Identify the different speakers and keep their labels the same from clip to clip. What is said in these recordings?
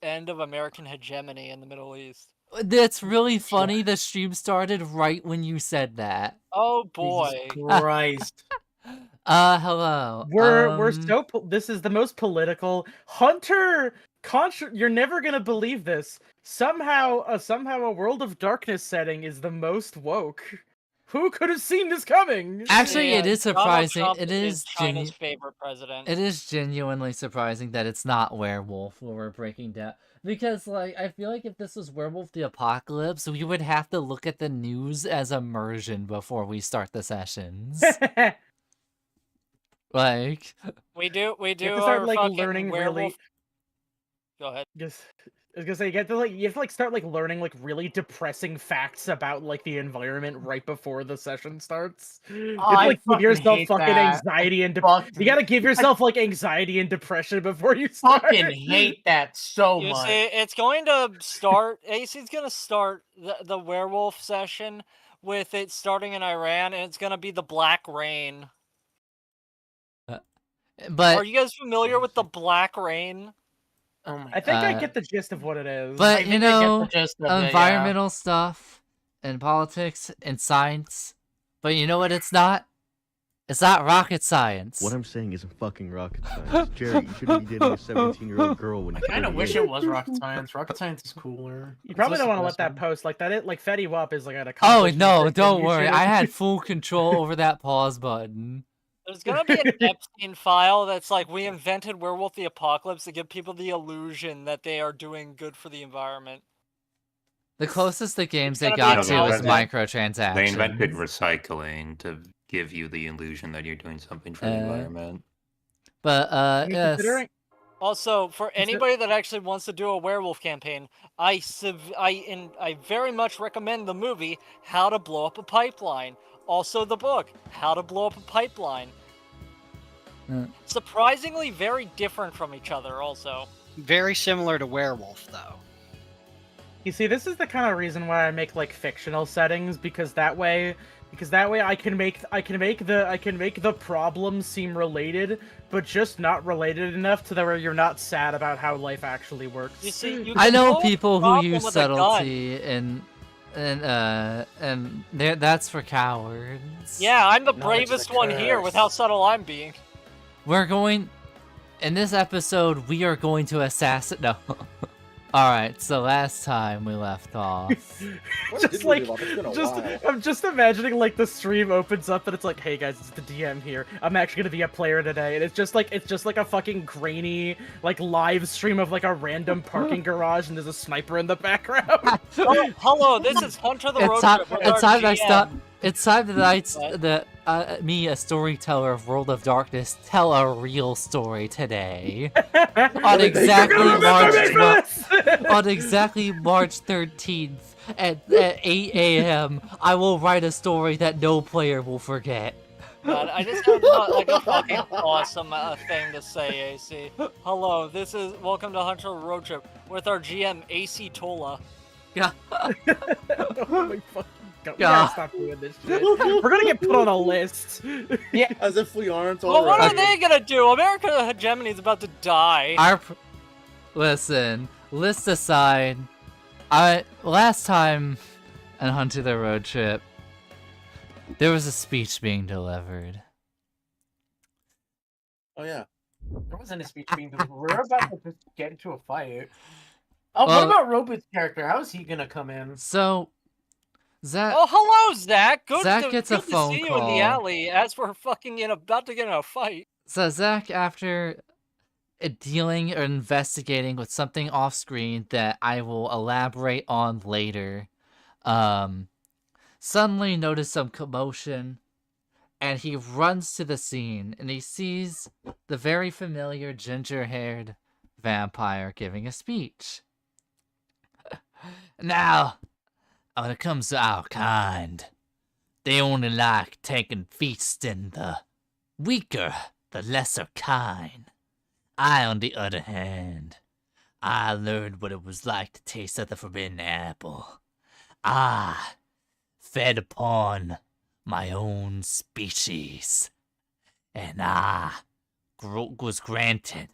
Speaker 1: end of American hegemony in the Middle East.
Speaker 2: That's really funny. The stream started right when you said that.
Speaker 1: Oh
Speaker 3: Jesus
Speaker 1: boy.
Speaker 3: Christ.
Speaker 2: Hello.
Speaker 4: This is the most political. Hunter, you're never gonna believe this. Somehow a World of Darkness setting is the most woke. Who could have seen this coming?
Speaker 2: Actually,
Speaker 1: Yeah,
Speaker 2: it is
Speaker 1: Donald
Speaker 2: surprising.
Speaker 1: Trump
Speaker 2: It
Speaker 1: is
Speaker 2: is
Speaker 1: China's favorite president.
Speaker 2: It is genuinely surprising that it's not Werewolf where we're breaking down. Because, like, I feel like if this was Werewolf the Apocalypse, we would have to look at the news as immersion before we start the sessions. Like,
Speaker 1: we do
Speaker 4: You have to start,
Speaker 1: our
Speaker 4: like,
Speaker 1: fucking
Speaker 4: learning
Speaker 1: werewolf.
Speaker 4: really.
Speaker 1: Go ahead.
Speaker 4: I was gonna say you have to like start like learning like really depressing facts about like the environment right before the session starts. You have to, like give yourself fucking anxiety and you gotta give yourself like anxiety and depression before you start.
Speaker 3: Fucking hate that so
Speaker 1: You
Speaker 3: much.
Speaker 1: see, it's going to start. AC's gonna start the werewolf session with it starting in Iran, and it's gonna be the Black Rain.
Speaker 2: but
Speaker 1: Are you guys familiar with the Black Rain?
Speaker 3: Oh my
Speaker 4: I think I get the gist of what it is.
Speaker 2: But, you know,
Speaker 3: environmental
Speaker 2: environmental stuff and politics and science. But you know what it's not? It's not rocket science.
Speaker 5: What I'm saying isn't fucking rocket science. Jerry, you shouldn't be dating a 17-year-old girl when you're
Speaker 3: I kind of wish it was rocket science. Rocket science is cooler.
Speaker 4: You probably don't want to let that post like that. It like Fetty Wap is like at a.
Speaker 2: Oh no! Don't worry. I had full control over that pause button.
Speaker 1: There's gonna be an Epstein file that's like, we invented Werewolf the Apocalypse to give people the illusion that they are doing good for the environment.
Speaker 2: The closest the games they got to was microtransactions.
Speaker 6: They invented recycling to give you the illusion that you're doing something for the environment.
Speaker 2: But yes.
Speaker 1: Also, for anybody that actually wants to do a werewolf campaign, I very much recommend the movie How to Blow Up a Pipeline. Also the book, How to Blow Up a Pipeline. Surprisingly very different from each other also.
Speaker 7: Very similar to Werewolf, though.
Speaker 4: You see, this is the kind of reason why I make like fictional settings, because that way I can make the problems seem related, but just not related enough to where you're not sad about how life actually works.
Speaker 1: You see,
Speaker 2: I know people who use subtlety and that's for cowards.
Speaker 1: Yeah, I'm the bravest one here with how subtle I'm being.
Speaker 2: In this episode, we are going to assassinate. No. Alright, so last time we left off.
Speaker 4: I'm just imagining like the stream opens up and it's like, hey guys, it's the DM here. I'm actually gonna be a player today, and it's just like a fucking grainy like live stream of like a random parking garage, and there's a sniper in the background.
Speaker 1: Oh, hello, this is Hunter the Roadtrip.
Speaker 2: It's time that me, a storyteller of World of Darkness, tell a real story today. on exactly March 13th at 8 a.m. I will write a story that no player will forget.
Speaker 1: God, I just have like a fucking awesome thing to say, AC. Hello, welcome to Hunter the Roadtrip with our GM AC Tola.
Speaker 2: Yeah.
Speaker 4: Oh my fucking God. We gotta stop doing this shit. We're gonna get put on a list.
Speaker 8: Yeah, as if we aren't
Speaker 1: already. Well, what are they gonna do? American hegemony is about to die.
Speaker 2: Listen, list aside, last time on Hunter the Road Trip, there was a speech being delivered.
Speaker 3: Oh yeah. There wasn't a speech being delivered. We're about to just get into a fight. Oh, what about Robot's character? How is he gonna come in?
Speaker 2: So, Zach.
Speaker 1: Oh, hello, Zach.
Speaker 2: Zach gets a phone
Speaker 1: see
Speaker 2: call
Speaker 1: you in the alley as we're fucking about to get in a fight.
Speaker 2: So Zach, after dealing or investigating with something off screen that I will elaborate on later, suddenly noticed some commotion, and he runs to the scene, and he sees the very familiar ginger-haired vampire giving a speech. Now, when it comes to our kind, they only like taking feasting the weaker, the lesser kind. I, on the other hand, I learned what it was like to taste of the forbidden apple. I fed upon my own species, and I was granted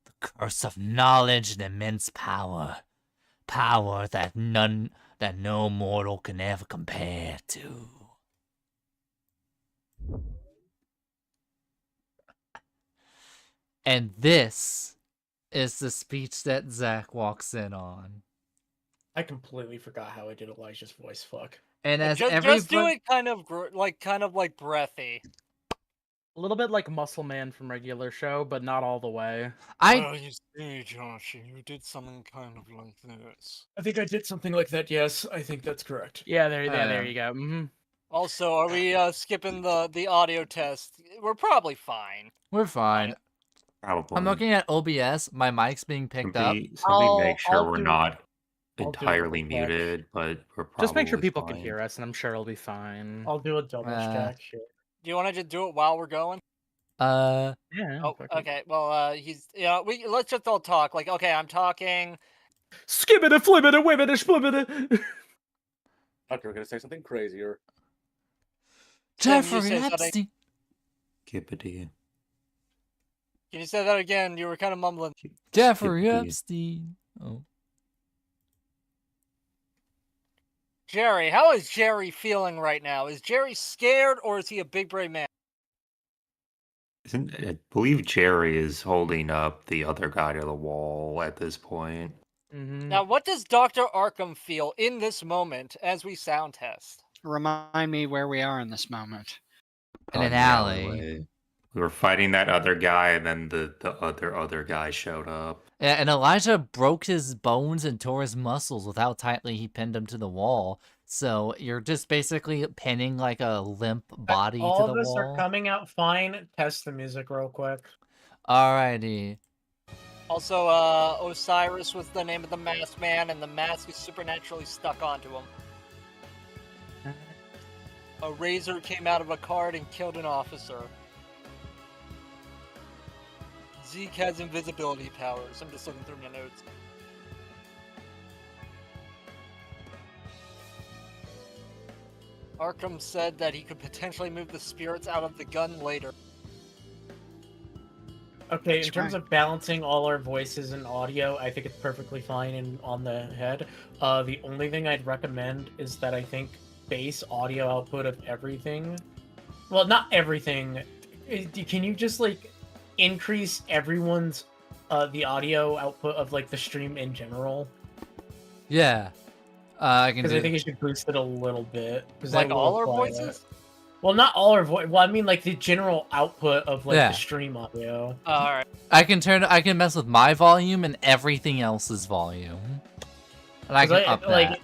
Speaker 2: the curse of knowledge and immense power. Power that no mortal can ever compare to. And this is the speech that Zach walks in on.
Speaker 3: I completely forgot how I did Elijah's voice. Fuck.
Speaker 2: And as
Speaker 1: Just do it kind of like breathy.
Speaker 4: A little bit like Muscle Man from regular show, but not all the way.
Speaker 1: Well, you see, Josh, you did something kind of like this.
Speaker 3: I think I did something like that. Yes, I think that's correct.
Speaker 4: Yeah, there you go. Mm-hmm.
Speaker 1: Also, are we skipping the audio test? We're probably fine.
Speaker 2: We're fine.
Speaker 6: Probably.
Speaker 2: I'm looking at OBS. My mic's being picked up.
Speaker 6: Simply make sure we're not
Speaker 3: I'll do a
Speaker 6: entirely
Speaker 3: double check.
Speaker 6: muted, but we're probably
Speaker 4: Just make sure people can
Speaker 6: fine.
Speaker 4: hear us, and I'm sure it'll be fine.
Speaker 3: I'll do a double check. Sure.
Speaker 1: Do you want to just do it while we're going?
Speaker 4: Yeah.
Speaker 1: Oh, okay. Well, let's just all talk. Like, okay, I'm talking.
Speaker 4: Skibbity, flibbity, wibbity, splibbity.
Speaker 8: Okay, we're gonna say something crazier.
Speaker 2: Jeffrey
Speaker 1: say something.
Speaker 2: Epstein.
Speaker 6: Kippity.
Speaker 1: Can you say that again? You were kind of mumbling.
Speaker 2: Jeffrey
Speaker 6: Skippity.
Speaker 2: Epstein. Oh.
Speaker 1: Jerry, how is Jerry feeling right now? Is Jerry scared or is he a big brave man?
Speaker 6: I believe Jerry is holding up the other guy to the wall at this point.
Speaker 4: Mm-hmm.
Speaker 1: Now, what does Dr. Arkham feel in this moment as we sound test?
Speaker 7: Remind me where we are in this moment.
Speaker 2: In an
Speaker 6: the
Speaker 2: alley.
Speaker 6: alleyway. We were fighting that other guy, and then the other guy showed up.
Speaker 2: Yeah, and Elijah broke his bones and tore his muscles with how tightly he pinned him to the wall. So you're just basically pinning like a limp body
Speaker 3: All
Speaker 2: to
Speaker 3: of
Speaker 2: the
Speaker 3: us
Speaker 2: wall.
Speaker 3: are coming out fine. Test the music real quick.
Speaker 2: Alrighty.
Speaker 1: Also, Osiris was the name of the masked man, and the mask is supernaturally stuck onto him. A razor came out of a cart and killed an officer. Zeke has invisibility powers. I'm just looking through my notes. Arkham said that he could potentially move the spirits out of the gun later.
Speaker 3: Okay, in terms of balancing all our voices and audio, I think it's perfectly fine and on the head. The only thing I'd recommend is that I think base audio output of everything. Well, not everything. Can you just like increase everyone's the audio output of like the stream in general?
Speaker 2: Yeah. I can
Speaker 3: Because
Speaker 2: do
Speaker 3: I think you should boost it a little bit.
Speaker 1: Like all our voices?
Speaker 3: Well, not all our voice. Well, I mean like the general output of like
Speaker 2: Yeah.
Speaker 3: the stream audio.
Speaker 1: Alright.
Speaker 2: I can mess with my volume and everything else's volume. And I can up that.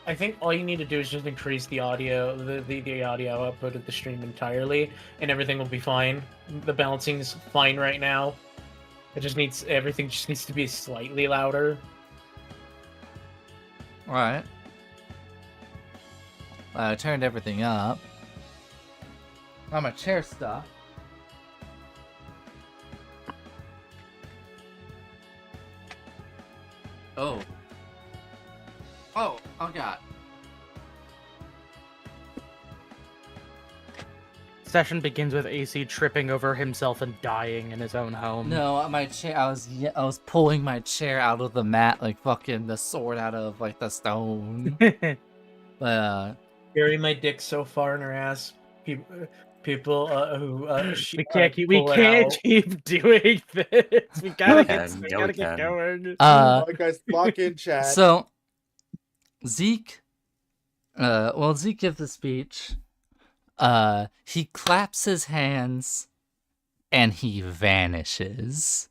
Speaker 3: I think all you need to do is just increase the audio, the audio output of the stream entirely, and everything will be fine. The balancing is fine right now. Everything just needs to be slightly louder.
Speaker 2: Alright. I turned everything up. Oh, my chair stuck. Oh. Oh god.
Speaker 4: Session begins with AC tripping over himself and dying in his own home.
Speaker 2: No, my chair. I was pulling my chair out of the mat like fucking the sword out of like the stone. But
Speaker 3: Bury my dick so far in her ass. People who
Speaker 4: we can't keep doing this. We gotta get going.
Speaker 8: Alright, guys, lock in chat.
Speaker 2: So Zeke, Zeke gives the speech. He claps his hands, and he vanishes.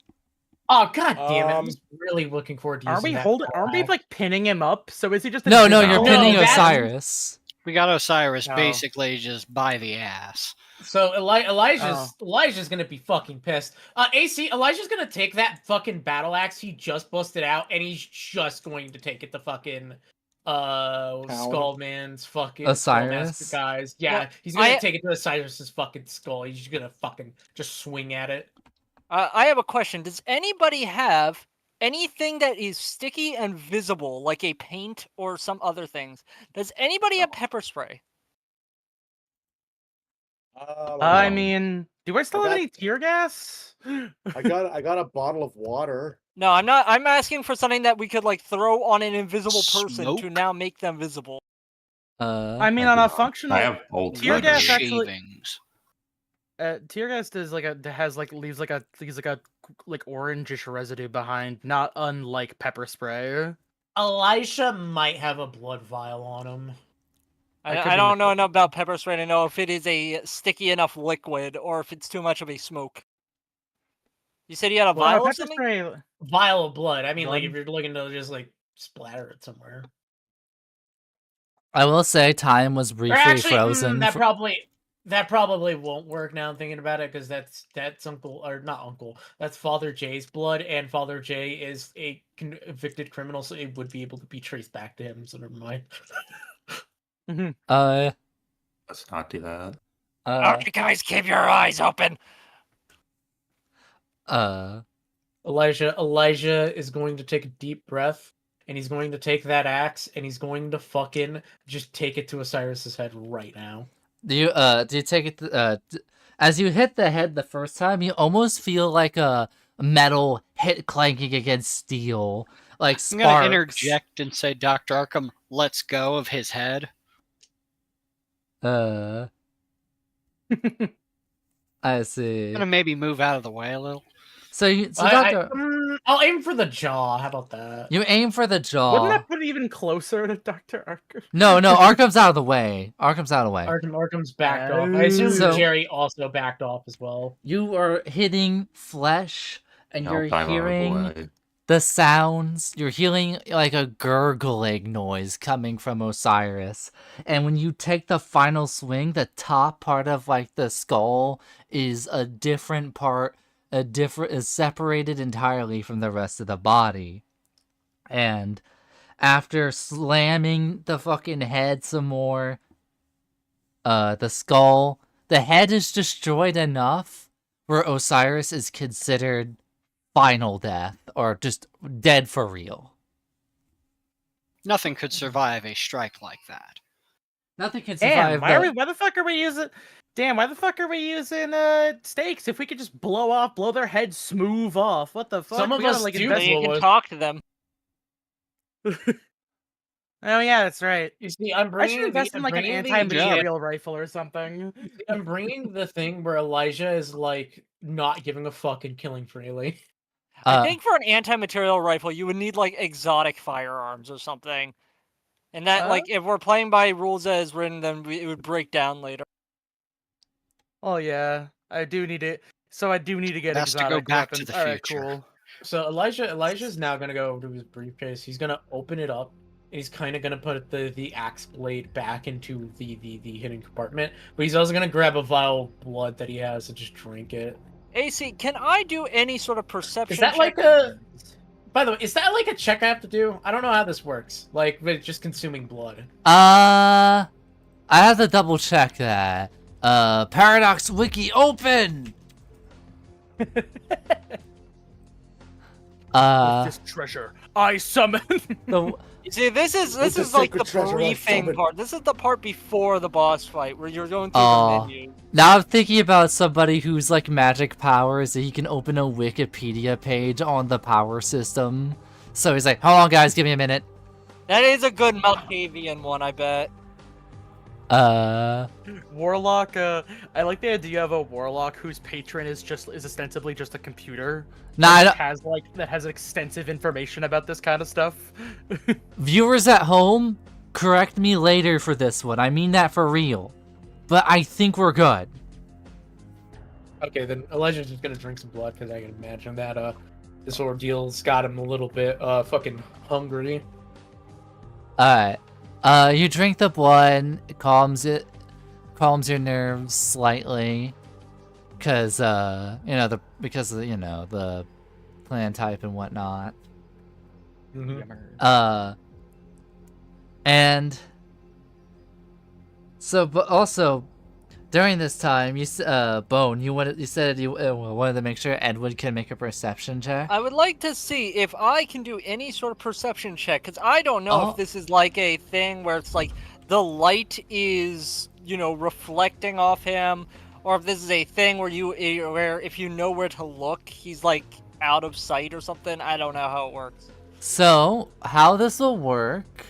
Speaker 3: Oh god damn it! I'm really looking forward to using
Speaker 4: Aren't we like pinning him up? So is he just?
Speaker 2: No, you're pinning
Speaker 3: that's-
Speaker 2: Osiris.
Speaker 7: We got Osiris
Speaker 3: No.
Speaker 7: basically just by the ass.
Speaker 3: So Elijah's gonna be fucking pissed. Elijah's gonna take that fucking battle axe he just busted out, and he's just going to take it to fucking Skullman's fucking
Speaker 2: Osiris?
Speaker 3: guys. Yeah,
Speaker 1: Well,
Speaker 3: he's gonna take it to Osiris's fucking skull. He's just gonna fucking just swing at it.
Speaker 1: I have a question. Does anybody have anything that is sticky and visible, like a paint or some other things? Does anybody have pepper spray?
Speaker 4: I
Speaker 8: know.
Speaker 4: mean, do I still have
Speaker 8: got-
Speaker 4: any tear gas?
Speaker 8: I got a bottle of water.
Speaker 1: No, I'm not. I'm asking for something that we could like throw on an invisible person to
Speaker 7: Smoke?
Speaker 1: now make them visible.
Speaker 4: I mean,
Speaker 6: I
Speaker 4: on
Speaker 6: do
Speaker 4: a
Speaker 6: not.
Speaker 4: functional
Speaker 6: I have old
Speaker 4: tear
Speaker 7: Wood
Speaker 4: gas
Speaker 6: leather.
Speaker 4: actually-
Speaker 7: shavings.
Speaker 4: tear gas does leaves like a like orangish residue behind, not unlike pepper spray.
Speaker 3: Elisha might have a blood vial on him.
Speaker 4: I could
Speaker 1: I
Speaker 4: be
Speaker 1: don't know
Speaker 4: mistaken.
Speaker 1: enough about pepper spray to know if it is a sticky enough liquid or if it's too much of a smoke. You said you had a
Speaker 4: Well, no,
Speaker 1: vial or
Speaker 4: pepper
Speaker 1: something?
Speaker 4: spray.
Speaker 3: Vial of blood. I mean, like if
Speaker 4: Blood?
Speaker 3: you're looking to just like splatter it somewhere.
Speaker 2: I will say time was
Speaker 3: Or
Speaker 2: briefly
Speaker 3: actually,
Speaker 2: frozen.
Speaker 3: that probably won't work now. I'm thinking about it because that's uncle or not uncle. That's Father J's blood, and Father J is a convicted criminal, so it would be able to be traced back to him. So never mind.
Speaker 6: Let's not do that.
Speaker 1: Alright, guys, keep your eyes open.
Speaker 3: Elijah is going to take a deep breath, and he's going to take that axe, and he's going to fucking just take it to Osiris's head right now.
Speaker 2: Do you take it as you hit the head the first time, you almost feel like a metal hit clanking against steel, like
Speaker 7: I'm
Speaker 2: sparks.
Speaker 7: gonna interject and say Dr. Arkham lets go of his head.
Speaker 2: I see.
Speaker 7: I'm gonna maybe move out of the way a little.
Speaker 2: So Doctor,
Speaker 3: I'll aim for the jaw. How about that?
Speaker 2: you aim for the jaw.
Speaker 4: Wouldn't that put it even closer to Dr. Arkham?
Speaker 2: No, Arkham's out of the way. Arkham's out of the way.
Speaker 3: Arkham's backed off. I assume
Speaker 2: So-
Speaker 3: Jerry also backed off as well.
Speaker 2: You are hitting flesh, and
Speaker 6: Help,
Speaker 2: you're
Speaker 6: I'm out of the
Speaker 2: hearing
Speaker 6: way.
Speaker 2: the sounds. You're hearing like a gurgling noise coming from Osiris. And when you take the final swing, the top part of like the skull is a different part, is separated entirely from the rest of the body. And after slamming the fucking head some more, the skull, the head is destroyed enough where Osiris is considered final death, or just dead for real.
Speaker 7: Nothing could survive a strike like that.
Speaker 2: Nothing can
Speaker 4: Damn,
Speaker 2: survive
Speaker 4: why the fuck are we using? Damn, why the fuck are we using stakes? If we could just blow their heads smooth off. What the fuck?
Speaker 3: Some of
Speaker 4: We gotta,
Speaker 3: us
Speaker 4: like,
Speaker 3: do
Speaker 4: invest-
Speaker 1: So you
Speaker 3: blow
Speaker 1: can
Speaker 3: us.
Speaker 1: talk to them.
Speaker 4: Oh yeah, that's right.
Speaker 3: You see, I'm
Speaker 4: I
Speaker 3: bringing
Speaker 4: should invest in like an
Speaker 3: bringing the-
Speaker 4: anti-material rifle or something.
Speaker 3: I'm bringing the thing where Elijah is like not giving a fuck and killing freely.
Speaker 1: I think for an anti-material rifle, you would need like exotic firearms or something. And that, like, if we're playing by rules as written, then it would break down later.
Speaker 4: Oh yeah, I do need it. So I do need to get
Speaker 7: Has to
Speaker 4: exotic
Speaker 7: go back to
Speaker 4: weapons.
Speaker 7: the
Speaker 4: Alright,
Speaker 7: future.
Speaker 4: cool.
Speaker 3: So Elijah's now gonna go over to his briefcase. He's gonna open it up. And he's kind of gonna put the axe blade back into the hidden compartment. But he's also gonna grab a vial of blood that he has and just drink it.
Speaker 1: AC, can I do any sort of perception?
Speaker 3: Is that
Speaker 1: check?
Speaker 3: like a? By the way, is that like a check I have to do? I don't know how this works. Like, with just consuming blood.
Speaker 2: I have to double check that. Paradox Wiki open!
Speaker 4: With this treasure, I summon.
Speaker 2: the
Speaker 1: You see, this is
Speaker 8: With the
Speaker 1: like the
Speaker 8: sacred treasure I
Speaker 1: briefing
Speaker 8: summoned.
Speaker 1: part. This is the part before the boss fight where you're going through
Speaker 2: Aw.
Speaker 1: the menu.
Speaker 2: Now I'm thinking about somebody who's like magic powers that he can open a Wikipedia page on the power system. So he's like, hold on guys, give me a minute.
Speaker 1: That is a good Malkavian one, I bet.
Speaker 4: Warlock. I like the idea of a warlock whose patron is ostensibly just a computer.
Speaker 2: Nah, I
Speaker 4: that
Speaker 2: don't-
Speaker 4: that has extensive information about this kind of stuff.
Speaker 2: Viewers at home, correct me later for this one. I mean that for real. But I think we're good.
Speaker 3: Okay, then Elijah's just gonna drink some blood because I can imagine that this ordeal's got him a little bit fucking hungry.
Speaker 2: Alright. You drink the blood, it calms your nerves slightly. Cause because of the clan type and whatnot. And so, but also during this time, Bone, you said you wanted to make sure Edward can make a perception check.
Speaker 1: I would like to see if I can do any sort of perception check, because I don't know
Speaker 2: Oh.
Speaker 1: if this is like a thing where it's like the light is, reflecting off him, or if this is a thing where if you know where to look, he's like out of sight or something. I don't know how it works.
Speaker 2: So, how this will work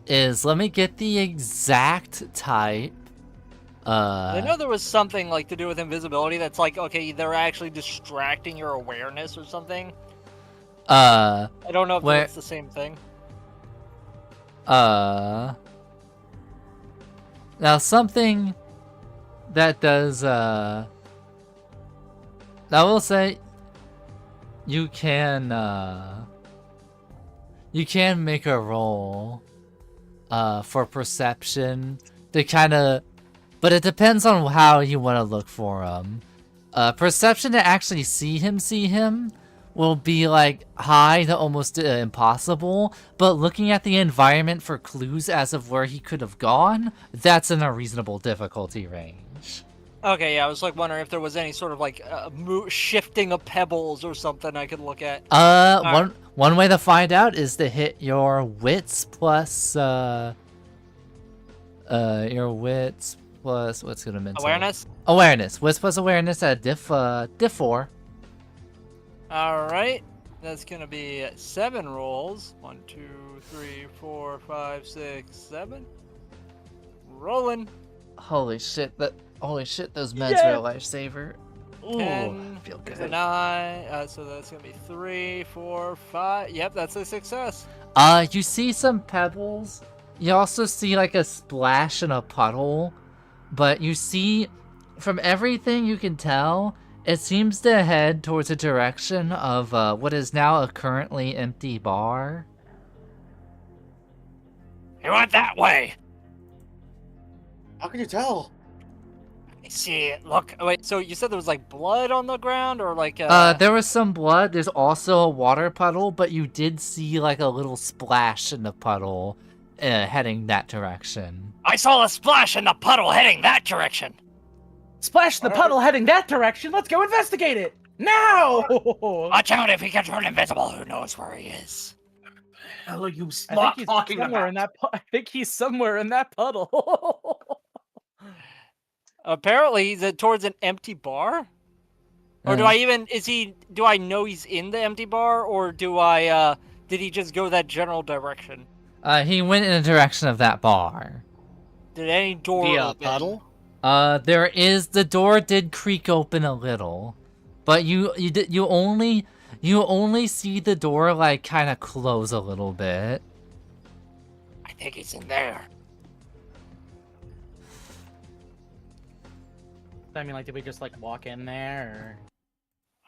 Speaker 2: is, let me get the exact type.
Speaker 1: I know there was something like to do with invisibility that's like, okay, they're actually distracting your awareness or something. I don't know if that's the same thing.
Speaker 2: Now something that does, I will say, you can make a roll, for perception to kind of, but it depends on how you want to look for him. Perception to actually see him will be like high to almost impossible, but looking at the environment for clues as of where he could have gone, that's in a reasonable difficulty range.
Speaker 1: Okay, yeah, I was like wondering if there was any sort of like shifting of pebbles or something I could look at.
Speaker 2: One way to find out is to hit your wits plus what's gonna mental? Awareness. Wits plus awareness at diff 4.
Speaker 1: Alright. That's gonna be 7 rolls. 1, 2, 3, 4, 5, 6, 7. Rolling.
Speaker 2: Holy shit, those meds are a lifesaver. Ooh,
Speaker 1: 10,
Speaker 2: feel good.
Speaker 1: 9, so that's gonna be 3, 4, 5. Yep, that's a success.
Speaker 2: You see some pebbles. You also see like a splash in a puddle. But you see, from everything you can tell, it seems to head towards a direction of what is now a currently empty bar.
Speaker 1: He went that way.
Speaker 8: How can you tell?
Speaker 1: I see it. Look. Wait. So you said there was like blood on the ground, or like?
Speaker 2: There was some blood. There's also a water puddle, but you did see like a little splash in the puddle, heading that direction.
Speaker 1: I saw a splash in the puddle heading that direction.
Speaker 4: Splash the puddle heading that direction. Let's go investigate it now.
Speaker 1: Watch out! If he can turn invisible, who knows where he is?
Speaker 3: Hell, are you
Speaker 4: I think he's
Speaker 3: talking
Speaker 4: somewhere
Speaker 3: about?
Speaker 4: I think he's somewhere in that puddle.
Speaker 1: Apparently, he's towards an empty bar. Or do I know he's in the empty bar, or did he just go that general direction?
Speaker 2: He went in the direction of that bar.
Speaker 1: Did any door open?
Speaker 7: Puddle?
Speaker 2: The door did creak open a little, but you only see the door like kind of close a little bit.
Speaker 1: I think he's in there.
Speaker 4: I mean, like, did we just like walk in there?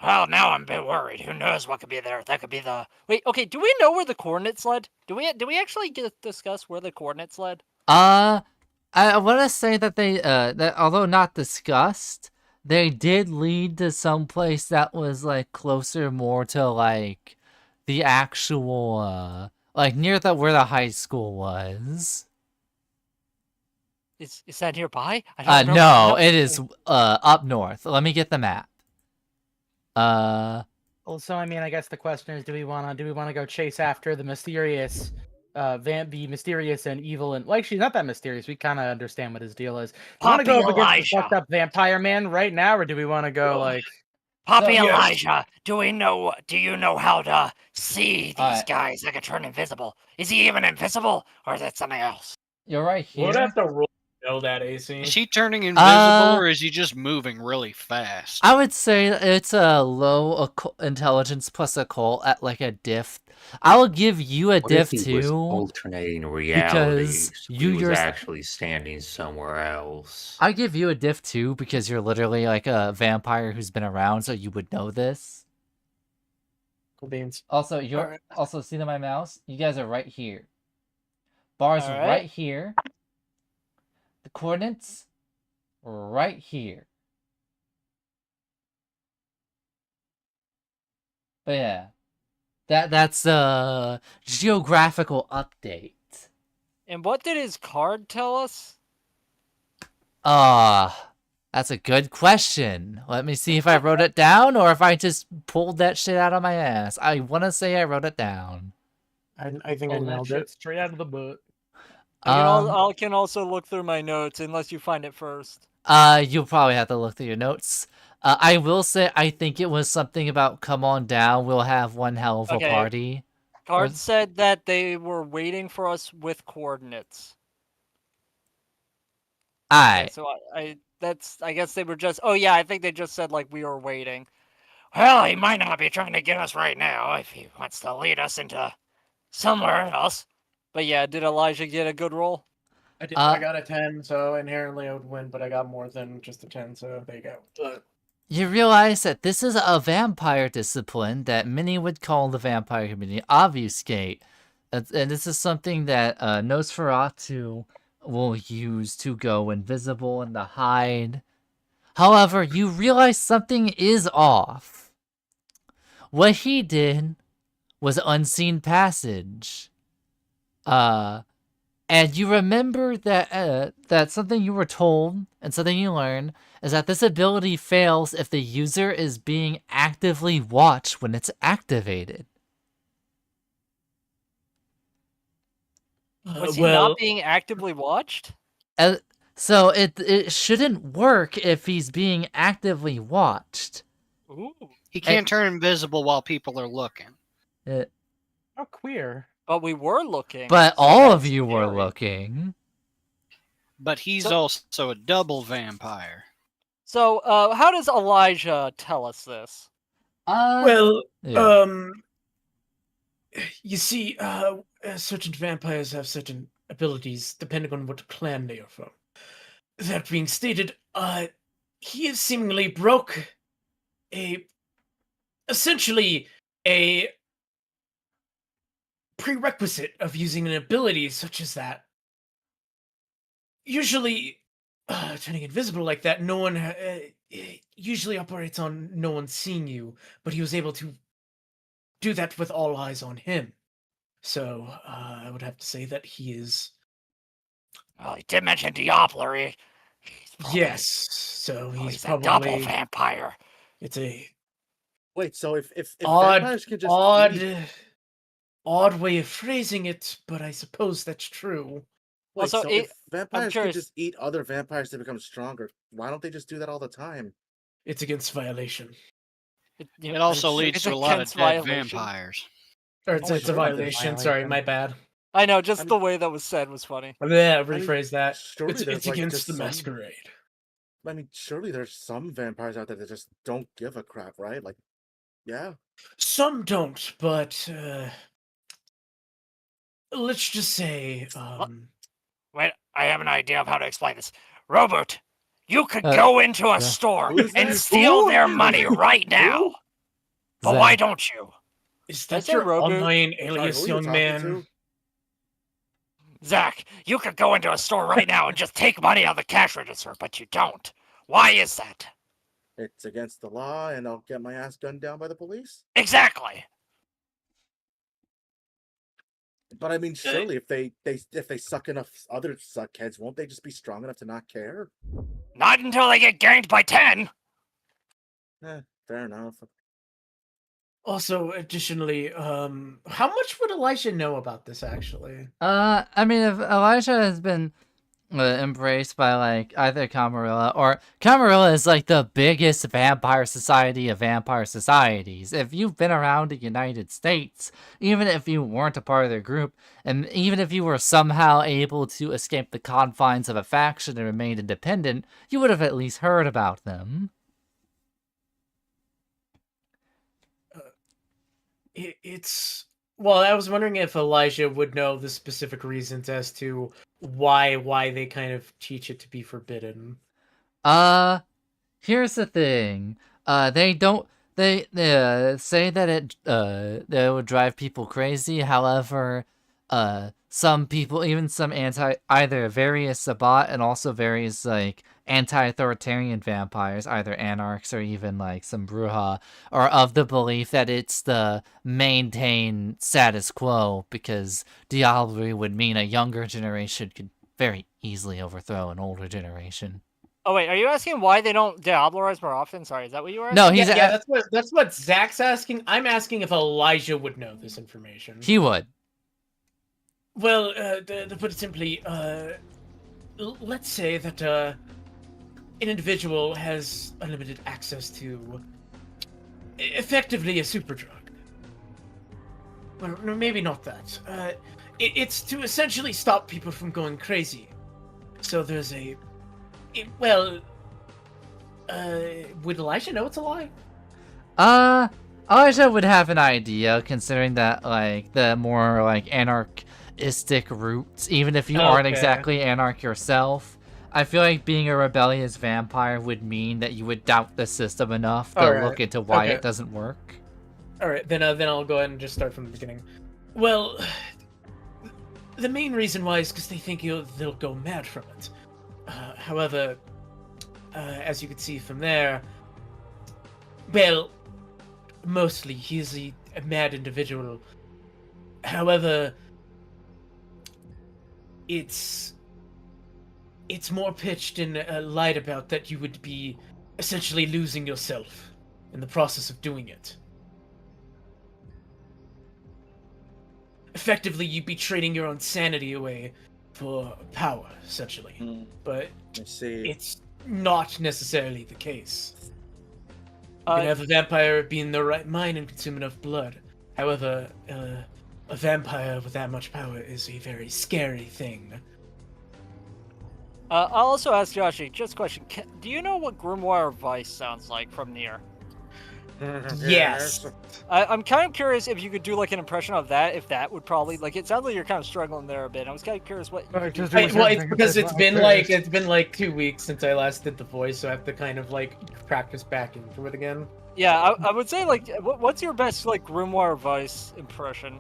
Speaker 4: Or...
Speaker 1: Well, now I'm a bit worried. Who knows what could be there? That could be the... Wait, okay, do we know where the coordinates led? Do we actually discuss where the coordinates led?
Speaker 2: I want to say that that although not discussed, they did lead to some place that was like closer more to like the actual like near where the high school was.
Speaker 1: Is that nearby? I don't remember.
Speaker 2: No, it is up north. Let me get the map.
Speaker 4: Well, so I mean, I guess the question is, do we want to go chase after the mysterious, the mysterious and evil, and like she's not that mysterious. We kind of understand what his deal is. Do we want to go up against the fucked up vampire man right now, or do we want to go like
Speaker 1: Poppy Elijah? Do you know how to see these guys that can turn invisible? Is he even invisible, or is that something else?
Speaker 2: You're right here.
Speaker 3: We'd have to roll to know that, AC.
Speaker 7: Is he turning invisible, or is he just moving really fast?
Speaker 2: I would say it's a low intelligence plus occult at like a diff. I will give you a diff
Speaker 6: if he was
Speaker 2: too.
Speaker 6: Alternating realities.
Speaker 2: Because
Speaker 6: He was actually standing somewhere else.
Speaker 2: I give you a diff too because you're literally like a vampire who's been around, so you would know this.
Speaker 3: Cool beans.
Speaker 2: Also, also see my mouse. You guys are right here. Bars right here. The coordinates right here. But yeah, that's a geographical update.
Speaker 1: And what did his card tell us?
Speaker 2: That's a good question. Let me see if I wrote it down or if I just pulled that shit out of my ass. I want to say I wrote it down.
Speaker 3: I think I nailed it.
Speaker 4: straight out of the book.
Speaker 1: I can also look through my notes unless you find it first.
Speaker 2: You'll probably have to look through your notes. I will say I think it was something about come on down. We'll have one hell of a
Speaker 1: Okay.
Speaker 2: party.
Speaker 1: Card said that they were waiting for us with coordinates. Okay,
Speaker 2: Alright.
Speaker 1: so I guess they were just. Oh yeah, I think they just said like we were waiting. Well, he might not be trying to get us right now if he wants to lead us into somewhere else. But yeah, did Elijah get a good roll?
Speaker 3: I got a 10, so inherently I would win, but I got more than just a 10, so there you go.
Speaker 2: You realize that this is a vampire discipline that many would call the vampire community obfuscate. And this is something that Nosferatu will use to go invisible and to hide. However, you realize something is off. What he did was unseen passage. And you remember that that something you were told and something you learned is that this ability fails if the user is being actively watched when it's activated.
Speaker 1: Was he not being actively watched?
Speaker 2: So it shouldn't work if he's being actively watched.
Speaker 1: Ooh.
Speaker 7: He can't turn invisible while people are looking.
Speaker 4: How queer.
Speaker 1: But we were looking.
Speaker 2: But
Speaker 1: so
Speaker 2: all of
Speaker 1: that's
Speaker 2: you were
Speaker 1: scary.
Speaker 2: looking.
Speaker 7: But he's also a double vampire.
Speaker 1: So, how does Elijah tell us this?
Speaker 3: Well,
Speaker 2: Yeah.
Speaker 3: you see, certain vampires have certain abilities depending on what clan they are from. That being stated, he has seemingly broke essentially a prerequisite of using an ability such as that. Usually, turning invisible like that, no one usually operates on no one seeing you, but he was able to do that with all eyes on him. So, I would have to say that he is...
Speaker 1: Well, he did mention Diablerie.
Speaker 3: Yes, so he's
Speaker 1: a
Speaker 3: probably...
Speaker 1: double vampire.
Speaker 3: It's a...
Speaker 8: Wait, so if vampires could just
Speaker 3: odd way of phrasing it, but I suppose that's true.
Speaker 8: Wait,
Speaker 1: Also,
Speaker 8: so if vampires could
Speaker 1: curious.
Speaker 8: just eat other vampires to become stronger, why don't they just do that all the time?
Speaker 3: It's against violation.
Speaker 7: It also leads
Speaker 1: it's
Speaker 7: to a lot of
Speaker 1: against
Speaker 7: dead
Speaker 1: violation.
Speaker 7: vampires.
Speaker 3: Or it's
Speaker 4: Oh,
Speaker 3: a
Speaker 4: it's a
Speaker 3: violation, sorry, my bad.
Speaker 1: I know, just the way that was said was funny.
Speaker 3: Yeah, rephrase that.
Speaker 8: surely
Speaker 3: It's
Speaker 8: there's, like,
Speaker 3: against
Speaker 8: just
Speaker 3: the
Speaker 8: some-
Speaker 3: masquerade.
Speaker 8: I mean, surely there's some vampires out there that just don't give a crap, right? Like, yeah.
Speaker 3: Some don't, but let's just say,
Speaker 1: Wait, I have an idea of how to explain this. Robert, you could
Speaker 2: Uh,
Speaker 1: go into a
Speaker 2: yeah.
Speaker 1: store
Speaker 8: Who's
Speaker 1: and
Speaker 8: that?
Speaker 1: steal
Speaker 8: Who?
Speaker 1: their money right now. But why don't you?
Speaker 3: is
Speaker 1: I
Speaker 3: that
Speaker 1: said
Speaker 3: your
Speaker 1: Robo.
Speaker 3: online
Speaker 8: Sorry,
Speaker 3: alias,
Speaker 8: who are you
Speaker 3: young
Speaker 8: talking
Speaker 3: man?
Speaker 8: to?
Speaker 1: Zach, you could go into a store right now and just take money out of the cash register, but you don't. Why is that?
Speaker 8: It's against the law, and I'll get my ass gunned down by the police.
Speaker 1: Exactly.
Speaker 8: But I mean, surely if they suck enough other suckheads, won't they just be strong enough to not care?
Speaker 1: Not until they get ganked by 10.
Speaker 8: Fair enough.
Speaker 3: Also, additionally, how much would Elijah know about this, actually?
Speaker 2: I mean, if Elijah has been embraced by, like, either Camarilla, or Camarilla is, like, the biggest vampire society of vampire societies. If you've been around the United States, even if you weren't a part of their group, and even if you were somehow able to escape the confines of a faction and remain independent, you would have at least heard about them.
Speaker 3: It's... Well, I was wondering if Elijah would know the specific reasons as to why they kind of teach it to be forbidden.
Speaker 2: Here's the thing. They say that it would drive people crazy. However, some people, even some either various Sabbat and also various, like, anti-authoritarian vampires, either anarchs or even, like, some Bruja, are of the belief that it's the maintain status quo, because Diablerie would mean a younger generation could very easily overthrow an older generation.
Speaker 1: Oh wait, are you asking why they don't Diablerize more often? Sorry, is that what you were asking?
Speaker 2: No, he's
Speaker 3: Yeah, that's what Zach's asking. I'm asking if Elijah would know this information.
Speaker 2: he would.
Speaker 3: Well, to put it simply, let's say that an individual has unlimited access to effectively a super drug. Well, no, maybe not that. It's to essentially stop people from going crazy. So there's would Elijah know it's a lie?
Speaker 2: Elijah would have an idea, considering that, like, the more, like, anarchistic roots, even if you aren't
Speaker 3: Okay.
Speaker 2: exactly anarch yourself. I feel like being a rebellious vampire would mean that you would doubt the system enough to
Speaker 3: Alright,
Speaker 2: look into why
Speaker 3: okay.
Speaker 2: it doesn't work.
Speaker 3: Alright, then I'll go ahead and just start from the beginning. Well, the main reason why is because they think they'll go mad from it. However, as you can see from there, well, mostly he's a mad individual. However, it's more pitched and lied about that you would be essentially losing yourself in the process of doing it. Effectively, you'd be trading your own sanity away for power, essentially. But
Speaker 8: I see.
Speaker 3: it's not necessarily the case. You can
Speaker 1: Uh,
Speaker 3: have a vampire be in the right mind and consume enough blood. However, a vampire with that much power is a very scary thing.
Speaker 1: I'll also ask Joshi, just a question. Do you know what Grimoire Vice sounds like from near?
Speaker 3: Yes.
Speaker 1: I'm kind of curious if you could do like an impression of that, if that would probably, like, it sounds like you're kind of struggling there a bit. I was kind of curious what you could do.
Speaker 3: Well, it's because it's been like 2 weeks since I last did the voice, so I have to kind of like practice back into it again.
Speaker 1: Yeah, I would say, like, what's your best, like, Grimoire Vice impression?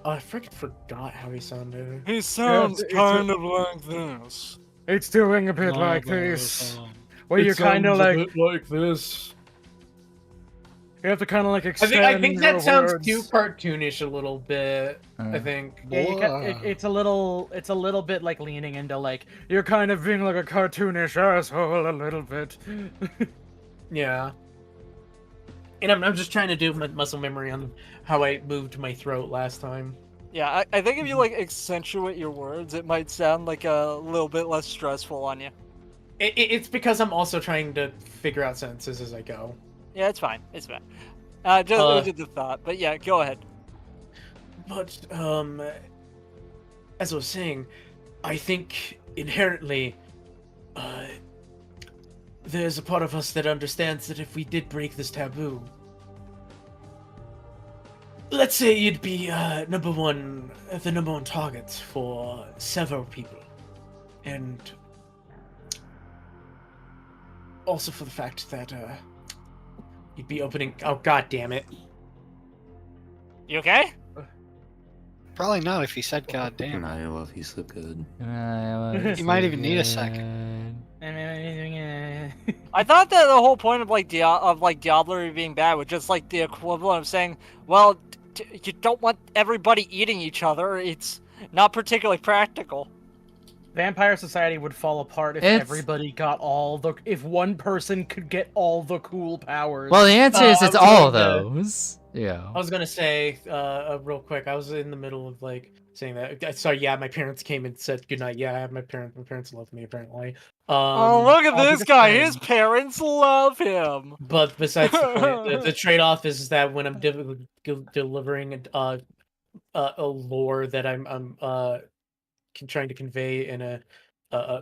Speaker 3: Oh, I freaking forgot how he sounded.
Speaker 1: He sounds
Speaker 4: it's
Speaker 1: kind of like this.
Speaker 4: It's doing a bit like this. Where you're kind of like
Speaker 3: this.
Speaker 4: you have to kind of like
Speaker 3: I
Speaker 4: extend.
Speaker 3: think
Speaker 4: your
Speaker 3: that sounds
Speaker 4: words.
Speaker 3: too cartoonish a little bit. I think.
Speaker 4: Yeah, it's a little bit like leaning into like you're kind of being like a cartoonish asshole a little bit.
Speaker 3: Yeah. And I'm just trying to do my muscle memory on how I moved my throat last time.
Speaker 1: Yeah, I think if you, like, accentuate your words, it might sound like a little bit less stressful on you.
Speaker 3: It's because I'm also trying to figure out sentences as I go.
Speaker 1: Yeah, it's fine. It's fine. Just the thought, but yeah, go ahead.
Speaker 3: But as I was saying, I think inherently, there's a part of us that understands that if we did break this taboo, let's say you'd be the number one target for several people, and also for the fact that you'd be opening. Oh, god damn it!
Speaker 1: You okay?
Speaker 7: Probably not if he said God damn.
Speaker 6: I love you so good.
Speaker 7: You might even need a second.
Speaker 1: I thought that the whole point of like Diablo being bad was just like the equivalent of saying, well, you don't want everybody eating each other. It's not particularly practical.
Speaker 4: Vampire society would fall apart if everybody got if one person could get all the cool powers.
Speaker 2: Well, the answer is it's all of those. Yeah.
Speaker 3: I was gonna say, real quick, I was in the middle of like saying that. Sorry, yeah, my parents came and said goodnight. Yeah, I have my parents. My parents love me apparently.
Speaker 1: Oh, look at this guy! His parents love him.
Speaker 3: But besides the point, the trade-off is that when I'm delivering a lore that I'm trying to convey in a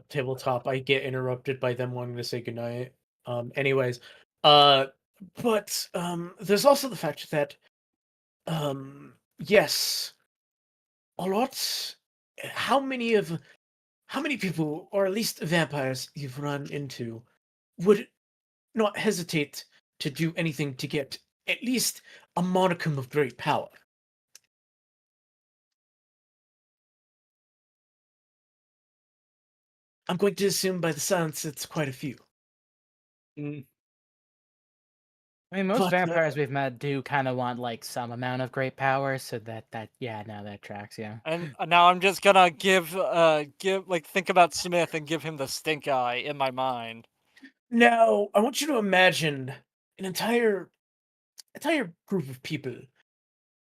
Speaker 3: tabletop, I get interrupted by them wanting to say goodnight. Anyways, but there's also the fact that yes, a lot. How many people, or at least vampires, you've run into would not hesitate to do anything to get at least a modicum of great power? I'm going to assume by the silence it's quite a few.
Speaker 4: I mean, most
Speaker 3: But,
Speaker 4: vampires we've met do kind of want like some amount of great power, so that tracks, yeah.
Speaker 1: And now I'm just gonna think about Smith and give him the stink eye in my mind.
Speaker 3: Now, I want you to imagine an entire group of people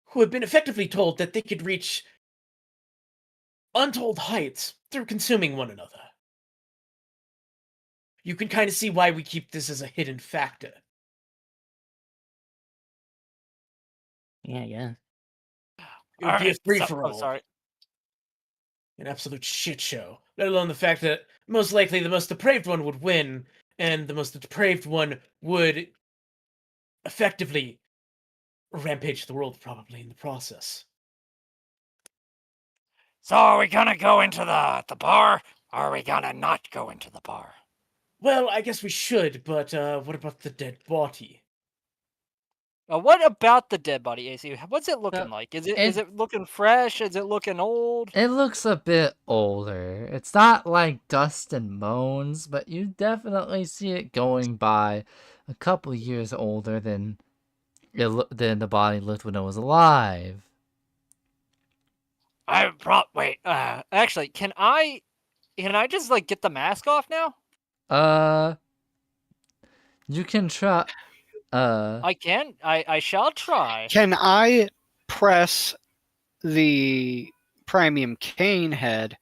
Speaker 3: who have been effectively told that they could reach untold heights through consuming one another. you can kind of see why we keep this as a hidden factor.
Speaker 9: Yeah, yeah.
Speaker 3: It would be a free for
Speaker 1: Oh,
Speaker 3: all.
Speaker 1: sorry.
Speaker 3: An absolute shit show. Let alone the fact that most likely the most depraved one would win, and the most depraved one would effectively rampage the world, probably in the process.
Speaker 1: So are we gonna go into the bar, or are we gonna not go into the bar?
Speaker 3: Well, I guess we should, but what about the dead body?
Speaker 1: What about the dead body, AC? What's it looking
Speaker 2: Uh,
Speaker 1: like? Is it looking fresh? Is it looking old?
Speaker 2: It looks a bit older. It's not like dust and bones, but you definitely see it going by a couple years older than than the body looked when it was alive.
Speaker 1: Wait. Actually, can I just like get the mask off now?
Speaker 2: You can try.
Speaker 1: I can. I shall try.
Speaker 7: Can I press the premium cane head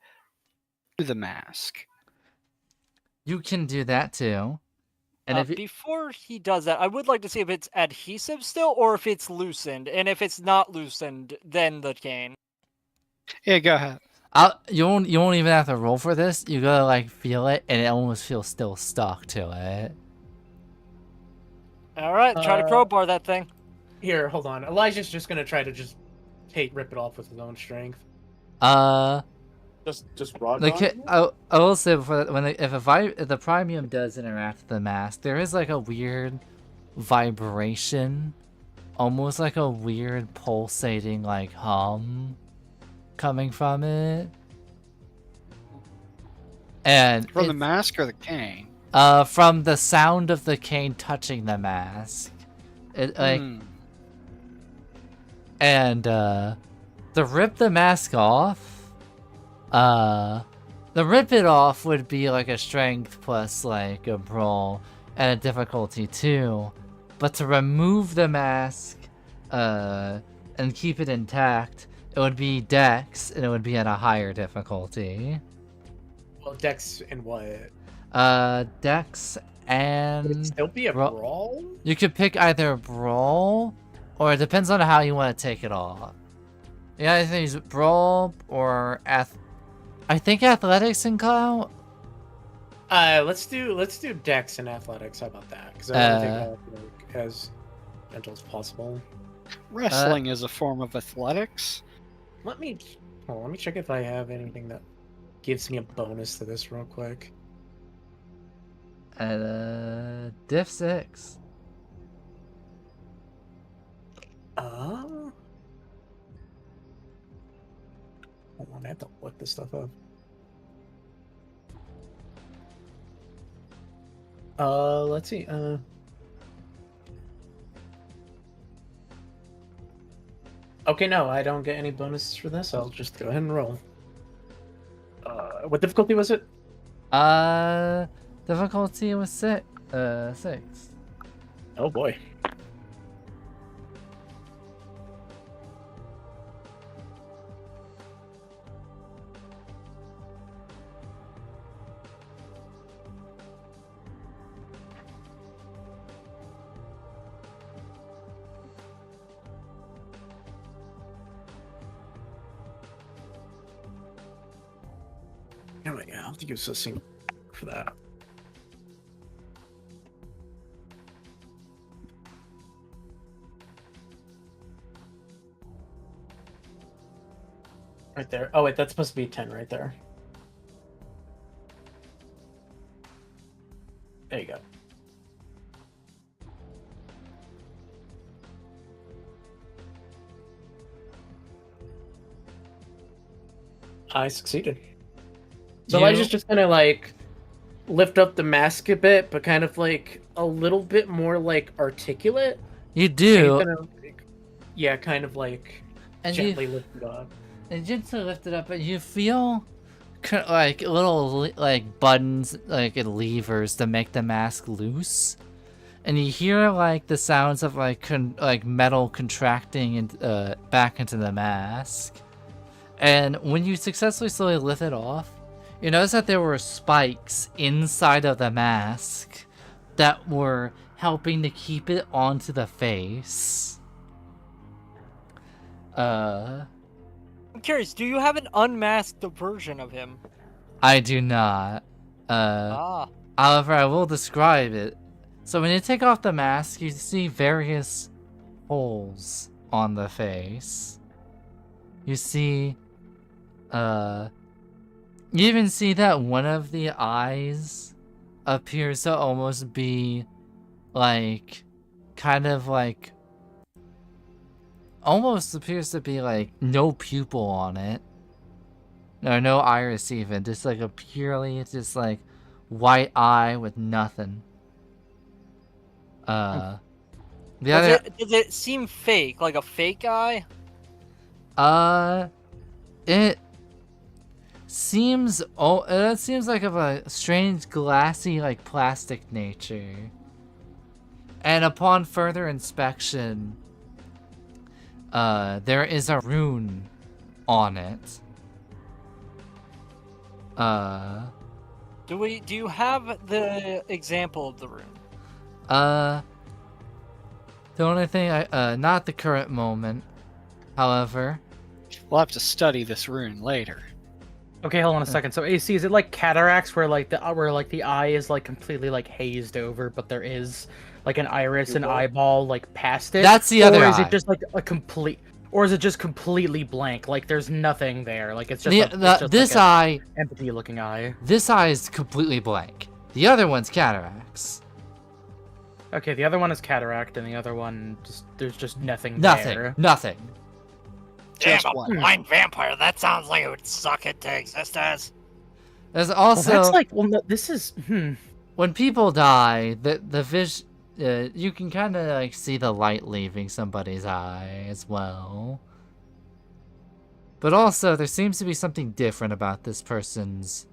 Speaker 7: to the mask?
Speaker 2: You can do that too. And if
Speaker 1: Before he does that, I would like to see if it's adhesive still, or if it's loosened. And if it's not loosened, then the cane.
Speaker 7: Yeah, go ahead.
Speaker 2: you won't even have to roll for this. You gotta like feel it, and it almost feels still stuck to it.
Speaker 1: All right, try to crowbar that thing.
Speaker 3: Here, hold on. Elijah's just gonna try to just rip it off with his own strength.
Speaker 8: Just raw.
Speaker 2: I will say before that, if the premium does interact with the mask, there is like a weird vibration, almost like a weird pulsating like hum coming from it. And
Speaker 7: From the mask or the cane?
Speaker 2: From the sound of the cane touching the mask. It like and to rip the mask off, the rip it off would be like a strength plus like a brawl and a difficulty 2. But to remove the mask and keep it intact, it would be dex, and it would be at a higher difficulty.
Speaker 3: Well, dex and what?
Speaker 2: Dex and...
Speaker 3: Would it still be a brawl?
Speaker 2: You could pick either brawl, or it depends on how you want to take it off. You either use brawl or I think athletics can count.
Speaker 3: Let's do dex and athletics. How about that? Because I don't think I'll work as gentle as possible.
Speaker 7: Wrestling is a form of athletics.
Speaker 3: Let me check if I have anything that gives me a bonus to this real quick.
Speaker 2: Diff 6.
Speaker 3: Hold on, I have to look this stuff up. Let's see. Okay, no, I don't get any bonuses for this. I'll just go ahead and roll. What difficulty was it?
Speaker 2: Difficulty was 6.
Speaker 3: Oh boy. Oh yeah, I'll have to use a single for that. Right there. Oh wait, that's supposed to be 10 right there. There you go. I succeeded. So Elijah's just gonna like lift up the mask a bit, but kind of like a little bit more like articulate.
Speaker 2: You do.
Speaker 3: Yeah, kind of like
Speaker 2: and
Speaker 3: gently lift it up.
Speaker 2: And gently lift it up, but you feel like little like buttons, like levers to make the mask loose, and you hear like the sounds of like metal contracting and back into the mask. And when you successfully slowly lift it off, You notice that there were spikes inside of the mask that were helping to keep it onto the face.
Speaker 1: I'm curious, do you have an unmasked version of him?
Speaker 2: I do not. However, I will describe it. So when you take off the mask, you see various holes on the face. You see, you even see that one of the eyes appears to almost be like, kind of like, almost appears to be like no pupil on it. Or no iris even, just like a purely, just like white eye with nothing. The other,
Speaker 1: Does it seem fake, like a fake eye?
Speaker 2: it seems like of a strange glassy, like plastic nature. And upon further inspection, there is a rune on it.
Speaker 1: Do you have the example of the rune?
Speaker 2: The only thing not the current moment, however.
Speaker 7: We'll have to study this rune later.
Speaker 4: Okay, hold on a second. So AC, is it like cataracts where the eye is like completely like hazed over, but there is like an iris and eyeball like past it?
Speaker 2: That's the other
Speaker 4: Or is
Speaker 2: eye.
Speaker 4: it just like a complete, or is it just completely blank? Like there's nothing there. Like it's just
Speaker 2: this eye,
Speaker 4: empty looking eye.
Speaker 2: This eye is completely blank. The other one's cataracts.
Speaker 4: Okay, the other one is cataract, and the other one there's just nothing.
Speaker 2: Nothing.
Speaker 1: Damn,
Speaker 7: Just
Speaker 1: a
Speaker 7: one.
Speaker 1: blind vampire. That sounds like it would suck it to exist as.
Speaker 2: There's also
Speaker 4: Well, that's like, well, no, this is
Speaker 2: when people die, the vision. You can kind of like see the light leaving somebody's eye as well. But also, there seems to be something different about this person's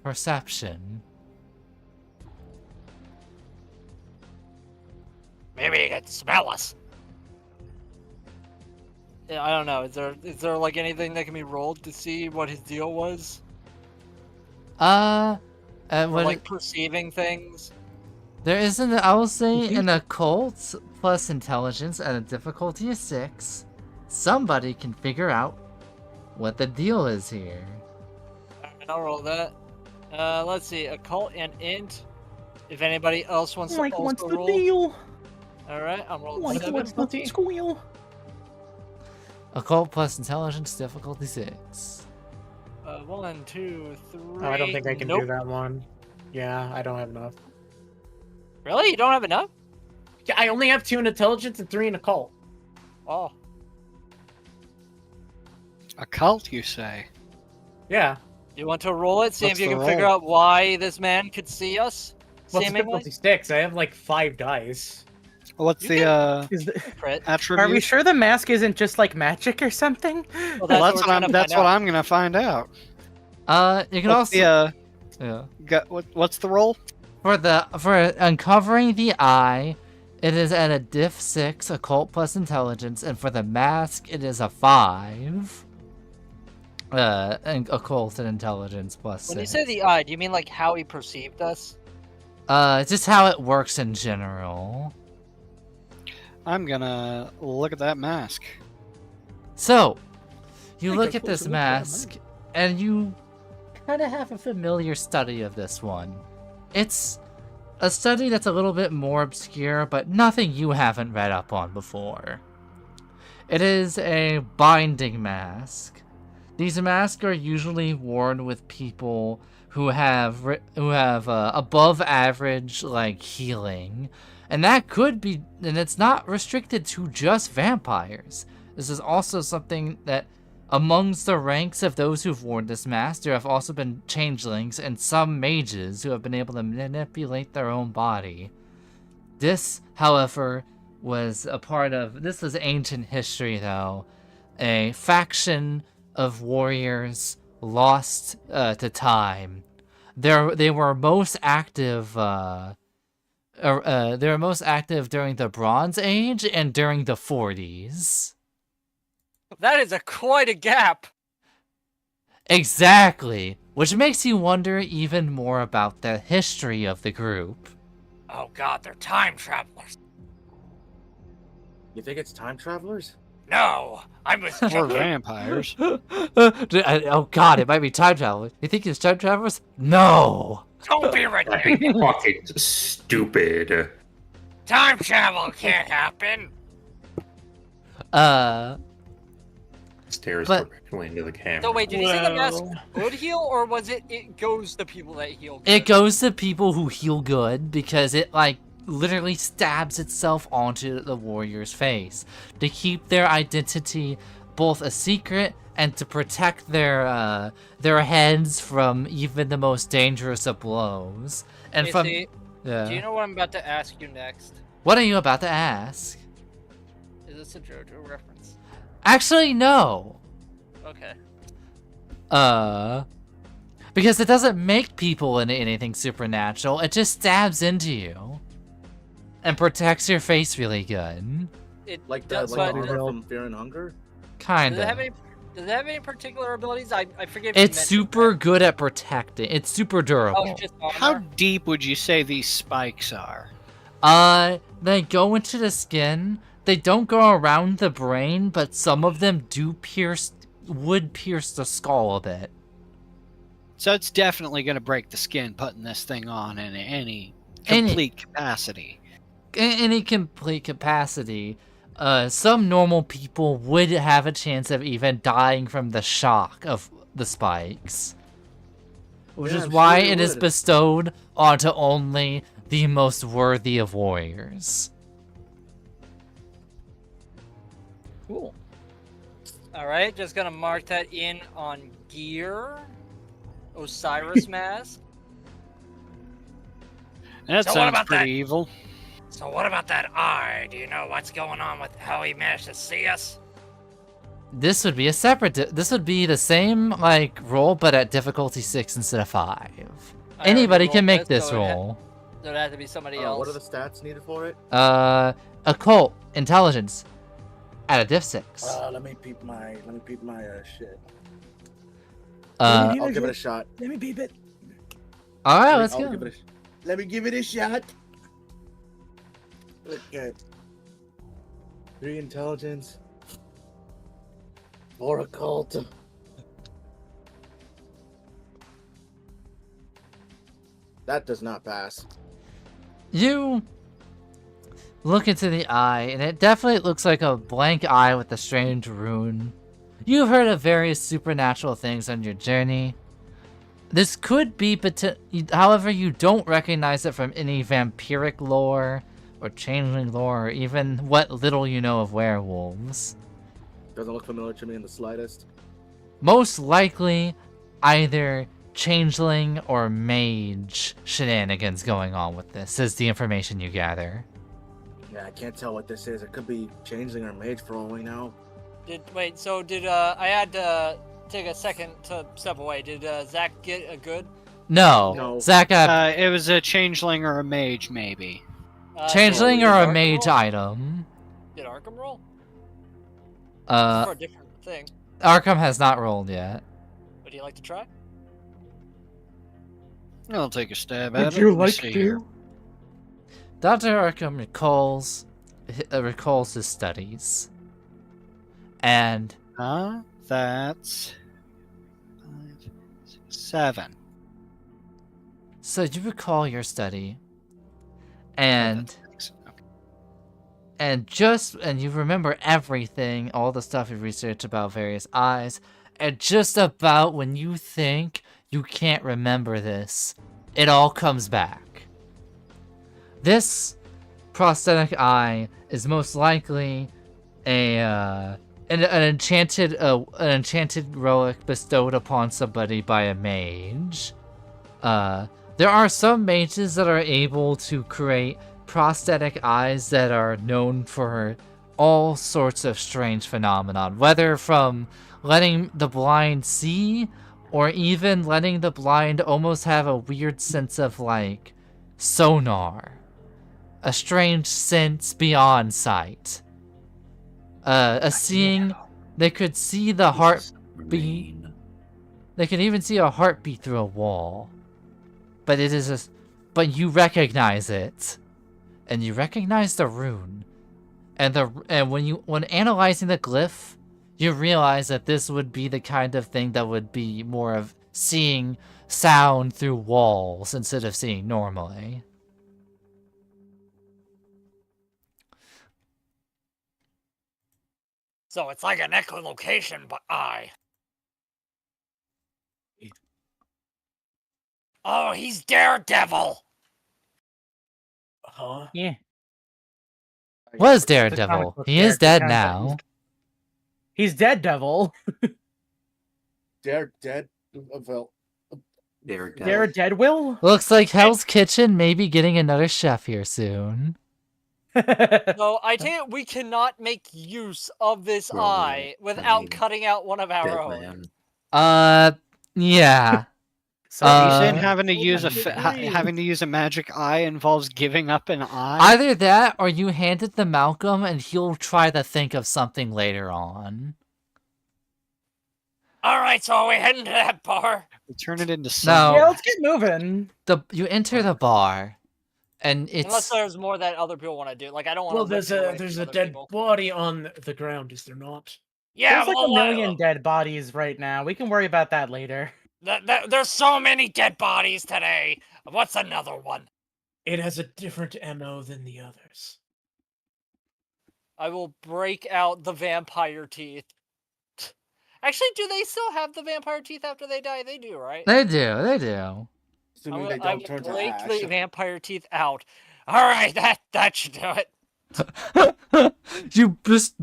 Speaker 2: perception.
Speaker 1: Maybe he could smell us. Yeah, I don't know. Is there like anything that can be rolled to see what his deal was? Or like perceiving things?
Speaker 2: There isn't, I will say, an occult plus intelligence at a difficulty of 6. Somebody can figure out what the deal is here.
Speaker 1: Alright, I'll roll that. Let's see, occult and int. If anybody else wants to also roll.
Speaker 4: deal?
Speaker 1: Alright, I'm rolling
Speaker 4: Like,
Speaker 1: 7.
Speaker 4: what's the squeal?
Speaker 2: Occult plus intelligence, difficulty 6.
Speaker 1: 1, 2, 3.
Speaker 3: Oh, I don't think I can
Speaker 1: Nope.
Speaker 3: do that one. Yeah, I don't have enough.
Speaker 1: Really? You don't have enough?
Speaker 3: Yeah, I only have 2 in intelligence and 3 in occult.
Speaker 1: Oh.
Speaker 7: Occult, you say?
Speaker 3: Yeah.
Speaker 1: You want to roll it? See
Speaker 7: What's
Speaker 1: if you
Speaker 7: the
Speaker 1: can figure
Speaker 7: roll?
Speaker 1: out why this man could see us?
Speaker 3: What's the
Speaker 1: Seemingly?
Speaker 3: difficulty? 6? I have like 5 dice.
Speaker 7: What's
Speaker 1: You
Speaker 7: the
Speaker 4: Is the,
Speaker 1: Crit.
Speaker 7: attribute?
Speaker 4: are we sure the mask isn't just like magic or something?
Speaker 1: Well,
Speaker 7: Well,
Speaker 1: that's
Speaker 7: that's what I'm gonna find out.
Speaker 2: You can
Speaker 7: What's
Speaker 2: also
Speaker 7: the, what's the roll?
Speaker 2: for uncovering the eye, it is at a diff 6 occult plus intelligence, and for the mask it is a 5. And occult and intelligence plus
Speaker 1: When you
Speaker 2: 6.
Speaker 1: say the eye, do you mean like how he perceived us?
Speaker 2: Just how it works in general.
Speaker 7: I'm gonna look at that mask.
Speaker 2: So, you
Speaker 4: Take
Speaker 2: look
Speaker 4: a
Speaker 2: at this
Speaker 4: closer look at that
Speaker 2: mask, and you kind of have a familiar study of this one. It's a study that's a little bit more obscure, but nothing you haven't read up on before. It is a binding mask. These masks are usually worn with people who have above average like healing, and that could be, and it's not restricted to just vampires. This is also something that amongst the ranks of those who've worn this mask, there have also been changelings and some mages who have been able to manipulate their own body. This, however, was a part of, this was ancient history though, a faction of warriors lost to time. They were most active. They were most active during the Bronze Age and during the 40s.
Speaker 1: That is quite a gap.
Speaker 2: Exactly. which makes you wonder even more about the history of the group.
Speaker 1: Oh god, they're time travelers.
Speaker 8: You think it's time travelers?
Speaker 1: No, I was
Speaker 7: Or
Speaker 1: joking.
Speaker 7: vampires.
Speaker 2: Oh god, it might be time travelers. You think it's time travelers? No!
Speaker 1: Don't be
Speaker 6: That'd
Speaker 1: ridiculous.
Speaker 6: be fucking stupid.
Speaker 1: Time travel can't happen.
Speaker 6: Stares
Speaker 2: But-
Speaker 6: directly into the camera.
Speaker 1: So wait, did you say the mask
Speaker 3: Well-
Speaker 1: would heal, or was it goes to people that heal? Good?
Speaker 2: It goes to people who heal good because it, like, literally stabs itself onto the warrior's face to keep their identity both a secret and to protect their heads from even the most dangerous of blows. And
Speaker 1: You
Speaker 2: from
Speaker 1: see,
Speaker 2: yeah.
Speaker 1: do you know what I'm about to ask you next?
Speaker 2: What are you about to ask?
Speaker 1: Is this a JoJo reference?
Speaker 2: Actually, no.
Speaker 1: Okay.
Speaker 2: Because it doesn't make people into anything supernatural. It just stabs into you and protects your face really good.
Speaker 1: It
Speaker 8: Like
Speaker 1: does,
Speaker 8: the
Speaker 1: but
Speaker 8: armor from Fear and Hunger?
Speaker 2: Kind
Speaker 1: does it have
Speaker 2: of.
Speaker 1: any? Does it have any particular abilities? I forget. If you
Speaker 2: It's
Speaker 1: mentioned
Speaker 2: super
Speaker 1: that.
Speaker 2: good at protecting. It's super durable.
Speaker 1: Oh, it's just
Speaker 7: How
Speaker 1: armor?
Speaker 7: deep would you say these spikes are?
Speaker 2: They go into the skin. They don't go around the brain, but some of them would pierce the skull a bit.
Speaker 7: So it's definitely going to break the skin putting this thing on in any complete capacity.
Speaker 2: In any complete capacity, some normal people would have a chance of even dying from the shock of the spikes. Which
Speaker 8: Yeah,
Speaker 2: is
Speaker 8: I'm
Speaker 2: why
Speaker 8: sure they
Speaker 2: it is
Speaker 8: would.
Speaker 2: bestowed onto only the most worthy of warriors.
Speaker 1: Cool. All right, just gonna mark that in on gear. Osiris mask.
Speaker 7: That
Speaker 1: So what
Speaker 7: sounds
Speaker 1: about
Speaker 7: pretty evil.
Speaker 1: So what about that eye? Do you know what's going on with how he managed to see us?
Speaker 2: This would be a separate. This would be the same like roll, but at difficulty 6 instead of 5.
Speaker 1: I already
Speaker 2: Anybody can
Speaker 1: rolled
Speaker 2: make this
Speaker 1: so
Speaker 2: roll.
Speaker 1: So it had to be somebody else.
Speaker 8: What are the stats needed for it?
Speaker 2: Occult intelligence at a diff 6.
Speaker 8: Let me peep my shit.
Speaker 2: Uh,
Speaker 8: I'll give it a shot.
Speaker 4: Let me beep it.
Speaker 2: all right,
Speaker 8: Let me-
Speaker 2: let's
Speaker 8: I'll
Speaker 2: go.
Speaker 8: give it let me give it a shot. Okay. 3 intelligence. 4 occult. That does not pass.
Speaker 2: You look into the eye, and it definitely looks like a blank eye with a strange rune. You've heard of various supernatural things on your journey. This could be, however, you don't recognize it from any vampiric lore, or changeling lore, or even what little you know of werewolves.
Speaker 8: Doesn't look familiar to me in the slightest.
Speaker 2: Most likely, either changeling or mage shenanigans going on with this, is the information you gather.
Speaker 8: Yeah, I can't tell what this is. It could be changeling or mage for all we know.
Speaker 1: So did I had to take a second to step away. Did Zach get a good?
Speaker 8: No.
Speaker 2: Zach got
Speaker 7: It was a changeling or a mage, maybe.
Speaker 2: changeling
Speaker 1: did
Speaker 2: or a
Speaker 1: Arkham
Speaker 2: mage
Speaker 1: roll?
Speaker 2: item.
Speaker 1: Did Arkham roll?
Speaker 2: Uh,
Speaker 1: For a different thing.
Speaker 2: Arkham has not rolled yet.
Speaker 1: Would you like to try?
Speaker 7: I'll take a stab at
Speaker 4: Would
Speaker 7: it.
Speaker 4: you
Speaker 7: Let me
Speaker 4: like
Speaker 7: see here.
Speaker 4: to?
Speaker 2: Dr. Arkham recalls his studies. And
Speaker 7: That's 5, 6, 7.
Speaker 2: so you recall your study. And
Speaker 7: That's 6. Okay.
Speaker 2: and you remember everything, all the stuff you researched about various eyes, and just about when you think you can't remember this, it all comes back. This prosthetic eye is most likely an enchanted relic bestowed upon somebody by a mage. There are some mages that are able to create prosthetic eyes that are known for all sorts of strange phenomenon, whether from letting the blind see or even letting the blind almost have a weird sense of like sonar, a strange sense beyond sight. A seeing, they could see the heartbeat. They can even see a heartbeat through a wall. But it is a... But you recognize it. And you recognize the rune. And when analyzing the glyph, you realize that this would be the kind of thing that would be more of seeing sound through walls instead of seeing normally.
Speaker 1: So it's like an echolocation, but eye. Oh, he's Daredevil!
Speaker 3: Huh?
Speaker 9: Yeah.
Speaker 2: Was
Speaker 4: The comic
Speaker 2: Daredevil.
Speaker 4: book
Speaker 2: He is
Speaker 4: character
Speaker 2: dead
Speaker 4: kinda-
Speaker 2: now.
Speaker 4: He's dead, Devil.
Speaker 8: They're dead. Well,
Speaker 6: They're dead.
Speaker 4: They're dead, Will.
Speaker 2: Looks like Hell's Kitchen may be getting another chef here soon.
Speaker 1: No, I tell you, we cannot make use of this
Speaker 6: Well,
Speaker 1: eye
Speaker 6: I
Speaker 1: without
Speaker 6: mean,
Speaker 1: cutting out one of our
Speaker 6: Dead
Speaker 1: own.
Speaker 6: man.
Speaker 2: Yeah.
Speaker 4: So
Speaker 7: Are you saying
Speaker 2: Uh,
Speaker 7: having to
Speaker 4: hold
Speaker 7: use
Speaker 4: on,
Speaker 7: a having to use a magic eye involves giving up an eye?
Speaker 2: Either that or you hand it to Malcolm and he'll try to think of something later on.
Speaker 1: Alright, so are we heading to that bar?
Speaker 7: Turn it into
Speaker 2: No.
Speaker 7: sun.
Speaker 4: yeah, let's get moving.
Speaker 2: You enter the bar, and
Speaker 1: Unless
Speaker 2: it's
Speaker 1: there's more that other people want to do. Like, I don't want to
Speaker 3: Well, there's a dead body on the ground, is there not?
Speaker 1: Yeah,
Speaker 4: There's like
Speaker 1: well,
Speaker 4: a million dead bodies right now. We can worry about that later.
Speaker 1: there's so many dead bodies today. What's another one?
Speaker 3: It has a different MO than the others.
Speaker 1: I will break out the vampire teeth. Actually, do they still have the vampire teeth after they die? They do, right?
Speaker 2: they do.
Speaker 8: assuming they
Speaker 1: I
Speaker 8: don't
Speaker 1: will
Speaker 8: turn to
Speaker 1: break
Speaker 8: ash.
Speaker 1: the vampire teeth out. Alright, that should do it.
Speaker 2: You just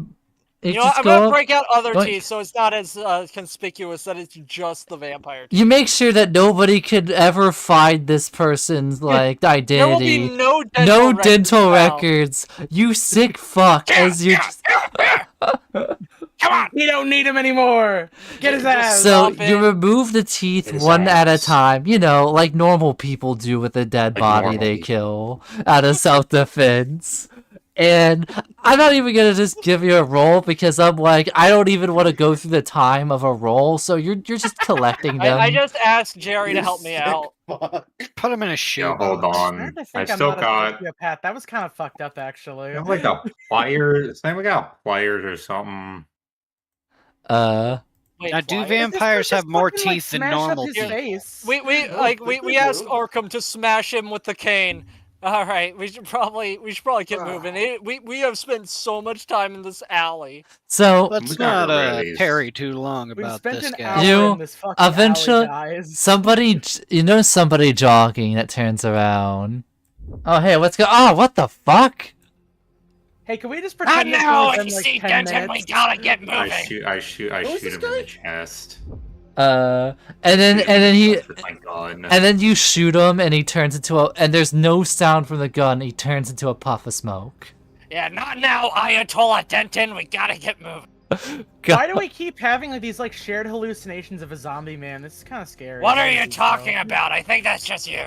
Speaker 1: You know what?
Speaker 2: just
Speaker 1: I'm
Speaker 2: go
Speaker 1: gonna
Speaker 2: up-
Speaker 1: break out other
Speaker 2: Like-
Speaker 1: teeth so it's not as conspicuous that it's just the vampire teeth.
Speaker 2: You make sure that nobody could ever find this person's like
Speaker 1: There will
Speaker 2: identity.
Speaker 1: be no
Speaker 2: No
Speaker 1: dental
Speaker 2: dental
Speaker 1: found.
Speaker 2: records. You sick fuck. As you
Speaker 1: Come on!
Speaker 4: We don't need him anymore. Get his ass.
Speaker 2: so
Speaker 1: Stop
Speaker 2: you
Speaker 1: it.
Speaker 2: remove the teeth
Speaker 6: His
Speaker 2: one at a
Speaker 6: ass.
Speaker 2: time. You know, like normal people do with a dead
Speaker 6: Like
Speaker 2: body
Speaker 6: normal
Speaker 2: they
Speaker 6: people.
Speaker 2: kill out of self-defense. And I'm not even gonna just give you a roll because I'm like I don't even want to go through the time of a roll. So you're just collecting them.
Speaker 1: I just asked Jerry to
Speaker 8: You
Speaker 1: help me
Speaker 8: sick
Speaker 1: out.
Speaker 8: fuck.
Speaker 7: Put him in a shoe.
Speaker 6: Yeah, hold
Speaker 4: I'm
Speaker 6: on.
Speaker 4: trying to
Speaker 6: I
Speaker 4: think I'm
Speaker 6: still
Speaker 4: not a
Speaker 6: got.
Speaker 4: sociopath. That was kind of fucked up, actually.
Speaker 6: I have like a pliers. I think we got pliers or something.
Speaker 1: Wait,
Speaker 7: Now, do
Speaker 1: flyers?
Speaker 7: vampires have more
Speaker 4: Fucking, like,
Speaker 7: teeth than
Speaker 4: smash up
Speaker 7: normal
Speaker 4: his
Speaker 7: teeth?
Speaker 4: face.
Speaker 1: We asked Arkham to smash him with the cane. All right, we should probably get moving. We have spent so much time in this alley.
Speaker 2: So
Speaker 7: Let's
Speaker 6: We got
Speaker 7: not
Speaker 6: raised.
Speaker 7: tarry too long
Speaker 4: We've
Speaker 7: about
Speaker 4: spent
Speaker 7: this
Speaker 4: an
Speaker 7: guy.
Speaker 4: hour
Speaker 2: You
Speaker 4: in this fucking
Speaker 2: eventually-
Speaker 4: alley, guys.
Speaker 2: somebody jogging that turns around. Oh hey, what's go? Oh, what the fuck?
Speaker 4: Hey, can we just
Speaker 1: I
Speaker 4: pretend this
Speaker 1: know,
Speaker 4: was in like 10
Speaker 1: Denton, we
Speaker 4: minutes?
Speaker 1: gotta get moving.
Speaker 6: I shoot
Speaker 8: Who's this
Speaker 6: him in
Speaker 8: guy?
Speaker 6: the chest.
Speaker 2: And then he
Speaker 6: With my gun.
Speaker 2: and then you shoot him and he turns into a and there's no sound from the gun. He turns into a puff of smoke.
Speaker 1: Yeah, not now, Ayatollah Denton. We gotta get moving.
Speaker 4: Why do we keep having like these like shared hallucinations of a zombie man? This is kind of scary.
Speaker 1: What are you talking about? I think that's just you.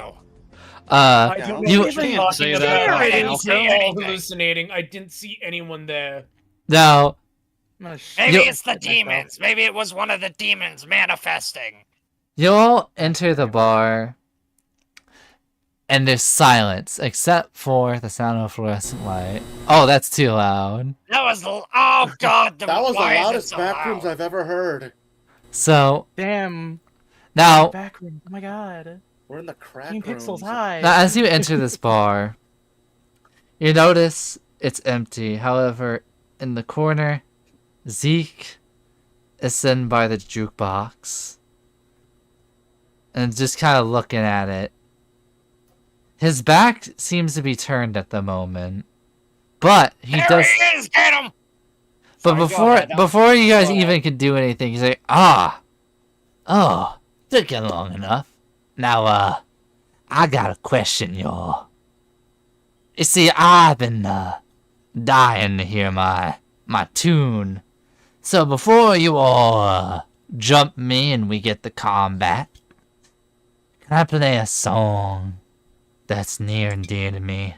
Speaker 3: I don't know
Speaker 2: you
Speaker 3: what you're
Speaker 7: can't
Speaker 3: talking
Speaker 7: say
Speaker 3: about.
Speaker 7: that,
Speaker 3: I didn't
Speaker 1: Malcolm.
Speaker 3: see all hallucinating. I didn't see anyone there.
Speaker 2: now
Speaker 1: Maybe
Speaker 2: You-
Speaker 1: it's the demons. Maybe it was one of the demons manifesting.
Speaker 2: you all enter the bar, and there's silence except for the sound of fluorescent light. Oh, that's too loud.
Speaker 1: That was oh god.
Speaker 8: That was the
Speaker 1: why is it
Speaker 8: loudest
Speaker 1: so
Speaker 8: backrooms
Speaker 1: loud?
Speaker 8: I've ever heard.
Speaker 2: So
Speaker 4: Damn.
Speaker 2: now,
Speaker 4: Back room. Oh my god.
Speaker 8: We're in the crack
Speaker 4: Team
Speaker 8: rooms.
Speaker 4: Pixels high.
Speaker 2: now as you enter this bar, you notice it's empty. However, in the corner, Zeke is sitting by the jukebox and just kind of looking at it. His back seems to be turned at the moment, but he
Speaker 1: There
Speaker 2: does.
Speaker 1: he is. Get him.
Speaker 2: But
Speaker 1: Sorry, go
Speaker 2: before
Speaker 1: ahead.
Speaker 2: before you guys
Speaker 1: Go ahead.
Speaker 2: even can do anything, he's like, oh, took you long enough. Now, I got a question, y'all. You see, I've been dying to hear my tune. So before you all jump me and we get the combat, can I play a song that's near and dear to me?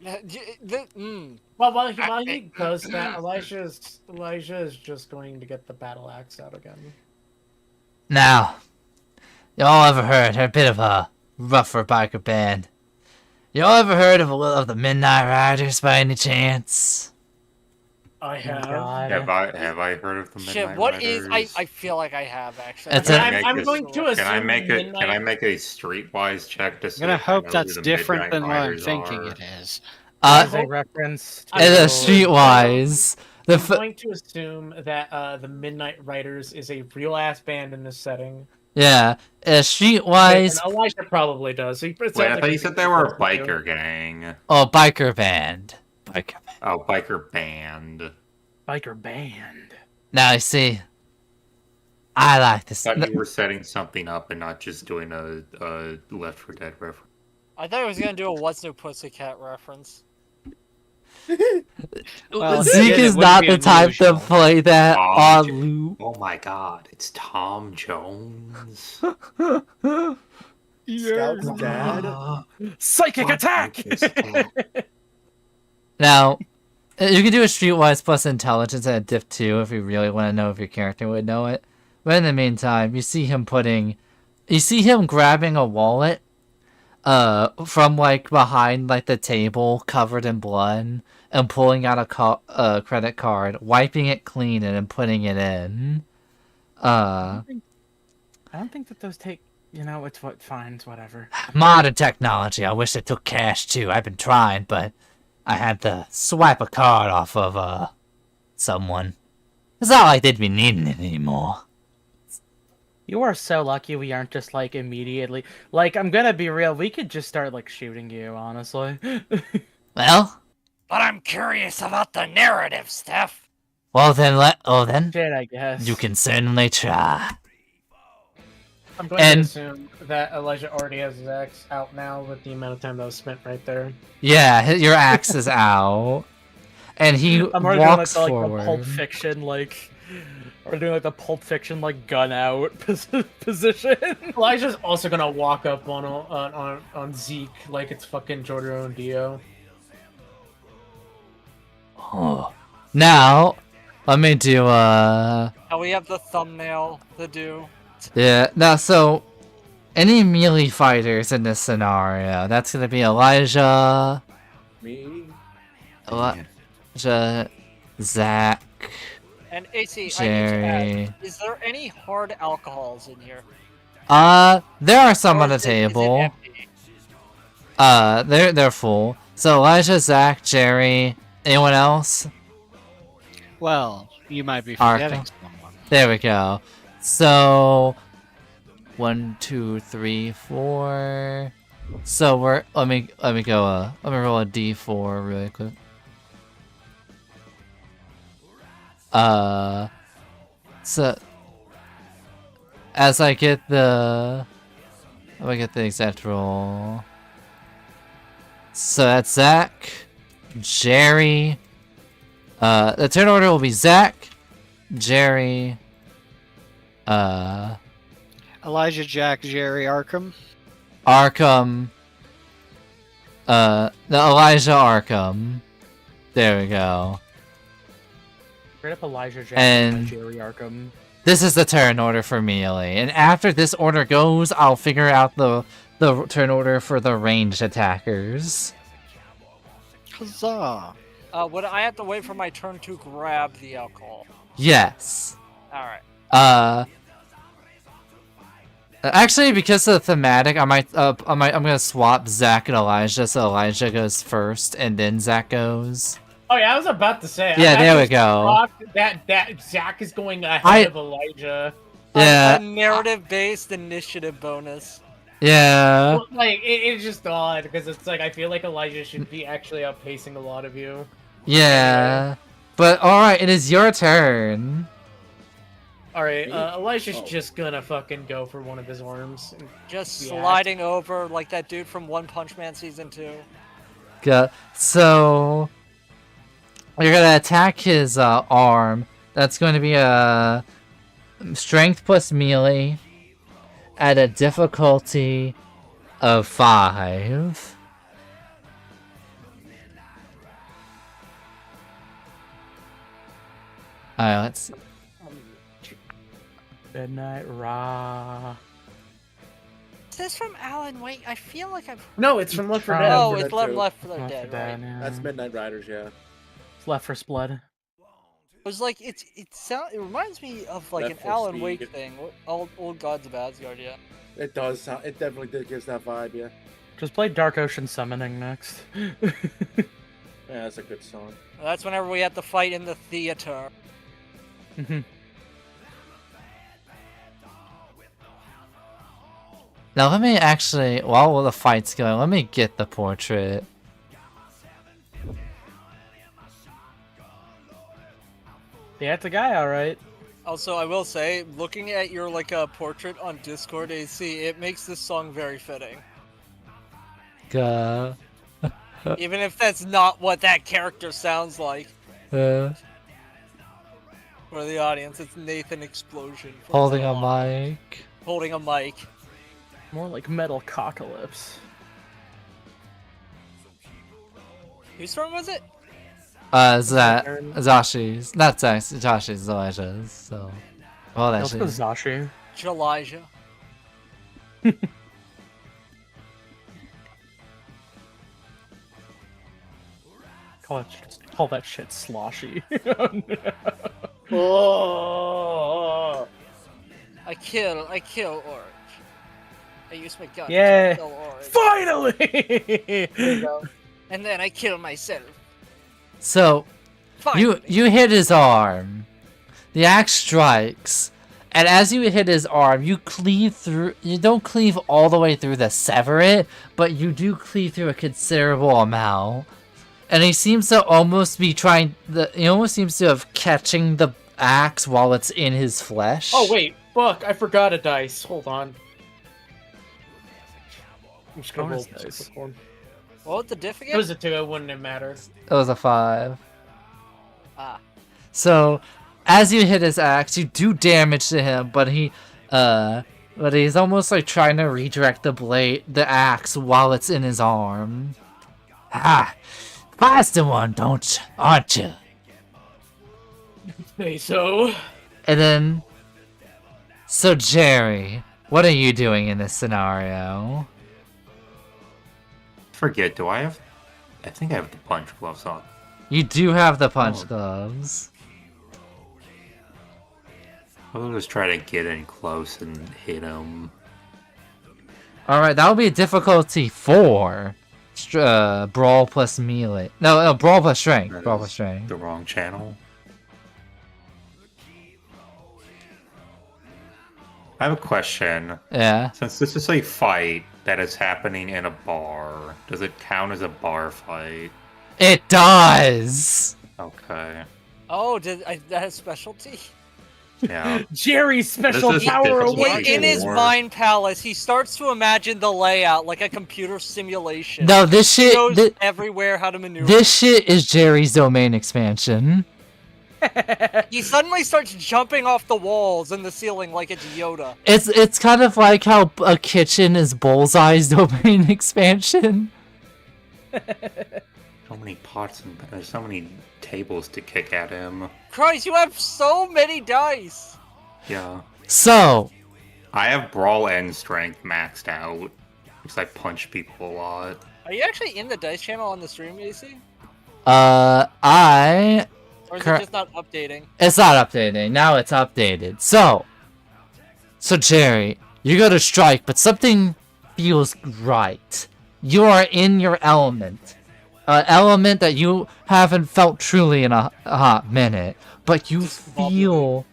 Speaker 3: Well, while he does that, Elijah is just going to get the battle axe out again.
Speaker 2: Now, y'all ever heard a bit of a rougher biker band? Y'all ever heard of the Midnight Riders by any chance?
Speaker 3: I have.
Speaker 4: God.
Speaker 6: Have I heard of the Midnight
Speaker 1: Shit, what is?
Speaker 6: Riders?
Speaker 1: I feel like I have actually.
Speaker 2: It's
Speaker 3: I'm going to assume
Speaker 6: Can I make a
Speaker 3: Midnight...
Speaker 6: streetwise check to see?
Speaker 7: I'm gonna
Speaker 6: if I
Speaker 7: hope
Speaker 6: know
Speaker 7: that's
Speaker 6: who the
Speaker 7: different
Speaker 6: Midnight
Speaker 7: than what I'm
Speaker 6: Riders
Speaker 7: thinking
Speaker 6: are?
Speaker 7: it is.
Speaker 4: As a reference to...
Speaker 2: It's a streetwise.
Speaker 3: I'm going to assume that the Midnight Riders is a real ass band in this setting.
Speaker 2: Yeah, streetwise.
Speaker 3: And Elijah probably does. Wait,
Speaker 6: I thought you said they were a biker gang.
Speaker 2: Oh, biker band.
Speaker 6: Oh, biker band.
Speaker 4: Biker band.
Speaker 2: Now you see, I like this.
Speaker 6: I thought you were setting something up and not just doing a Left 4 Dead reference.
Speaker 1: I thought I was gonna do a What's New Pussycat reference.
Speaker 7: Well,
Speaker 2: Zeke
Speaker 7: it
Speaker 2: is
Speaker 7: wouldn't
Speaker 2: not
Speaker 7: be
Speaker 2: the type to
Speaker 7: unusual.
Speaker 2: play that on loop.
Speaker 6: Oh my god, it's Tom Jones.
Speaker 8: Scout's dad.
Speaker 4: Psychic attack!
Speaker 2: Now, you can do a streetwise plus intelligence at a diff 2 if you really want to know if your character would know it. But in the meantime, you see him grabbing a wallet, from like behind like the table covered in blood and pulling out a credit card, wiping it clean and then putting it in.
Speaker 4: I don't think that those take... You know, it's what fines, whatever.
Speaker 2: Modern technology. I wish it took cash too. I've been trying, but I had to swipe a card off of someone. It's not like they'd be needing it anymore.
Speaker 4: You are so lucky we aren't just, like, immediately... Like, I'm gonna be real, we could just start, like, shooting you, honestly.
Speaker 2: Well?
Speaker 1: But I'm curious about the narrative, Steph.
Speaker 2: Well then,
Speaker 4: Shit, I guess.
Speaker 2: you can certainly try.
Speaker 3: I'm going to assume that Elijah already has his axe out now with the amount of time that was spent right there.
Speaker 2: Yeah, your axe is out. And he
Speaker 4: I'm already
Speaker 2: walks
Speaker 4: doing, like,
Speaker 2: forward.
Speaker 4: the Pulp Fiction, like... We're doing, like, the Pulp Fiction, like, gun out position.
Speaker 3: Elijah's also gonna walk up on Zeke like it's fucking Jordan Dio.
Speaker 2: Oh. Now, let me do
Speaker 1: Now we have the thumbnail to do.
Speaker 2: Yeah, now so any melee fighters in this scenario, that's gonna be Elijah,
Speaker 8: Me.
Speaker 2: Elijah, Zach,
Speaker 1: And AC, I need to
Speaker 2: Jerry.
Speaker 1: ask, is there any hard alcohols in here?
Speaker 2: There are some
Speaker 1: Or
Speaker 2: on the
Speaker 1: is it
Speaker 2: table.
Speaker 1: empty?
Speaker 2: They're full. So Elijah, Zach, Jerry, anyone else?
Speaker 7: Well, you might be
Speaker 2: Arkham.
Speaker 7: forgetting someone.
Speaker 2: There we go. So 1, 2, 3, 4. So let me go. Let me roll a D4 really quick. So as I get the exact roll. So that's Zach, Jerry. The turn order will be Zach, Jerry,
Speaker 7: Elijah, Jack, Jerry, Arkham.
Speaker 2: Arkham. The Elijah Arkham. There we go.
Speaker 4: Straight up Elijah Jackson
Speaker 2: And-
Speaker 4: and Jerry Arkham.
Speaker 2: This is the turn order for melee, and after this order goes, I'll figure out the turn order for the ranged attackers.
Speaker 7: Huzzah!
Speaker 1: Would I have to wait for my turn to grab the alcohol?
Speaker 2: Yes.
Speaker 1: All right.
Speaker 2: Actually, because of the thematic, I'm gonna swap Zach and Elijah, so Elijah goes first, and then Zach goes.
Speaker 3: Oh yeah, I was about to say.
Speaker 2: Yeah,
Speaker 3: I
Speaker 2: there we
Speaker 3: just
Speaker 2: go.
Speaker 3: thought that Zach is going ahead of Elijah.
Speaker 2: Yeah.
Speaker 1: A narrative-based initiative bonus.
Speaker 2: Yeah.
Speaker 3: Well, like it's just odd because it's like I feel like Elijah should be actually outpacing a lot of you.
Speaker 2: Yeah. But alright, it is your turn.
Speaker 3: All right, Elijah's just gonna fucking go for one of his arms. And
Speaker 1: Just
Speaker 3: Yeah.
Speaker 1: sliding over like that dude from One Punch Man Season 2.
Speaker 2: Good. So you're gonna attack his arm. That's going to be a strength plus melee at a difficulty of 5. Alright, let's see.
Speaker 4: Midnight Raw.
Speaker 1: Is this from Alan Wake? I feel like I've.
Speaker 3: No, it's from Left 4 Dead.
Speaker 1: Oh,
Speaker 8: for
Speaker 1: it's
Speaker 8: Dead
Speaker 1: Left,
Speaker 8: 2.
Speaker 1: Left 4
Speaker 4: Left
Speaker 1: Dead,
Speaker 4: 4
Speaker 1: right?
Speaker 4: Dead, yeah.
Speaker 8: That's Midnight Riders, yeah.
Speaker 4: It's Left 4 Blood.
Speaker 1: It was like it reminds me of like
Speaker 8: Left
Speaker 1: an
Speaker 8: 4
Speaker 1: Alan
Speaker 8: Speed.
Speaker 1: Wake thing. Old Gods of Asgard, yeah.
Speaker 8: It does sound. It definitely gives that vibe, yeah.
Speaker 4: Just play Dark Ocean Summoning next.
Speaker 8: Yeah, that's a good song.
Speaker 1: That's whenever we had to fight in the theater.
Speaker 2: Now let me actually, while the fight's going, let me get the portrait.
Speaker 4: Yeah, it's a guy, alright.
Speaker 1: Also, I will say, looking at your portrait on Discord AC, it makes this song very fitting. Even if that's not what that character sounds like. For the audience, it's Nathan Explosion. from
Speaker 2: Holding a
Speaker 1: Zalon.
Speaker 2: mic.
Speaker 1: Holding a mic.
Speaker 4: More like Metal Cocalypse.
Speaker 1: Whose song was it?
Speaker 2: Zashi's. Not Zashi's, Elijah's, so. Well,
Speaker 4: Let's go
Speaker 2: actually.
Speaker 4: Zashi.
Speaker 1: Jalija.
Speaker 4: Call that shit sloshy.
Speaker 8: Oh,
Speaker 1: I kill Orange. I use my gun
Speaker 4: Yeah.
Speaker 1: to kill Orange.
Speaker 4: Finally!
Speaker 1: And then I kill myself.
Speaker 2: So,
Speaker 1: Finally.
Speaker 2: you hit his arm. The axe strikes. And as you hit his arm, you cleave through. You don't cleave all the way through to sever it, but you do cleave through a considerable amount. And he seems to almost be trying. He almost seems to have catching the axe while it's in his flesh.
Speaker 3: Oh wait, fuck! I forgot a dice. Hold on. I'm just gonna roll
Speaker 4: Bonus dice.
Speaker 3: this one.
Speaker 1: What was the diff
Speaker 3: It
Speaker 1: again?
Speaker 3: was a 2. It wouldn't have mattered.
Speaker 2: It was a 5.
Speaker 1: Ah.
Speaker 2: So, as you hit his axe, you do damage to him, but he's almost like trying to redirect the axe while it's in his arm. Ah, faster one, aren't you?
Speaker 3: Hey, so
Speaker 2: And then, so Jerry, what are you doing in this scenario?
Speaker 6: Forget, do I have... I think I have the punch gloves on.
Speaker 2: You do have the punch
Speaker 6: Oh.
Speaker 2: gloves.
Speaker 6: I'll just try to get in close and hit him.
Speaker 2: Alright, that will be a difficulty 4. Brawl plus melee. No, brawl plus strength.
Speaker 6: That
Speaker 2: Brawl
Speaker 6: is
Speaker 2: plus strength.
Speaker 6: The wrong channel. I have a question.
Speaker 2: Yeah.
Speaker 6: Since this is a fight that is happening in a bar, does it count as a bar fight?
Speaker 2: It does!
Speaker 6: Okay.
Speaker 1: Oh, that has specialty?
Speaker 6: Yeah.
Speaker 4: Jerry's special
Speaker 6: This is
Speaker 4: power
Speaker 6: difficult.
Speaker 4: awakens.
Speaker 1: In his
Speaker 6: War.
Speaker 1: mind palace, he starts to imagine the layout like a computer simulation.
Speaker 2: No, this
Speaker 1: He
Speaker 2: shit.
Speaker 1: knows everywhere how to maneuver.
Speaker 2: This shit is Jerry's domain expansion.
Speaker 1: He suddenly starts jumping off the walls and the ceiling like it's Yoda.
Speaker 2: It's kind of like how a kitchen is Bullseye's domain expansion.
Speaker 6: So many pots and there's so many tables to kick at him.
Speaker 1: Christ, you have so many dice!
Speaker 6: Yeah.
Speaker 2: So,
Speaker 6: I have brawl and strength maxed out because I punch people a lot.
Speaker 1: Are you actually in the dice channel on the stream, AC?
Speaker 2: I...
Speaker 1: Or is
Speaker 2: Cor-
Speaker 1: it just not updating?
Speaker 2: It's not updating. Now it's updated. So Jerry, you go to strike, but something feels right. You are in your element. An element that you haven't felt truly in a hot minute. But you feel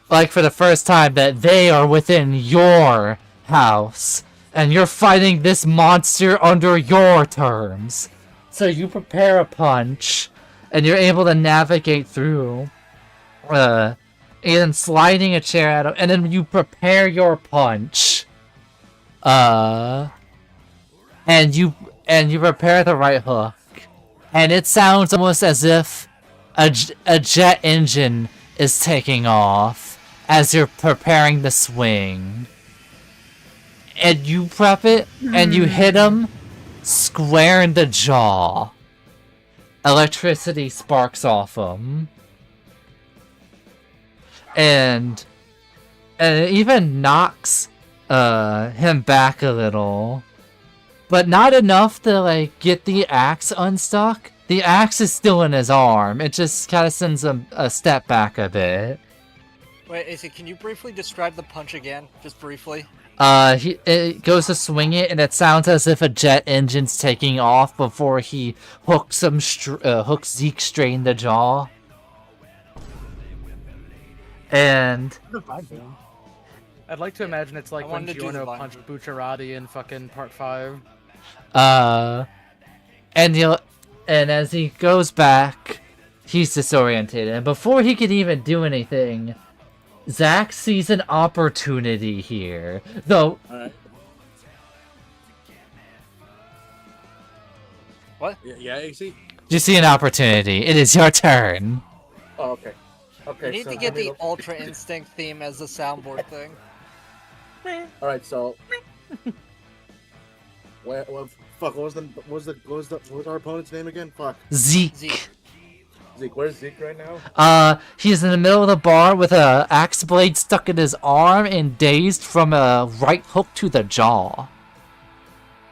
Speaker 2: like for the first time that they are within your house. And you're fighting this monster under your terms. So you prepare a punch. And you're able to navigate through, and sliding a chair at him, and then you prepare your punch, and you prepare the right hook, and it sounds almost as if a jet engine is taking off as you're preparing the swing, and you prep it, and you hit him square in the jaw. Electricity sparks off him. and it even knocks him back a little, but not enough to like get the axe unstuck. The axe is still in his arm. It just kind of sends him a step back a bit.
Speaker 1: Wait, AC, can you briefly describe the punch again? Just briefly.
Speaker 2: It goes to swing it, and it sounds as if a jet engine's taking off before he hooks Zeke straight in the jaw. And
Speaker 4: I'd like to imagine it's like
Speaker 1: I
Speaker 4: when
Speaker 1: wanted to do the
Speaker 4: Giorno
Speaker 1: vine
Speaker 4: punched
Speaker 1: move.
Speaker 4: Bucciarati in fucking part 5.
Speaker 2: And as he goes back, he's disoriented. And before he can even do anything, Zach sees an opportunity here. Though,
Speaker 8: Alright.
Speaker 1: What?
Speaker 8: Yeah, AC?
Speaker 2: you see an opportunity. It is your turn.
Speaker 8: Oh, okay. Okay,
Speaker 1: You need
Speaker 8: so
Speaker 1: to get
Speaker 8: let me
Speaker 1: the
Speaker 8: look-
Speaker 1: Ultra Instinct theme as the soundboard thing.
Speaker 8: Alright, so fuck, what was our opponent's name again? Fuck.
Speaker 2: Zeke.
Speaker 8: Zeke, where's Zeke right now?
Speaker 2: He's in the middle of the bar with a axe blade stuck in his arm and dazed from a right hook to the jaw.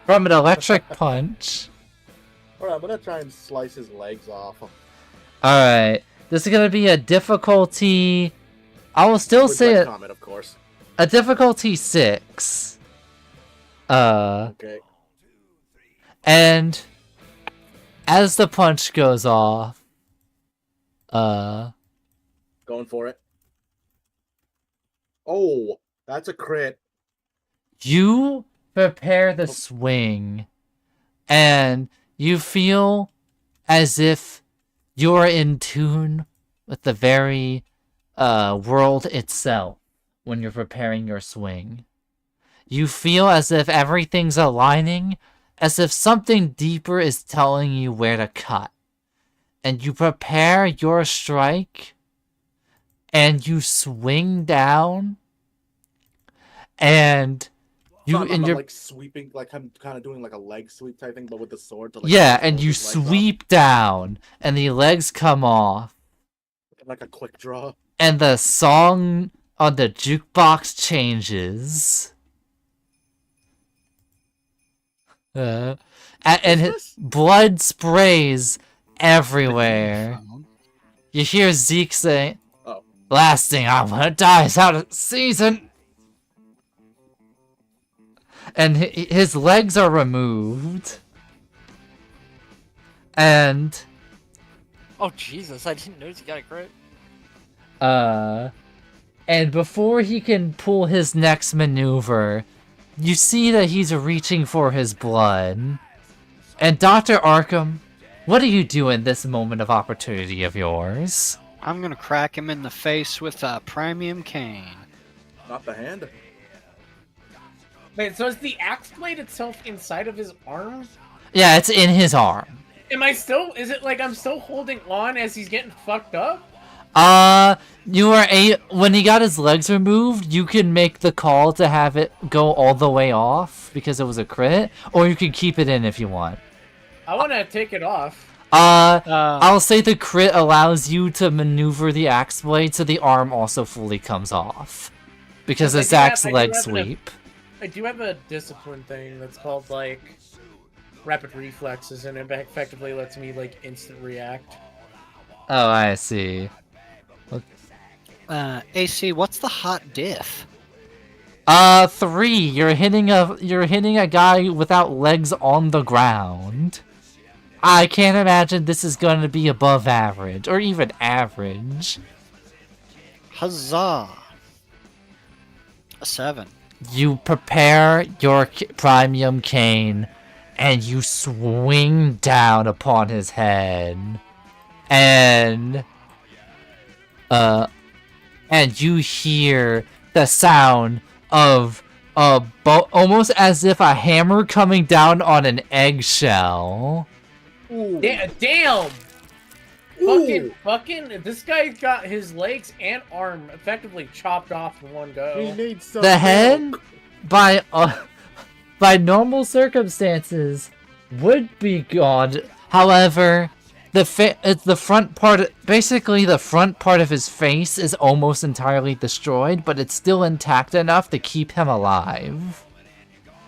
Speaker 2: From an electric punch.
Speaker 8: Alright, I'm gonna try and slice his legs off.
Speaker 2: Alright. This is gonna be a difficulty... I will still
Speaker 8: With
Speaker 2: say
Speaker 8: red
Speaker 2: it.
Speaker 8: comment, of course.
Speaker 2: A difficulty 6.
Speaker 8: Okay.
Speaker 2: And as the punch goes off,
Speaker 8: Going for it. Oh, that's a crit.
Speaker 2: you prepare the swing, and you feel as if you're in tune with the very world itself when you're preparing your swing. You feel as if everything's aligning, as if something deeper is telling you where to cut. And you prepare your strike, and you swing down, and
Speaker 8: I'm like sweeping, like I'm kind of doing like a leg sweep type thing, but with the sword. To, like,
Speaker 2: yeah,
Speaker 8: pull
Speaker 2: and you
Speaker 8: his legs off.
Speaker 2: sweep down, and the legs come off,
Speaker 8: Like a quick draw.
Speaker 2: and the song on the jukebox changes. And his blood sprays everywhere. You hear Zeke say,
Speaker 8: Oh.
Speaker 2: "Last thing I want to die is out of season." And his legs are removed. And
Speaker 1: Oh Jesus! I didn't notice he got a crit.
Speaker 2: and before he can pull his next maneuver, you see that he's reaching for his blood. And Dr. Arkham, what do you do in this moment of opportunity of yours?
Speaker 7: I'm gonna crack him in the face with a premium cane.
Speaker 8: Not the hand.
Speaker 3: Wait, so is the axe blade itself inside of his arm?
Speaker 2: Yeah, it's in his arm.
Speaker 3: Am I still? Is it like I'm still holding on as he's getting fucked up?
Speaker 2: You are when he got his legs removed, you can make the call to have it go all the way off because it was a crit, or you can keep it in if you want.
Speaker 3: I want to take it off.
Speaker 2: I'll say the crit allows you to maneuver the axe blade so the arm also fully comes off. Because it's axe leg sweep.
Speaker 3: I do have a discipline thing that's called, like, rapid reflexes, and it effectively lets me, like, instant react.
Speaker 2: Oh, I see.
Speaker 7: AC, what's the hot diff?
Speaker 2: 3. You're hitting a guy without legs on the ground. I can't imagine this is going to be above average, or even average.
Speaker 7: Huzzah! A 7.
Speaker 2: You prepare your premium cane, and you swing down upon his head. And you hear the sound of almost as if a hammer coming down on an eggshell.
Speaker 8: Ooh.
Speaker 3: Damn!
Speaker 8: Ooh.
Speaker 3: Fucking, this guy got his legs and arm effectively chopped off in one
Speaker 8: He
Speaker 3: go.
Speaker 8: needs some
Speaker 2: The head,
Speaker 8: milk.
Speaker 2: by normal circumstances, would be gone. However, it's the front part. Basically, the front part of his face is almost entirely destroyed, but it's still intact enough to keep him alive.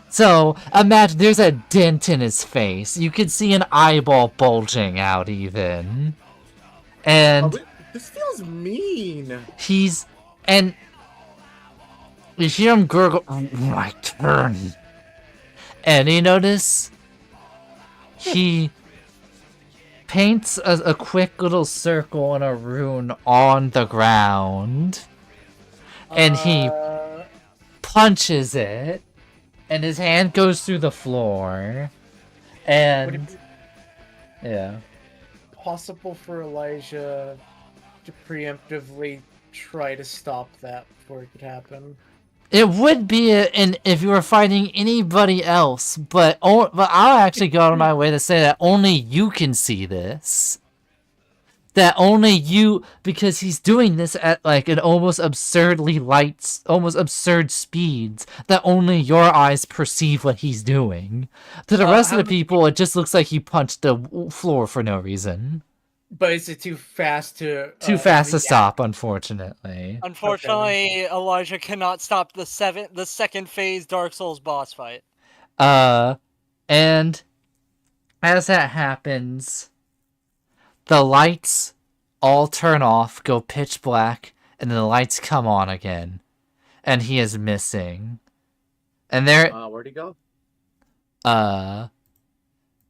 Speaker 2: So imagine there's a dent in his face. You can see an eyeball bulging out, even. And
Speaker 8: this feels mean.
Speaker 2: And you hear him gurgle, "My turn." And you notice he paints a quick little circle and a rune on the ground. And he punches it. And his hand goes through the floor. And yeah.
Speaker 3: Possible for Elijah to preemptively try to stop that before it could happen?
Speaker 2: It would be if you were fighting anybody else, but I'll actually go out of my way to say that only you can see this. That only you, because he's doing this at like an almost absurd speeds, that only your eyes perceive what he's doing. To the rest of the people, it just looks like he punched the floor for no reason.
Speaker 3: But is it too fast to...
Speaker 2: Too fast to stop, unfortunately.
Speaker 1: Unfortunately, Elijah cannot stop the second phase Dark Souls boss fight.
Speaker 2: And as that happens, the lights all turn off, go pitch black, and then the lights come on again. And he is missing. And there...
Speaker 8: where'd he go?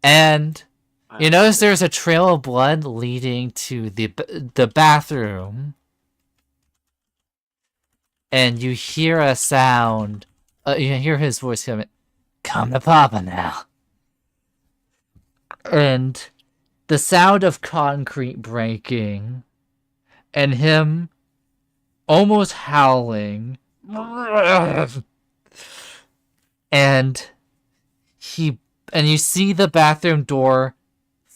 Speaker 2: And... You notice there's a trail of blood leading to the bathroom. And you hear a sound. You hear his voice coming. "Come to Papa now." And the sound of concrete breaking. And him almost howling. And you see the bathroom door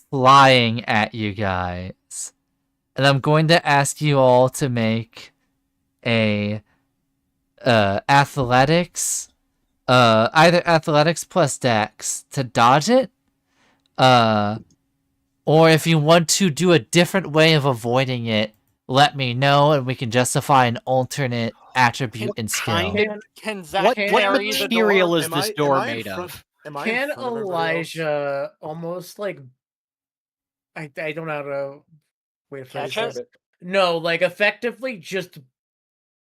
Speaker 2: flying at you guys. And I'm going to ask you all to make a athletics, either athletics plus dex to dodge it, or if you want to do a different way of avoiding it, let me know and we can justify an alternate attribute and skill.
Speaker 1: Can Zach
Speaker 7: What
Speaker 1: carry the
Speaker 7: material
Speaker 1: door?
Speaker 7: is this door made of?
Speaker 3: Can Elijah almost like... I don't know how to wait for it. No, like effectively just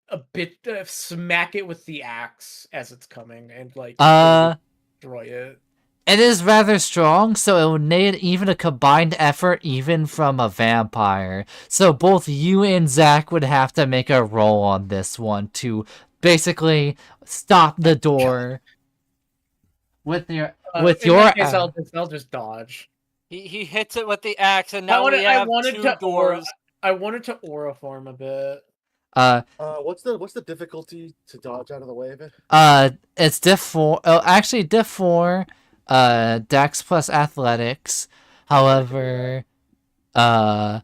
Speaker 3: a bit smack it with the axe as it's coming and like destroy it.
Speaker 2: It is rather strong, so it would need even a combined effort even from a vampire. So both you and Zach would have to make a roll on this one to basically stop the door with your
Speaker 3: In that case, I'll just dodge.
Speaker 1: He hits it with the axe, and now we have two doors.
Speaker 3: I wanted to aura form a bit.
Speaker 8: What's the difficulty to dodge out of the way of it?
Speaker 2: It's diff 4. Oh, actually diff 4. Dex plus athletics. However, I'll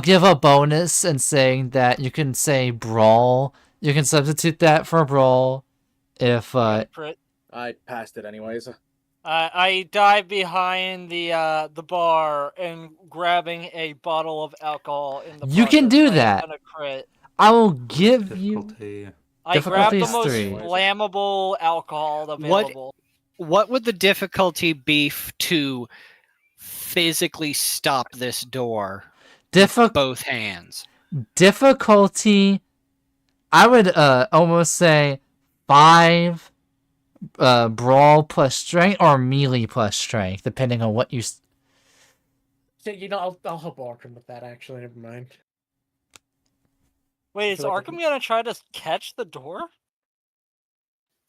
Speaker 2: give a bonus in saying that you can say brawl. You can substitute that for brawl if
Speaker 8: I passed it anyways.
Speaker 1: I dive behind the bar and grabbing a bottle of alcohol in the.
Speaker 2: You can do that.
Speaker 1: Crit.
Speaker 2: I will give you.
Speaker 1: I grab the most flammable alcohol available.
Speaker 7: What would the difficulty be to physically stop this door with both hands?
Speaker 2: Difficulty, I would almost say 5 brawl plus strength or melee plus strength, depending on what you...
Speaker 3: So, I'll help Arkham with that, actually. Never mind.
Speaker 1: Wait, is Arkham gonna try to catch the door?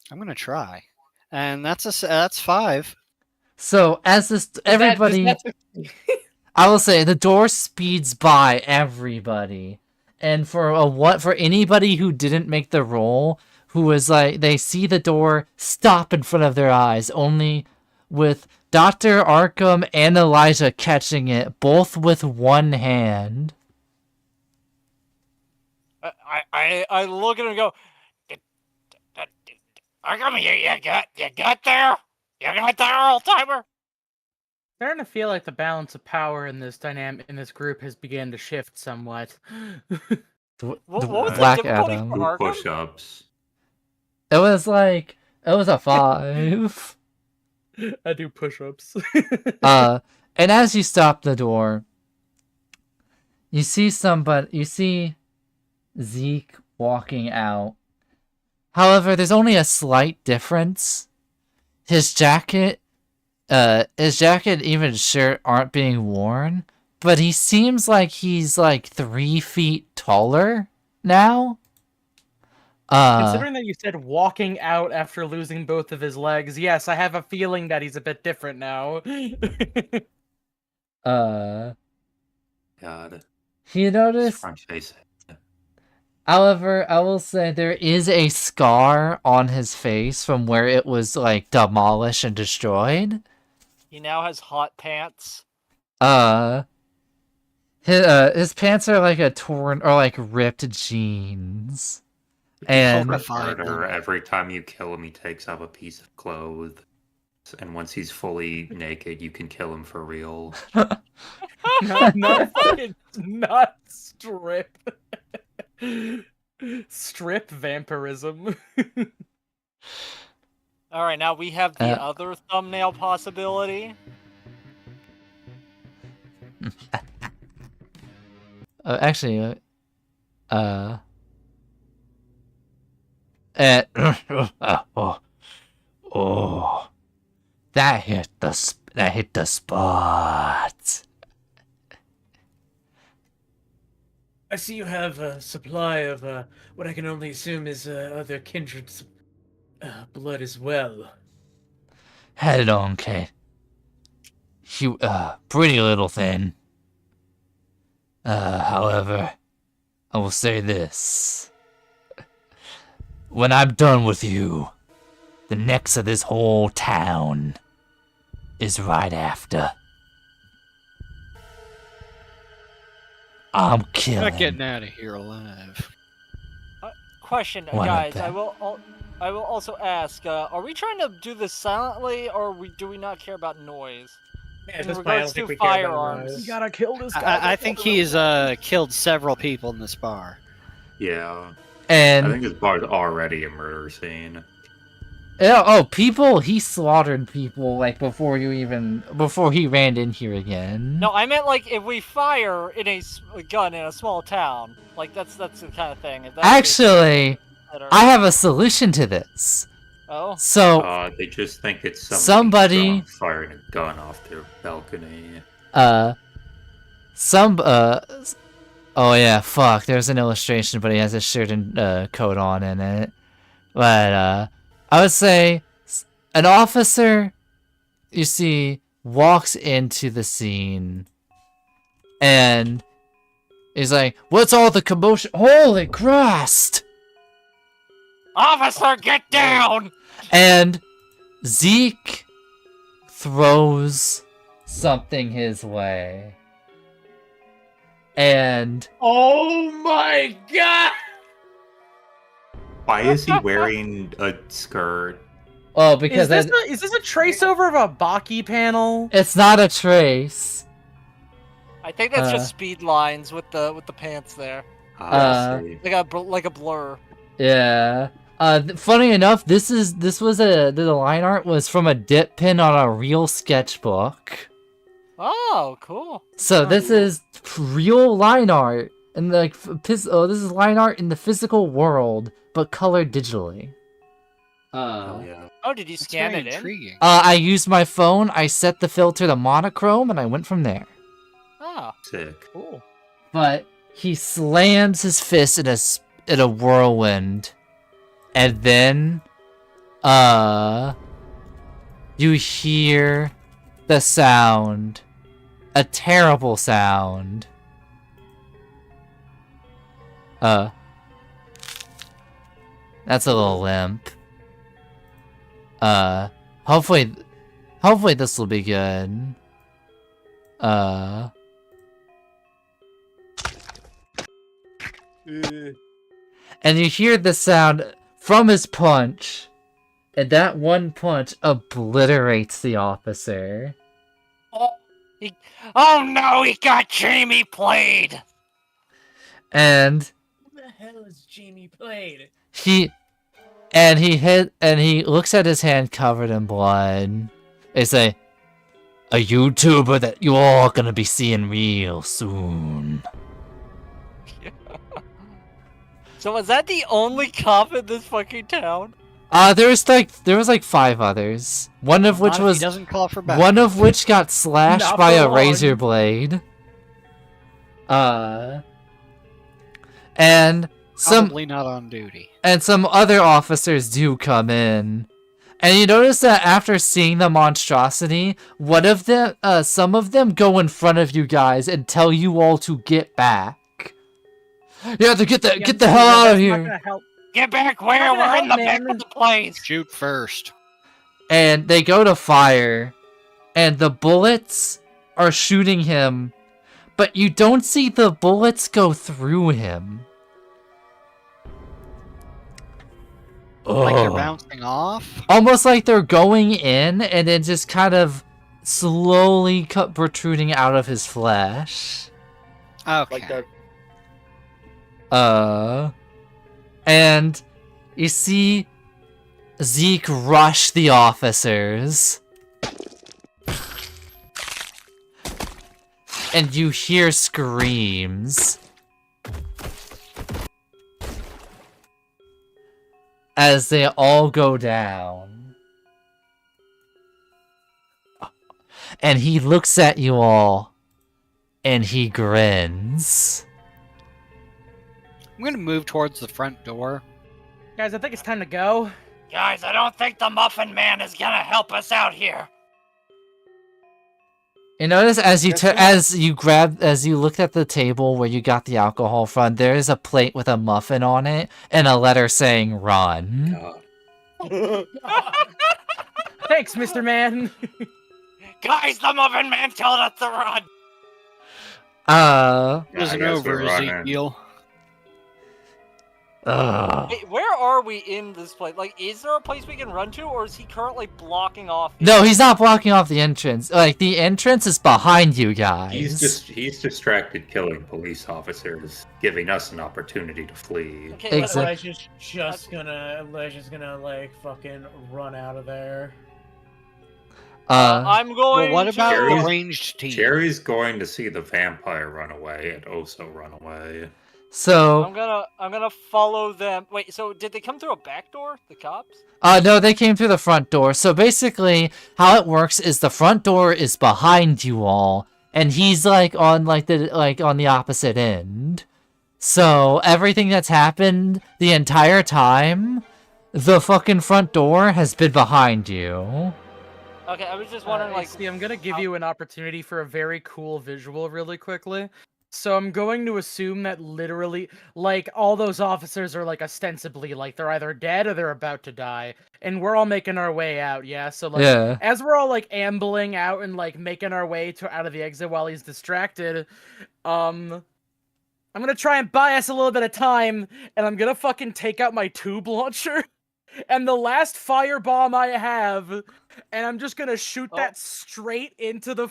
Speaker 7: I'm gonna try. And that's 5.
Speaker 2: So as this everybody, I will say the door speeds by everybody, and for anybody who didn't make the roll, who was like they see the door stop in front of their eyes, only with Dr. Arkham and Elijah catching it both with one hand.
Speaker 1: I look at him and go, Arkham, you got there? You got there, old timer?
Speaker 4: Starting to feel like the balance of power in this group has begun to shift somewhat.
Speaker 1: What was the
Speaker 2: Black
Speaker 1: difficulty
Speaker 2: Adam.
Speaker 1: for
Speaker 6: Two
Speaker 1: Arkham?
Speaker 6: push-ups.
Speaker 2: It was a 5.
Speaker 4: I do push-ups.
Speaker 2: And as you stop the door, you see Zeke walking out. However, there's only a slight difference. His jacket, even shirt aren't being worn, but he seems like he's like 3 feet taller now.
Speaker 4: Considering that you said walking out after losing both of his legs, yes, I have a feeling that he's a bit different now.
Speaker 6: God.
Speaker 2: You notice?
Speaker 6: Front face.
Speaker 2: However, I will say there is a scar on his face from where it was like demolished and destroyed.
Speaker 1: He now has hot pants.
Speaker 2: His pants are like a torn or like ripped jeans. And
Speaker 6: Murder. Every time you kill him, he takes off a piece of clothes. And once he's fully naked, you can kill him for real.
Speaker 4: not strip. Strip vampirism.
Speaker 1: All right, now we have the other thumbnail possibility.
Speaker 2: Actually, that hit the spot.
Speaker 3: I see you have a supply of what I can only assume is other kindred's blood as well.
Speaker 2: Head on, Kate. You, pretty little thing. However, I will say this. When I'm done with you, the next of this whole town is right after. I'm killing.
Speaker 7: Not getting out of here alive.
Speaker 1: Question, guys. I will also ask: are we trying to do this silently, or do we not care about noise?
Speaker 3: Yeah,
Speaker 1: In regards to firearms,
Speaker 4: You gotta kill this guy.
Speaker 7: I think he's killed several people in this bar.
Speaker 6: Yeah.
Speaker 2: And
Speaker 6: I think this bar's already a murder scene.
Speaker 2: People, he slaughtered people like before he ran in here again.
Speaker 1: no, I meant like if we fire in a gun in a small town, like that's the kind of thing. If that's
Speaker 2: Actually, I have a solution to this.
Speaker 1: Oh.
Speaker 2: So
Speaker 6: They just think it's
Speaker 2: somebody
Speaker 6: firing a gun off their balcony.
Speaker 2: Oh yeah, fuck. There's an illustration, but he has a shirt and coat on in it. But I would say an officer, you see, walks into the scene, and he's like, "What's all the commotion? Holy Christ!
Speaker 1: Officer, get down!"
Speaker 2: And Zeke throws something his way. And
Speaker 3: oh my god!
Speaker 6: Why is he wearing a skirt?
Speaker 2: Oh, because
Speaker 4: is this a trace over of a Baki panel?
Speaker 2: It's not a trace.
Speaker 1: I think that's just speed lines with the pants there. Like a blur.
Speaker 2: Yeah. Funny enough, the line art was from a dip pen on a real sketchbook.
Speaker 1: Oh, cool.
Speaker 2: So this is real line art, and this is line art in the physical world, but colored digitally.
Speaker 6: Yeah.
Speaker 1: Oh, did you scan it
Speaker 7: intriguing.
Speaker 1: in?
Speaker 2: I used my phone. I set the filter to monochrome, and I went from there.
Speaker 1: Oh,
Speaker 6: sick.
Speaker 1: Cool.
Speaker 2: But he slams his fist in a whirlwind, and then, you hear the sound. A terrible sound. That's a little limp. Hopefully this will be good. And you hear the sound from his punch, and that one punch obliterates the officer.
Speaker 3: Oh
Speaker 1: Oh no, he got Jamie played!
Speaker 2: And
Speaker 3: Who the hell is Jamie played?
Speaker 2: he looks at his hand covered in blood. It's a YouTuber that you all gonna be seeing real soon.
Speaker 1: So was that the only cop in this fucking town?
Speaker 2: There was like 5 others. One of which
Speaker 7: Not if he
Speaker 2: was
Speaker 7: doesn't call for backup.
Speaker 2: one of which got slashed
Speaker 4: Not
Speaker 2: by
Speaker 4: for
Speaker 2: a
Speaker 4: long.
Speaker 2: razor blade. And
Speaker 7: Probably not on duty.
Speaker 2: some other officers do come in. And you notice that after seeing the monstrosity, some of them go in front of you guys and tell you all to get back. You have to get the hell out of
Speaker 4: That's not
Speaker 2: here.
Speaker 4: gonna help.
Speaker 1: Get back where?
Speaker 4: Not gonna
Speaker 1: We're in the
Speaker 4: help,
Speaker 1: back
Speaker 4: man.
Speaker 1: of the place!
Speaker 7: Shoot first.
Speaker 2: And they go to fire, and the bullets are shooting him, but you don't see the bullets go through him.
Speaker 7: Like they're
Speaker 2: Ugh.
Speaker 7: bouncing off.
Speaker 2: Almost like they're going in and then just kind of slowly protruding out of his flesh.
Speaker 7: Okay.
Speaker 8: Like that.
Speaker 2: And you see Zeke rush the officers. And you hear screams. As they all go down. And he looks at you all. And he grins.
Speaker 7: I'm gonna move towards the front door.
Speaker 4: Guys, I think it's time to go.
Speaker 1: Guys, I don't think the Muffin Man is gonna help us out here.
Speaker 2: You notice as you
Speaker 8: Yes,
Speaker 2: as you looked at the table where you got the alcohol from, there is a plate with a muffin on it and a letter saying "Run."
Speaker 6: God.
Speaker 4: Thanks, Mr. Man.
Speaker 1: Guys, the Muffin Man told us to run!
Speaker 7: It isn't
Speaker 6: I guess
Speaker 7: over,
Speaker 6: we're running.
Speaker 7: Ezekiel.
Speaker 1: Wait, where are we in this place? Like, is there a place we can run to, or is he currently blocking off?
Speaker 2: No, he's not blocking off the entrance. Like, the entrance is behind you guys.
Speaker 6: He's distracted killing police officers, giving us an opportunity to flee.
Speaker 1: Okay,
Speaker 2: Exactly.
Speaker 3: Elijah's gonna like fucking run out of there.
Speaker 1: I'm going
Speaker 7: Well, what about
Speaker 6: Jerry's-
Speaker 7: the ranged team?
Speaker 6: Jerry's going to see the vampire run away and also run away.
Speaker 2: So,
Speaker 1: I'm gonna follow them. Wait, so did they come through a back door? The cops?
Speaker 2: no, they came through the front door. So basically, how it works is the front door is behind you all, and he's like on the opposite end. So everything that's happened the entire time, the fucking front door has been behind you.
Speaker 1: Okay, I was just wondering, like,
Speaker 4: See, I'm gonna give you an opportunity for a very cool visual really quickly. So I'm going to assume that literally, like, all those officers are, like, ostensibly, like, they're either dead or they're about to die. And we're all making our way out, yeah? So, like,
Speaker 2: Yeah.
Speaker 4: as we're all, like, ambling out and, like, making our way out of the exit while he's distracted, I'm gonna try and buy us a little bit of time, and I'm gonna fucking take out my tube launcher and the last firebomb I have, and I'm just gonna shoot that straight into the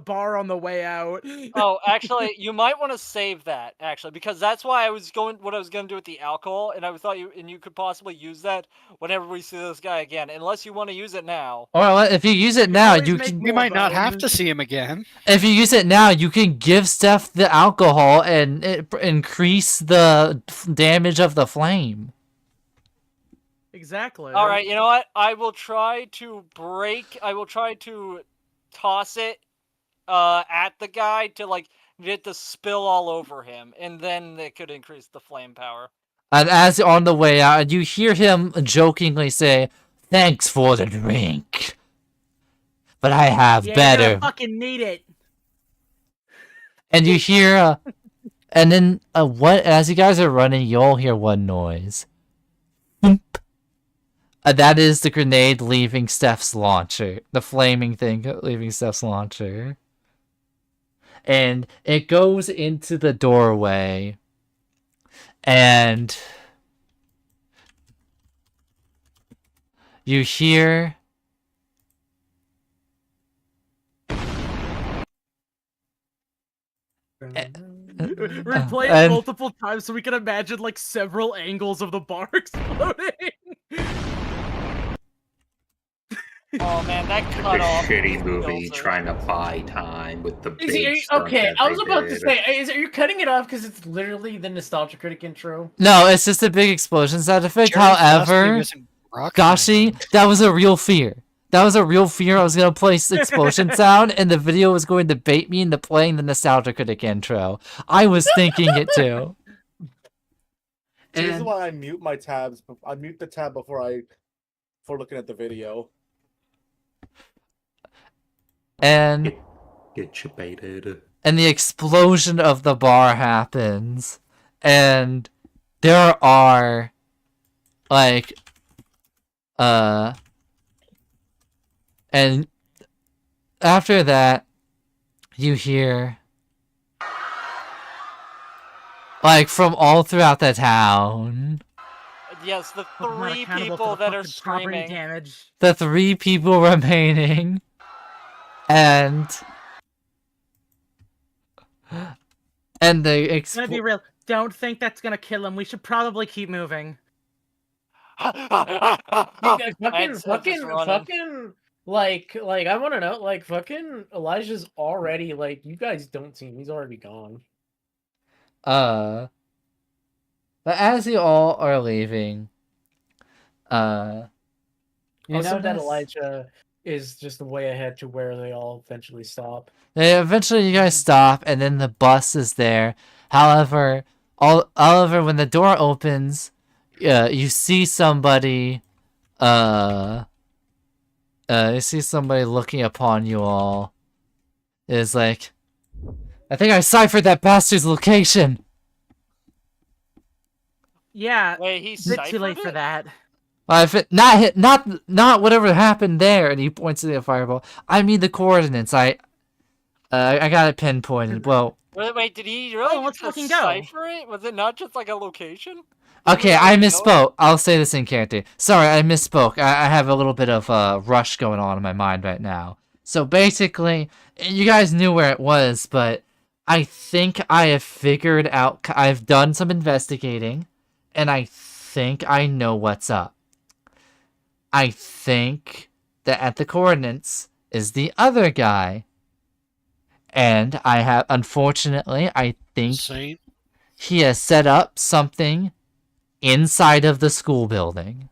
Speaker 4: bar on the way out.
Speaker 1: oh, actually, you might want to save that, actually, because that's why I was going. What I was going to do with the alcohol, and I thought you could possibly use that whenever we see this guy again, unless you want to use it now.
Speaker 2: Or if you use it now,
Speaker 4: always
Speaker 2: you
Speaker 4: make
Speaker 2: can.
Speaker 7: We might not have to see him again.
Speaker 2: If you use it now, you can give Steph the alcohol and increase the damage of the flame.
Speaker 4: Exactly.
Speaker 1: All right, you know what? I will try to toss it at the guy to like get the spill all over him, and then it could increase the flame power.
Speaker 2: And as on the way out, you hear him jokingly say, "Thanks for the drink, but I have
Speaker 4: Yeah,
Speaker 2: better."
Speaker 4: you're gonna fucking need it.
Speaker 2: And you hear, and then what? As you guys are running, you all hear one noise. Thump. That is the grenade leaving Steph's launcher, the flaming thing leaving Steph's launcher, and it goes into the doorway, and you hear
Speaker 4: Replay it
Speaker 2: And-
Speaker 4: multiple times so we can imagine like several angles of the bar exploding.
Speaker 1: Oh man, that
Speaker 6: It's
Speaker 1: cut
Speaker 6: a
Speaker 1: off.
Speaker 6: shitty
Speaker 1: just
Speaker 6: movie
Speaker 1: kills it.
Speaker 6: trying to buy time with the
Speaker 3: Is he,
Speaker 6: big stunt
Speaker 3: okay,
Speaker 6: that
Speaker 3: I was
Speaker 6: they
Speaker 3: about to
Speaker 6: did.
Speaker 3: say, are you cutting it off because it's literally the Nostalgia Critic intro?
Speaker 2: No, it's just a big explosion sound effect.
Speaker 7: Jerry Gatsby
Speaker 2: However,
Speaker 7: wasn't rock
Speaker 2: Gashi, that was a real fear. That was a real fear. I was gonna play explosion sound, and the video was going to bait me into playing the Nostalgia Critic intro. I was thinking it too.
Speaker 8: This is
Speaker 2: And-
Speaker 8: why I mute my tabs. I mute the tab before looking at the video.
Speaker 2: And
Speaker 6: Get you baited.
Speaker 2: and the explosion of the bar happens, and there are like and after that you hear like from all throughout the town,
Speaker 1: Yes, the
Speaker 4: I'm not
Speaker 1: three
Speaker 4: accountable for
Speaker 1: people
Speaker 4: the
Speaker 1: that are
Speaker 4: fucking property
Speaker 1: screaming.
Speaker 4: damage.
Speaker 2: the 3 people remaining, and the
Speaker 4: Gonna be real. Don't think that's gonna kill him. We should probably keep moving.
Speaker 3: Fucking, like, I want to know, like, fucking Elijah's already, like, you guys don't see him. He's already gone.
Speaker 2: but as you all are leaving, you
Speaker 3: You know that
Speaker 2: notice-
Speaker 3: Elijah is just way ahead to where they all eventually stop.
Speaker 2: Eventually, you guys stop, and then the bus is there. However, when the door opens, you see somebody. You see somebody looking upon you all. Is like, I think I ciphered that bastard's location.
Speaker 4: Yeah,
Speaker 1: Wait, he
Speaker 4: it's a bit too late
Speaker 1: ciphered
Speaker 4: for
Speaker 1: it?
Speaker 4: that.
Speaker 2: If it not whatever happened there, and he points to the fireball. I mean the coordinates. I got it pinpointed. Well,
Speaker 1: Wait, did he really
Speaker 4: let's
Speaker 1: just
Speaker 4: fucking go.
Speaker 1: decipher it? Was it not just like a location?
Speaker 2: okay,
Speaker 1: Where
Speaker 2: I
Speaker 1: we go?
Speaker 2: misspoke. I'll say this in character. Sorry, I misspoke. I have a little bit of rush going on in my mind right now. So basically, you guys knew where it was, but I think I have figured out. I've done some investigating, and I think I know what's up. I think that at the coordinates is the other guy. And unfortunately, I think
Speaker 7: Saint.
Speaker 2: he has set up something inside of the school building.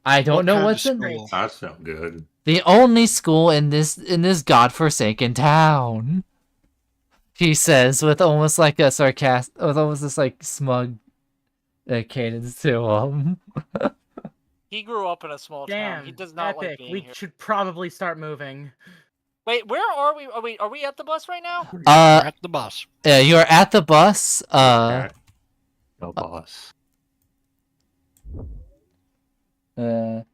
Speaker 2: I don't
Speaker 7: What
Speaker 2: know
Speaker 7: kind of
Speaker 2: what's in
Speaker 7: school?
Speaker 6: That's not good.
Speaker 2: the only school in this godforsaken town. He says with almost like a with almost this like smug cadence to him.
Speaker 1: He grew up in a small town.
Speaker 4: Damn,
Speaker 1: He does not
Speaker 4: epic.
Speaker 1: like being
Speaker 4: We
Speaker 1: here.
Speaker 4: should probably start moving.
Speaker 1: Wait, where are we? Are we at the bus right now?
Speaker 7: We're
Speaker 2: Uh,
Speaker 7: at the bus.
Speaker 2: yeah, you are at the bus.
Speaker 6: No boss.
Speaker 2: And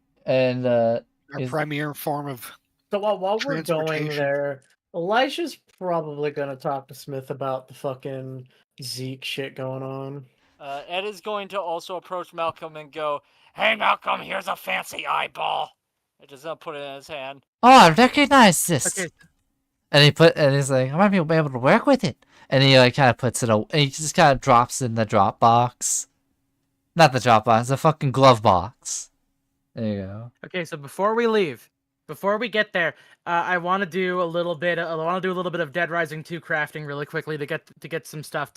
Speaker 7: Our
Speaker 2: is-
Speaker 7: premier form of
Speaker 3: So while we're going
Speaker 7: Transportation.
Speaker 3: there, Elijah's probably gonna talk to Smith about the fucking Zeke shit going on.
Speaker 1: Ed is going to also approach Malcolm and go, "Hey, Malcolm, here's a fancy eyeball." I just put it in his hand.
Speaker 2: oh, I recognize this.
Speaker 4: Okay,
Speaker 2: And he's like, I might be able to work with it. And he like kind of puts it, and he just kind of drops it in the drop box. Not the drop box, the fucking glove box. There you go.
Speaker 4: okay. So before we leave, before we get there, I want to do a little bit. I want to do a little bit of Dead Rising 2 crafting really quickly to get some stuff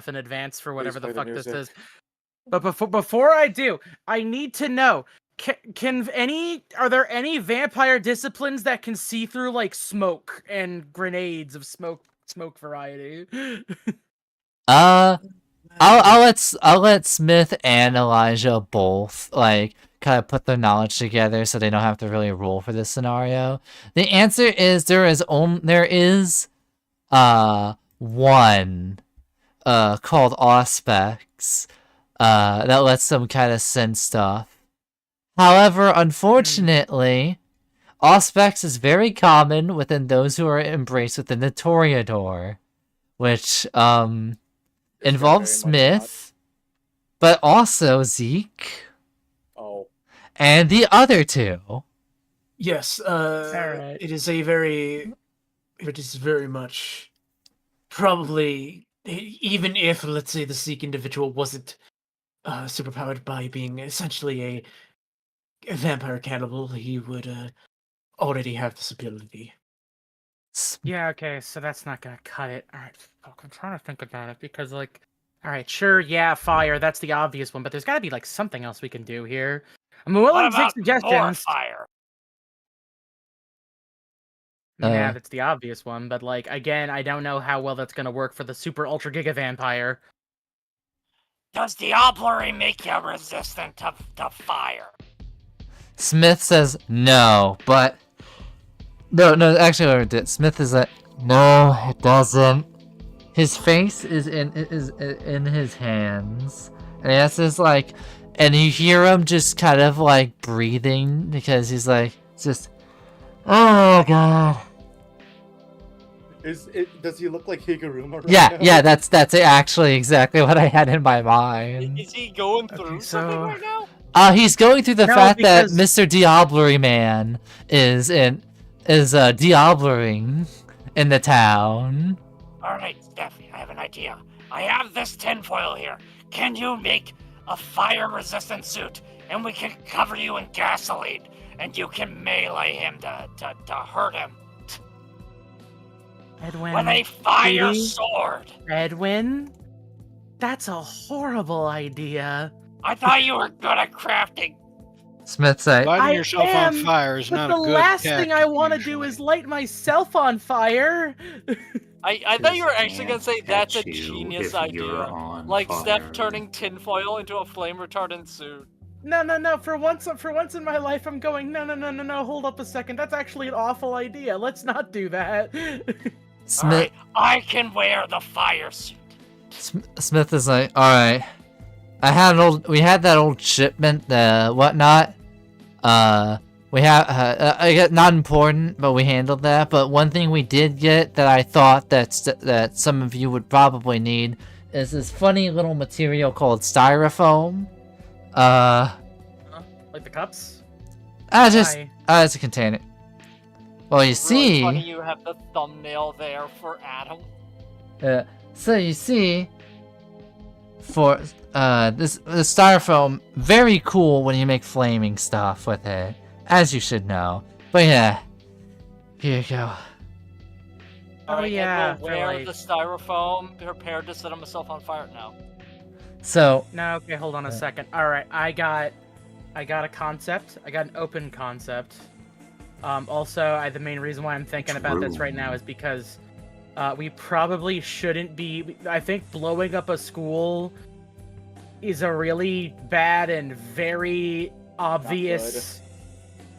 Speaker 4: in advance for whatever the
Speaker 8: play the
Speaker 4: fuck this
Speaker 8: music.
Speaker 4: is. But before I do, I need to know. Are there any vampire disciplines that can see through like smoke and grenades of smoke variety?
Speaker 2: I'll let Smith and Elijah both like kind of put their knowledge together so they don't have to really roll for this scenario. The answer is there is one called Auspex that lets them kind of sense stuff. However, unfortunately, Auspex is very common within those who are embraced within the Toreador, which involves
Speaker 8: very much
Speaker 2: Smith, but also Zeke
Speaker 8: Oh,
Speaker 2: and the other two.
Speaker 3: Yes,
Speaker 4: Alright.
Speaker 3: it is very much probably, even if, let's say, the Sikh individual wasn't superpowered by being essentially a vampire cannibal, he would already have this ability.
Speaker 4: Yeah, okay, so that's not gonna cut it. Alright, fuck, I'm trying to think about it because, like, alright, sure, yeah, fire, that's the obvious one, but there's gotta be, like, something else we can do here. I'm willing to take
Speaker 1: More
Speaker 4: suggestions.
Speaker 1: fire?
Speaker 4: Yeah, that's the obvious one, but, like, again, I don't know how well that's gonna work for the super ultra giga vampire.
Speaker 1: Does Diablerie make you resistant to fire?
Speaker 2: Smith says no, but no, actually, Smith is like, no, it doesn't. His face is in his hands, and he has this like, and you hear him just kind of like breathing because he's like, just, oh god.
Speaker 8: Does he look like Higuruma right
Speaker 2: Yeah,
Speaker 8: now?
Speaker 2: yeah, that's actually exactly what I had in my mind.
Speaker 1: Is he going through something right now?
Speaker 2: He's going through the
Speaker 4: No,
Speaker 2: fact that
Speaker 4: because-
Speaker 2: Mr. Diablerie Man is diablering in the town.
Speaker 1: Alright, Steffi, I have an idea. I have this tinfoil here. Can you make a fire-resistant suit, and we can cover you in gasoline, and you can melee him to hurt him
Speaker 4: Edwin,
Speaker 1: with a fire
Speaker 4: Katie?
Speaker 1: sword?
Speaker 4: Edwin? That's a horrible idea.
Speaker 1: I thought you were good at crafting.
Speaker 2: Smith say,
Speaker 7: Lighting
Speaker 4: I
Speaker 7: yourself
Speaker 4: am,
Speaker 7: on fire is
Speaker 4: but
Speaker 7: not
Speaker 4: the
Speaker 7: a good
Speaker 4: last thing I want to
Speaker 7: usually.
Speaker 4: do is light myself on fire.
Speaker 1: I thought you were actually gonna say that's a
Speaker 6: Catch you
Speaker 1: genius
Speaker 6: if
Speaker 1: idea.
Speaker 6: you're on
Speaker 1: Like
Speaker 6: fire.
Speaker 1: Steph turning tinfoil into a flame retardant suit.
Speaker 4: No. For once in my life, I'm going. No. Hold up a second. That's actually an awful idea. Let's not do that.
Speaker 2: Smith.
Speaker 1: Alright, I can wear the fire suit.
Speaker 2: Smith is like, all right. We had that old shipment, whatnot. We have, I get not important, but we handled that. But one thing we did get that I thought that some of you would probably need is this funny little material called styrofoam.
Speaker 4: Like the cups.
Speaker 2: Just
Speaker 4: Why?
Speaker 2: to contain it. Well, you
Speaker 1: Really
Speaker 2: see,
Speaker 1: funny you have the thumbnail there for Adam.
Speaker 2: so you see, for this styrofoam, very cool when you make flaming stuff with it, as you should know. But yeah, here you go.
Speaker 1: Alright,
Speaker 4: yeah,
Speaker 1: and we'll
Speaker 4: for,
Speaker 1: wear
Speaker 4: like-
Speaker 1: the styrofoam, prepared to set myself on fire now.
Speaker 2: So
Speaker 4: No, okay, hold on a second. All right, I got a concept. I got an open concept. Also, the main reason why I'm thinking about this right now is because we probably shouldn't be. I think blowing up a school is a really bad and very obvious.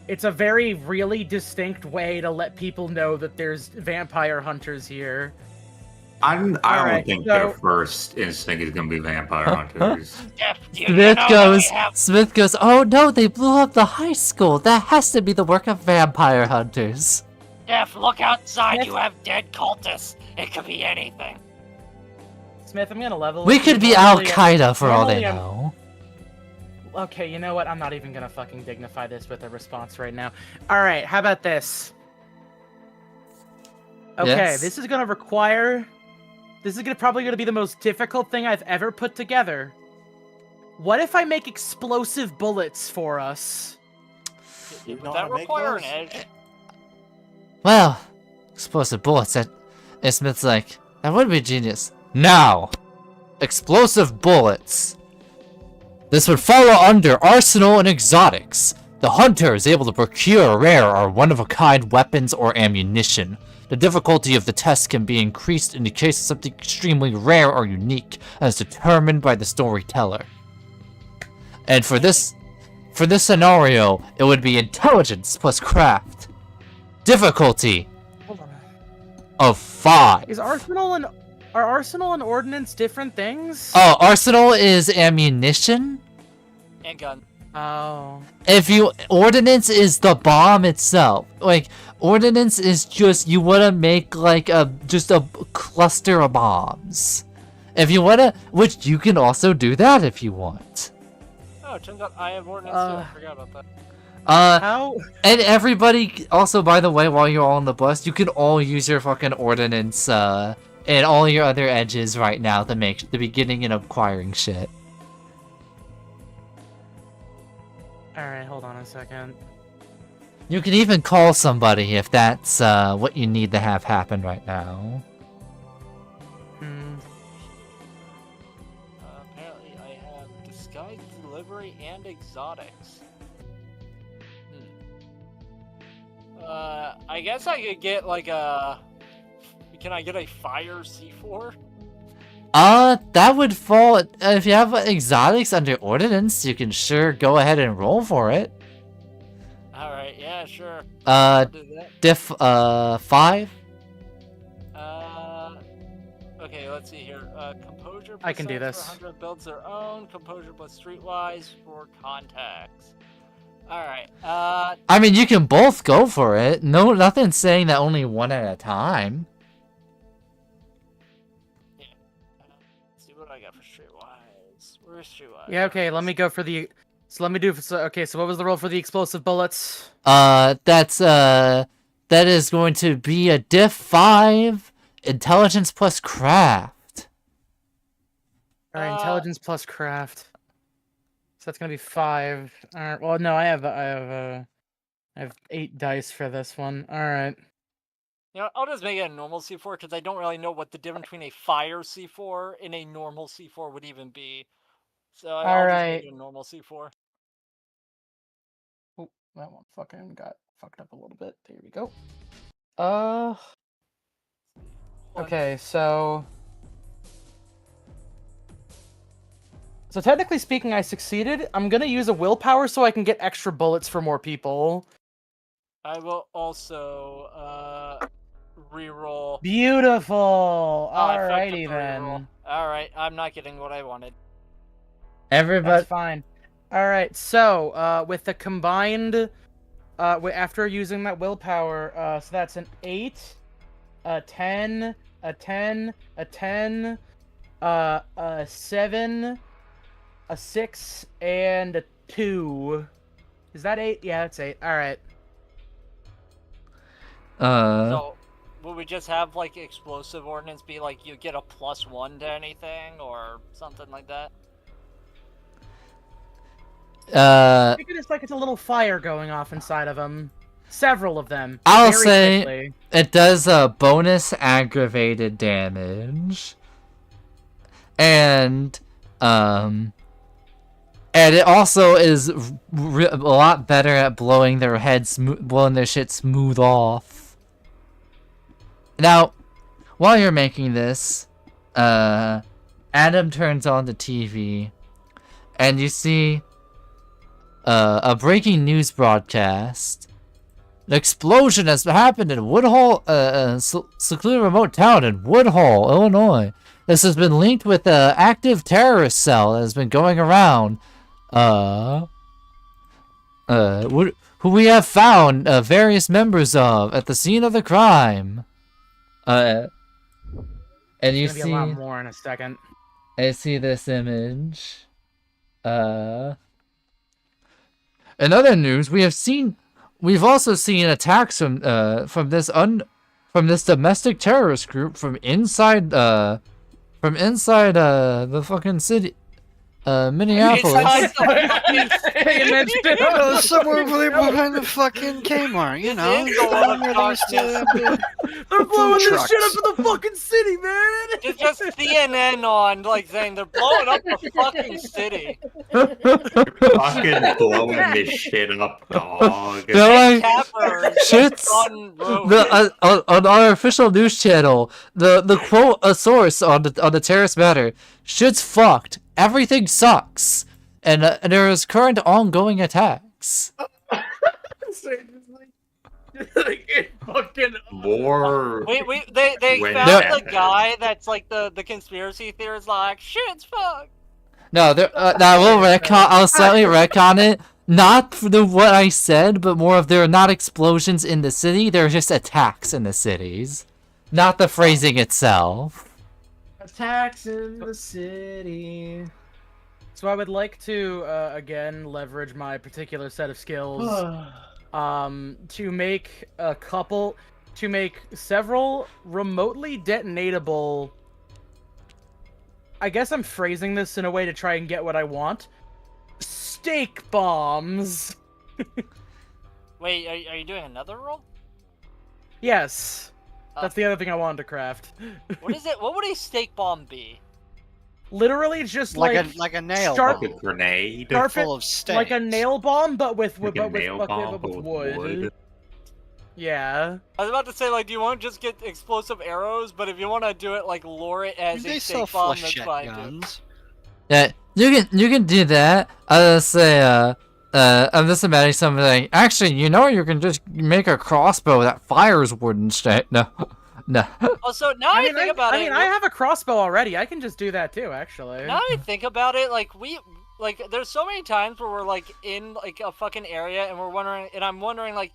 Speaker 4: It's a very really distinct way to let people know that there's vampire hunters here.
Speaker 6: I don't
Speaker 4: Alright,
Speaker 6: think
Speaker 4: so-
Speaker 6: their first instinct is going to be vampire hunters.
Speaker 1: Jeff, you
Speaker 2: Smith
Speaker 1: know that
Speaker 2: goes,
Speaker 1: we have...
Speaker 2: Smith goes, oh no, they blew up the high school. That has to be the work of vampire hunters.
Speaker 1: Jeff, look outside.
Speaker 4: Smith?
Speaker 1: You have dead cultists. It could be anything.
Speaker 4: Smith, I'm gonna level.
Speaker 2: We
Speaker 4: with
Speaker 2: could
Speaker 4: you.
Speaker 2: be Al
Speaker 4: Normally,
Speaker 2: Qaeda for all they
Speaker 4: normally I'm-
Speaker 2: know.
Speaker 4: Okay, you know what? I'm not even gonna fucking dignify this with a response right now. All right, how about this? Okay,
Speaker 2: Yes?
Speaker 4: this is gonna require. This is probably gonna be the most difficult thing I've ever put together. What if I make explosive bullets for us?
Speaker 1: Would
Speaker 8: know how
Speaker 1: that
Speaker 8: to make
Speaker 1: require an
Speaker 8: those?
Speaker 1: edge?
Speaker 2: Well, explosive bullets. And Smith's like, that would be genius. Now, explosive bullets. This would follow under arsenal and exotics. The hunter is able to procure rare or one-of-a-kind weapons or ammunition. The difficulty of the test can be increased in the case of something extremely rare or unique, as determined by the storyteller. And for this scenario, it would be intelligence plus craft. Difficulty
Speaker 4: Hold on.
Speaker 2: of 5.
Speaker 4: Are arsenal and ordnance different things?
Speaker 2: Oh, arsenal is ammunition.
Speaker 1: And gun.
Speaker 4: Oh.
Speaker 2: Ordnance is the bomb itself. Like, ordnance is just, you wanna make like just a cluster of bombs. If you wanna, which you can also do that if you want.
Speaker 1: Oh, it turns out I have ordnance too. I forgot about that.
Speaker 4: How?
Speaker 2: And everybody, also by the way, while you're all on the bus, you can all use your fucking ordnance and all your other edges right now to make the beginning and acquiring shit.
Speaker 4: Alright, hold on a second.
Speaker 2: You can even call somebody if that's what you need to have happen right now.
Speaker 1: Apparently, I have disguise, delivery, and exotics. I guess I could get like a. Can I get a fire C4?
Speaker 2: That would fall. If you have exotics under ordinance, you can sure go ahead and roll for it.
Speaker 1: Alright, yeah, sure. I'll do that.
Speaker 2: Diff, 5?
Speaker 1: Okay, let's see here. Composure
Speaker 4: I can do
Speaker 1: plus
Speaker 4: this.
Speaker 1: 100 builds their own. Composure plus streetwise for contacts. Alright,
Speaker 2: I mean, you can both go for it. No, nothing's saying that only one at a time.
Speaker 1: yeah. Let's see what I got for streetwise. Where's streetwise?
Speaker 4: Yeah, okay, let me go for the... So let me do... okay, so what was the roll for the explosive bullets?
Speaker 2: That is going to be a diff 5, intelligence plus craft.
Speaker 4: Alright, intelligence plus craft. So that's gonna be 5. Alright, well, no, I have 8 dice for this one. Alright.
Speaker 1: You know, I'll just make it a normal C4 because I don't really know what the difference between a fire C4 and a normal C4 would even be. So I'll just make it a normal C4.
Speaker 4: Oh, that one fucking got fucked up a little bit. There we go. Okay, so technically speaking, I succeeded. I'm gonna use a willpower so I can get extra bullets for more people.
Speaker 1: I will also reroll.
Speaker 4: Beautiful.
Speaker 1: I fucked up
Speaker 4: Alrighty
Speaker 1: the reroll.
Speaker 4: then.
Speaker 1: Alright, I'm not getting what I wanted.
Speaker 2: Everybody.
Speaker 4: That's fine. Alright, so with the combined, after using that willpower, so that's an 8, a 10, a 10, a 10, a 7, a 6, and a 2. Is that 8? Yeah, that's 8. Alright.
Speaker 1: So, will we just have, like, explosive ordnance be, like, you get a +1 to anything, or something like that?
Speaker 4: I think it's like it's a little fire going off inside of them. Several of them.
Speaker 2: I'll
Speaker 4: very
Speaker 2: say
Speaker 4: quickly.
Speaker 2: it does bonus aggravated damage, and it also is a lot better at blowing their shit smooth off. Now, while you're making this, Adam turns on the TV, and you see a breaking news broadcast. An explosion has happened in Woodhull, secluded remote town in Woodhull, Illinois. This has been linked with an active terrorist cell that has been going around. Who we have found various members of at the scene of the crime. And you
Speaker 4: It's gonna be a lot more in a second.
Speaker 2: I see this image. In other news, we've also seen attacks from this domestic terrorist group from inside the fucking city, Minneapolis.
Speaker 7: Somewhere behind the fucking Kmart, you know.
Speaker 4: They're blowing this shit up in the fucking city, man!
Speaker 1: It's just CNN on, like, saying they're blowing up the fucking city.
Speaker 6: Fucking blowing this shit up, dog.
Speaker 2: They're like,
Speaker 1: Cappers
Speaker 2: shit's
Speaker 1: on road.
Speaker 2: on our official news channel. The quote a source on the terrorist matter. Shit's fucked. Everything sucks, and there is current ongoing attacks.
Speaker 6: More.
Speaker 1: They
Speaker 6: when
Speaker 1: found
Speaker 6: that
Speaker 1: the guy that's like the conspiracy theorist, like, shit's fucked.
Speaker 2: No, I'll slightly retcon it. Not for what I said, but more of there are not explosions in the city. There are just attacks in the cities, not the phrasing itself.
Speaker 4: Attacks in the city. So I would like to again leverage my particular set of skills to make a couple. to make several remotely detonatable. I guess I'm phrasing this in a way to try and get what I want. Steak bombs.
Speaker 1: Wait, are you doing another roll?
Speaker 4: Yes. That's the other thing I wanted to craft.
Speaker 1: What is it? What would a steak bomb be?
Speaker 4: Literally just
Speaker 7: like
Speaker 4: like
Speaker 7: a nail
Speaker 6: Like
Speaker 7: bomb.
Speaker 6: a grenade.
Speaker 4: Start
Speaker 7: full of steak.
Speaker 4: like a nail bomb, but with
Speaker 6: Like a nail bomb,
Speaker 4: with
Speaker 6: but with
Speaker 4: wood.
Speaker 6: wood.
Speaker 4: Yeah.
Speaker 1: I was about to say, like, do you want to just get explosive arrows? But if you want to do it, like, lure it as
Speaker 7: They
Speaker 1: a
Speaker 7: sell
Speaker 1: steak bomb, that's
Speaker 7: flechette
Speaker 1: fine too.
Speaker 7: guns.
Speaker 2: Yeah, you can do that. I was say, I'm just imagining something like, actually, you can just make a crossbow that fires wooden steak. No, no.
Speaker 1: Also, now I think about it.
Speaker 4: I have a crossbow already. I can just do that too, actually.
Speaker 1: Now I think about it, like there's so many times where we're like in like a fucking area and I'm wondering like,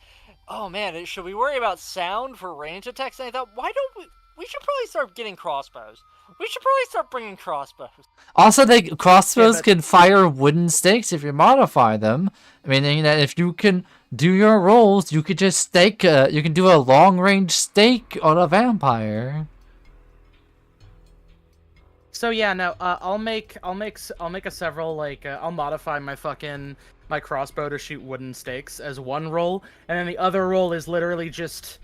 Speaker 1: oh man, should we worry about sound for range attacks? And I thought, why don't we should probably start getting crossbows. We should probably start bringing crossbows.
Speaker 2: Also, crossbows
Speaker 4: Yeah, but-
Speaker 2: can fire wooden stakes if you modify them. Meaning that if you can do your rolls, you could just stake. You can do a long range stake on a vampire.
Speaker 4: So yeah, no, I'll make a several like I'll modify my crossbow to shoot wooden stakes as one roll, and then the other roll is literally just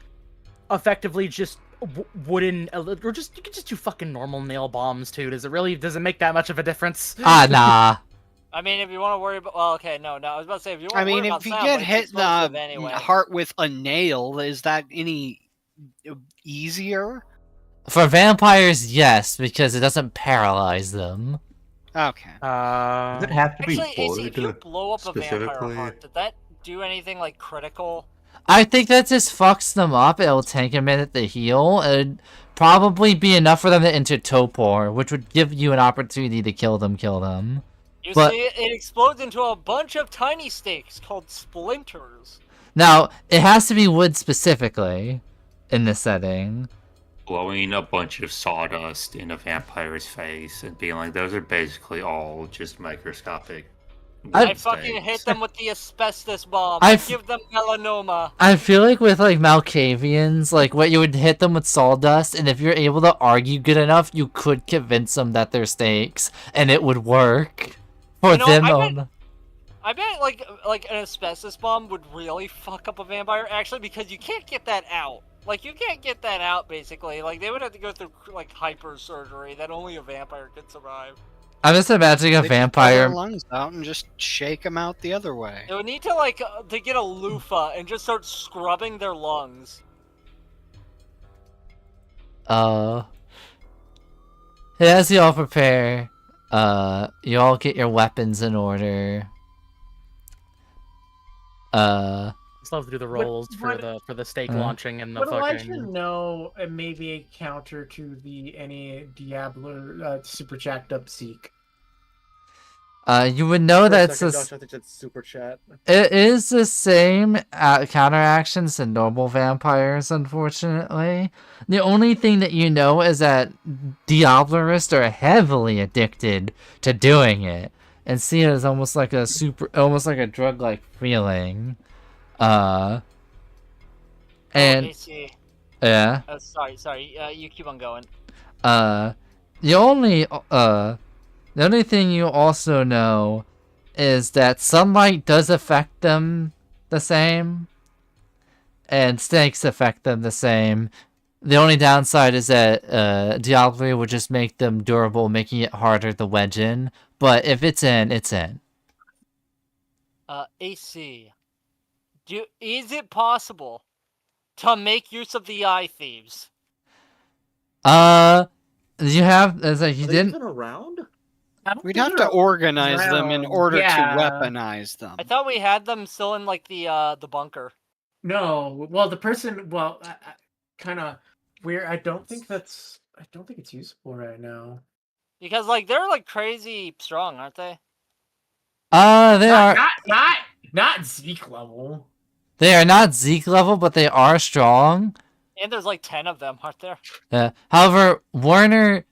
Speaker 4: effectively just wooden or just you can just do fucking normal nail bombs too. Does it make that much of a difference?
Speaker 2: Nah.
Speaker 1: I mean, if you want to worry about, well, okay, no, I was about to say if you want
Speaker 7: I
Speaker 1: to worry
Speaker 7: mean,
Speaker 1: about
Speaker 7: if you
Speaker 1: sound,
Speaker 7: get
Speaker 1: but it's
Speaker 7: hit in
Speaker 1: explosive
Speaker 7: the
Speaker 1: anyway.
Speaker 7: heart with a nail, is that any easier?
Speaker 2: For vampires, yes, because it doesn't paralyze them.
Speaker 7: Okay.
Speaker 6: Does it have to be
Speaker 1: Actually, AC, if you
Speaker 6: wood
Speaker 1: blow up a vampire
Speaker 6: specifically?
Speaker 1: heart, did that do anything like critical?
Speaker 2: I think that just fucks them up. It'll take a minute to heal. It'd probably be enough for them to enter torpor, which would give you an opportunity to kill them.
Speaker 1: You
Speaker 2: But-
Speaker 1: see, it explodes into a bunch of tiny stakes called splinters.
Speaker 2: Now, it has to be wood specifically in this setting.
Speaker 6: Blowing a bunch of sawdust in a vampire's face and being like, those are basically all just microscopic.
Speaker 1: I
Speaker 6: wood
Speaker 1: fucking
Speaker 6: stakes.
Speaker 1: hit them with the asbestos bomb.
Speaker 2: I
Speaker 1: I
Speaker 2: f-
Speaker 1: give them melanoma.
Speaker 2: I feel like with like Malkavians, like what you would hit them with sawdust, and if you're able to argue good enough, you could convince them that they're stakes, and it would work for
Speaker 1: You know,
Speaker 2: them.
Speaker 1: I bet like an asbestos bomb would really fuck up a vampire actually because you can't get that out. Like you can't get that out basically. Like they would have to go through like hyper surgery that only a vampire could survive.
Speaker 2: I'm just imagining a
Speaker 7: They just pull their
Speaker 2: vampire.
Speaker 7: lungs out and just shake them out the other way.
Speaker 1: It would need to like to get a loofah and just start scrubbing their lungs.
Speaker 2: As you all prepare, you all get your weapons in order.
Speaker 4: I still have to do the rolls
Speaker 10: what-
Speaker 4: for the stake
Speaker 2: Uh.
Speaker 4: launching and the
Speaker 10: Would
Speaker 4: fucking.
Speaker 10: Elijah know maybe a counter to the any Diablo super jacked up Seek?
Speaker 2: You would know
Speaker 8: For a
Speaker 2: that's
Speaker 8: second,
Speaker 2: a
Speaker 8: Josh, I think that's super chat.
Speaker 2: It is the same counteractions to normal vampires, unfortunately. The only thing that you know is that Diablerists are heavily addicted to doing it, and see it as almost like a drug-like feeling. And
Speaker 1: AC.
Speaker 2: yeah,
Speaker 1: Sorry. You keep on going.
Speaker 2: the only thing you also know is that sunlight does affect them the same, and snakes affect them the same. The only downside is that Diablo would just make them durable, making it harder to wedge in. But if it's in, it's in.
Speaker 1: AC. Is it possible to make use of the eye thieves?
Speaker 2: You have as like you
Speaker 8: Are they
Speaker 2: didn't.
Speaker 8: even around?
Speaker 10: I don't
Speaker 7: We'd
Speaker 10: think
Speaker 7: have to
Speaker 10: they're
Speaker 7: organize them in
Speaker 10: around.
Speaker 7: order
Speaker 10: Yeah.
Speaker 7: to weaponize them.
Speaker 1: I thought we had them still in like the bunker.
Speaker 10: No, well, the person, well, kind of weird. I don't think it's useful right now.
Speaker 1: Because like they're like crazy strong, aren't they?
Speaker 2: They are.
Speaker 10: Not Zeke level.
Speaker 2: They are not Zeke level, but they are strong.
Speaker 1: And there's like 10 of them, aren't there?
Speaker 2: However, Warner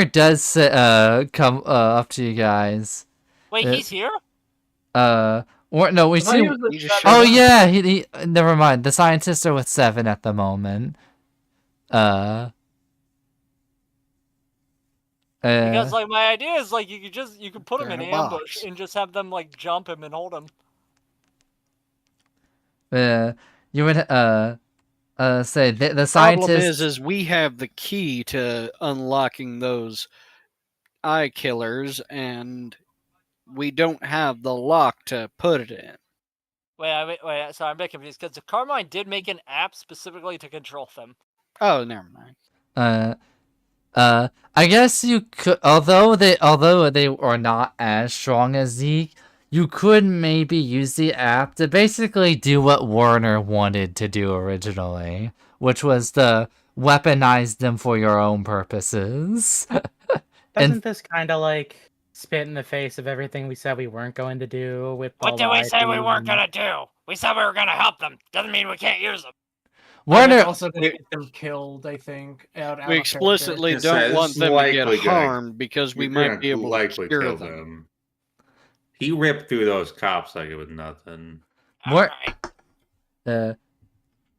Speaker 2: does come up to you guys.
Speaker 1: Wait,
Speaker 2: Uh,
Speaker 1: he's here?
Speaker 2: Or no, we
Speaker 10: I thought
Speaker 2: see.
Speaker 10: he was with
Speaker 7: He just
Speaker 10: Shadow.
Speaker 2: Oh
Speaker 7: showed up.
Speaker 2: yeah, he. Never mind. The scientists are with 7 at the moment.
Speaker 1: Because like my idea is like you could put
Speaker 7: They're
Speaker 1: him in
Speaker 7: in a
Speaker 1: ambush
Speaker 7: box.
Speaker 1: and just have them like jump him and hold him.
Speaker 2: You would say the
Speaker 7: Problem
Speaker 2: scientists.
Speaker 7: is we have the key to unlocking those eye killers, and we don't have the lock to put it in.
Speaker 1: Wait. Sorry, I'm a bit confused because the Carmine did make an app specifically to control them.
Speaker 7: Oh, never mind.
Speaker 2: I guess you could, although they are not as strong as Zeke, you could maybe use the app to basically do what Warner wanted to do originally, which was to weaponize them for your own purposes.
Speaker 4: Doesn't this kind of like spit in the face of everything we said we weren't going to do with
Speaker 1: What
Speaker 4: all
Speaker 1: did
Speaker 4: the
Speaker 1: we say we
Speaker 4: IP
Speaker 1: weren't
Speaker 4: and-
Speaker 1: gonna do? We said we were gonna help them. Doesn't mean we can't use them.
Speaker 2: Warner
Speaker 10: Also gonna get them killed, I think. Out
Speaker 7: We
Speaker 10: of character.
Speaker 7: explicitly
Speaker 6: It
Speaker 7: don't
Speaker 6: says
Speaker 7: want them to
Speaker 6: likely
Speaker 7: get
Speaker 6: gonna-
Speaker 7: harmed because we
Speaker 6: You're
Speaker 7: might
Speaker 6: gonna
Speaker 7: be able to
Speaker 6: likely
Speaker 7: cure
Speaker 6: kill
Speaker 7: them.
Speaker 6: He ripped through those cops like it was nothing.
Speaker 2: War-
Speaker 1: Alright.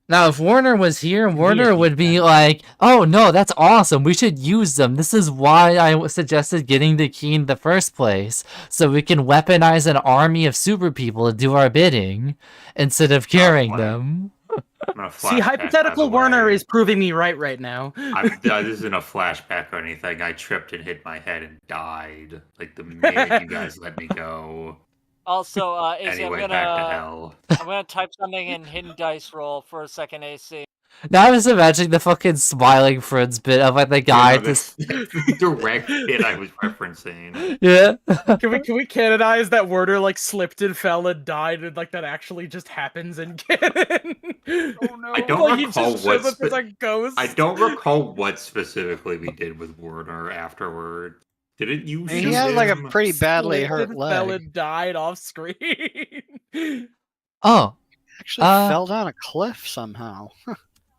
Speaker 2: Now, if Warner was here, Warner would be like, "Oh no, that's awesome. We should use them. This is why I suggested getting the key in the first place, so we can weaponize an army of super people to do our bidding instead of curing them."
Speaker 4: See, hypothetical Werner is proving me right now.
Speaker 6: This isn't a flashback or anything. I tripped and hit my head and died. Like the minute you guys let me go.
Speaker 1: Also, AC,
Speaker 6: Anyway, back to hell.
Speaker 1: I'm gonna type something in hidden dice roll for a second, AC.
Speaker 2: Now I'm just imagining the fucking smiling friends bit of like the guy
Speaker 6: that's the direct hit I was referencing.
Speaker 2: Yeah.
Speaker 4: Can we canonize that Werner like slipped and fell and died and like that actually just happens in canon?
Speaker 1: Oh no!
Speaker 6: I don't
Speaker 4: Like, he
Speaker 6: recall
Speaker 4: just
Speaker 6: what
Speaker 4: shows up as a ghost.
Speaker 6: I don't recall what specifically we did with Warner afterward. Did it use
Speaker 7: And he had like a pretty badly
Speaker 4: Slipped
Speaker 7: hurt
Speaker 4: and fell
Speaker 7: leg.
Speaker 4: and died off screen.
Speaker 2: Oh.
Speaker 7: Actually fell down a cliff somehow.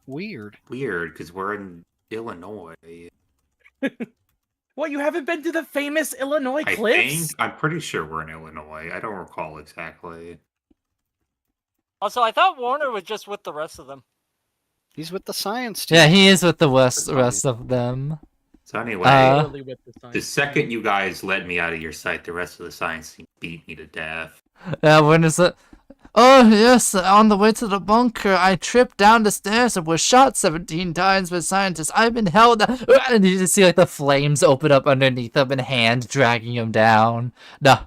Speaker 7: Weird.
Speaker 6: Weird, because we're in Illinois.
Speaker 4: What, you haven't been to the famous Illinois
Speaker 6: I
Speaker 4: cliffs?
Speaker 6: think I'm pretty sure we're in Illinois. I don't recall exactly.
Speaker 1: Also, I thought Warner was just with the rest of them.
Speaker 7: He's with the science team.
Speaker 2: Yeah, he is with the rest of them.
Speaker 6: So anyway,
Speaker 4: Literally with the
Speaker 6: the second you guys let me out of your sight, the rest of the science team beat me to death.
Speaker 2: Yeah, when is it? Oh, yes, on the way to the bunker, I tripped down the stairs and was shot 17 times by scientists. I've been held down. And you just see, like, the flames open up underneath him and hand dragging him down. No.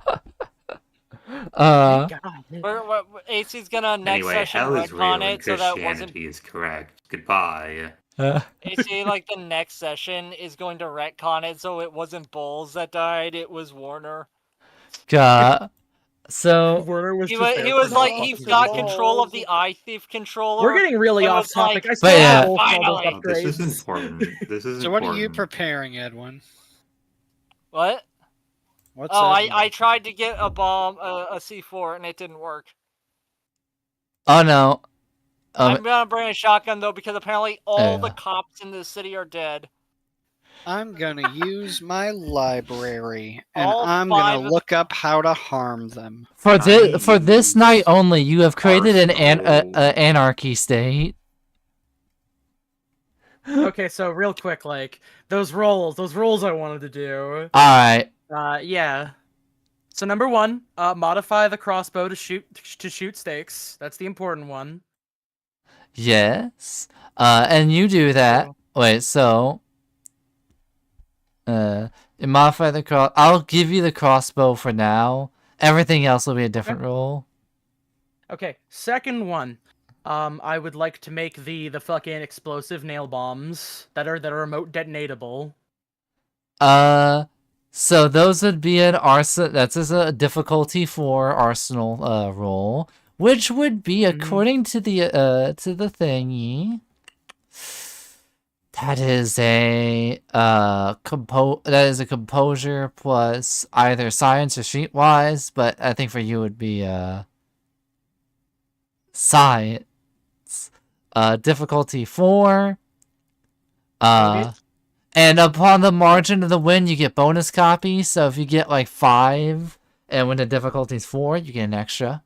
Speaker 1: AC's gonna next
Speaker 6: Anyway,
Speaker 1: session
Speaker 6: hell is real
Speaker 1: retcon
Speaker 6: and
Speaker 1: it so that wasn't...
Speaker 6: Christianity is correct. Goodbye.
Speaker 1: AC, like, the next session is going to retcon it so it wasn't Bulls that died, it was Warner.
Speaker 2: God. So
Speaker 4: Werner was
Speaker 1: He
Speaker 4: just
Speaker 1: was
Speaker 4: there
Speaker 1: like,
Speaker 4: for
Speaker 1: he's
Speaker 4: the
Speaker 1: got
Speaker 4: balls.
Speaker 1: control of the Eye Thief controller.
Speaker 4: We're getting really
Speaker 1: and
Speaker 4: off
Speaker 1: was
Speaker 4: topic.
Speaker 1: like,
Speaker 4: I still
Speaker 2: But yeah.
Speaker 4: have both all those
Speaker 1: Finally.
Speaker 6: This is
Speaker 4: upgrades.
Speaker 6: important. This is
Speaker 7: So what
Speaker 6: important.
Speaker 7: are you preparing, Edwin?
Speaker 1: What?
Speaker 7: What's
Speaker 1: Oh,
Speaker 7: Edwin?
Speaker 1: I tried to get a bomb, a C4, and it didn't work.
Speaker 2: oh no.
Speaker 1: I'm gonna bring a shotgun, though, because apparently all the
Speaker 2: Yeah.
Speaker 1: cops in this city are dead.
Speaker 7: I'm gonna use my library, and
Speaker 1: All
Speaker 7: I'm
Speaker 1: 5
Speaker 7: gonna
Speaker 1: of-
Speaker 7: look up how to harm them.
Speaker 2: For this night only, you have created an
Speaker 6: Arsenal.
Speaker 2: anarchy state.
Speaker 4: Okay, so real quick, like those rolls I wanted to do.
Speaker 2: Alright.
Speaker 4: Yeah. So number 1, modify the crossbow to shoot stakes. That's the important one.
Speaker 2: Yes. And you do that. Wait, so you modify the cross. I'll give you the crossbow for now. Everything else will be a different roll.
Speaker 4: Okay, second one. I would like to make the fucking explosive nail bombs that are remote detonatable.
Speaker 2: So those would be an arsenal. That's just a difficulty 4 arsenal roll, which would be according to the thingy. That is a composure plus either science or streetwise, but I think for you it would be science. Difficulty 4. And upon the margin of the win, you get bonus copies. So if you get like 5, and when the difficulty is 4, you get an extra.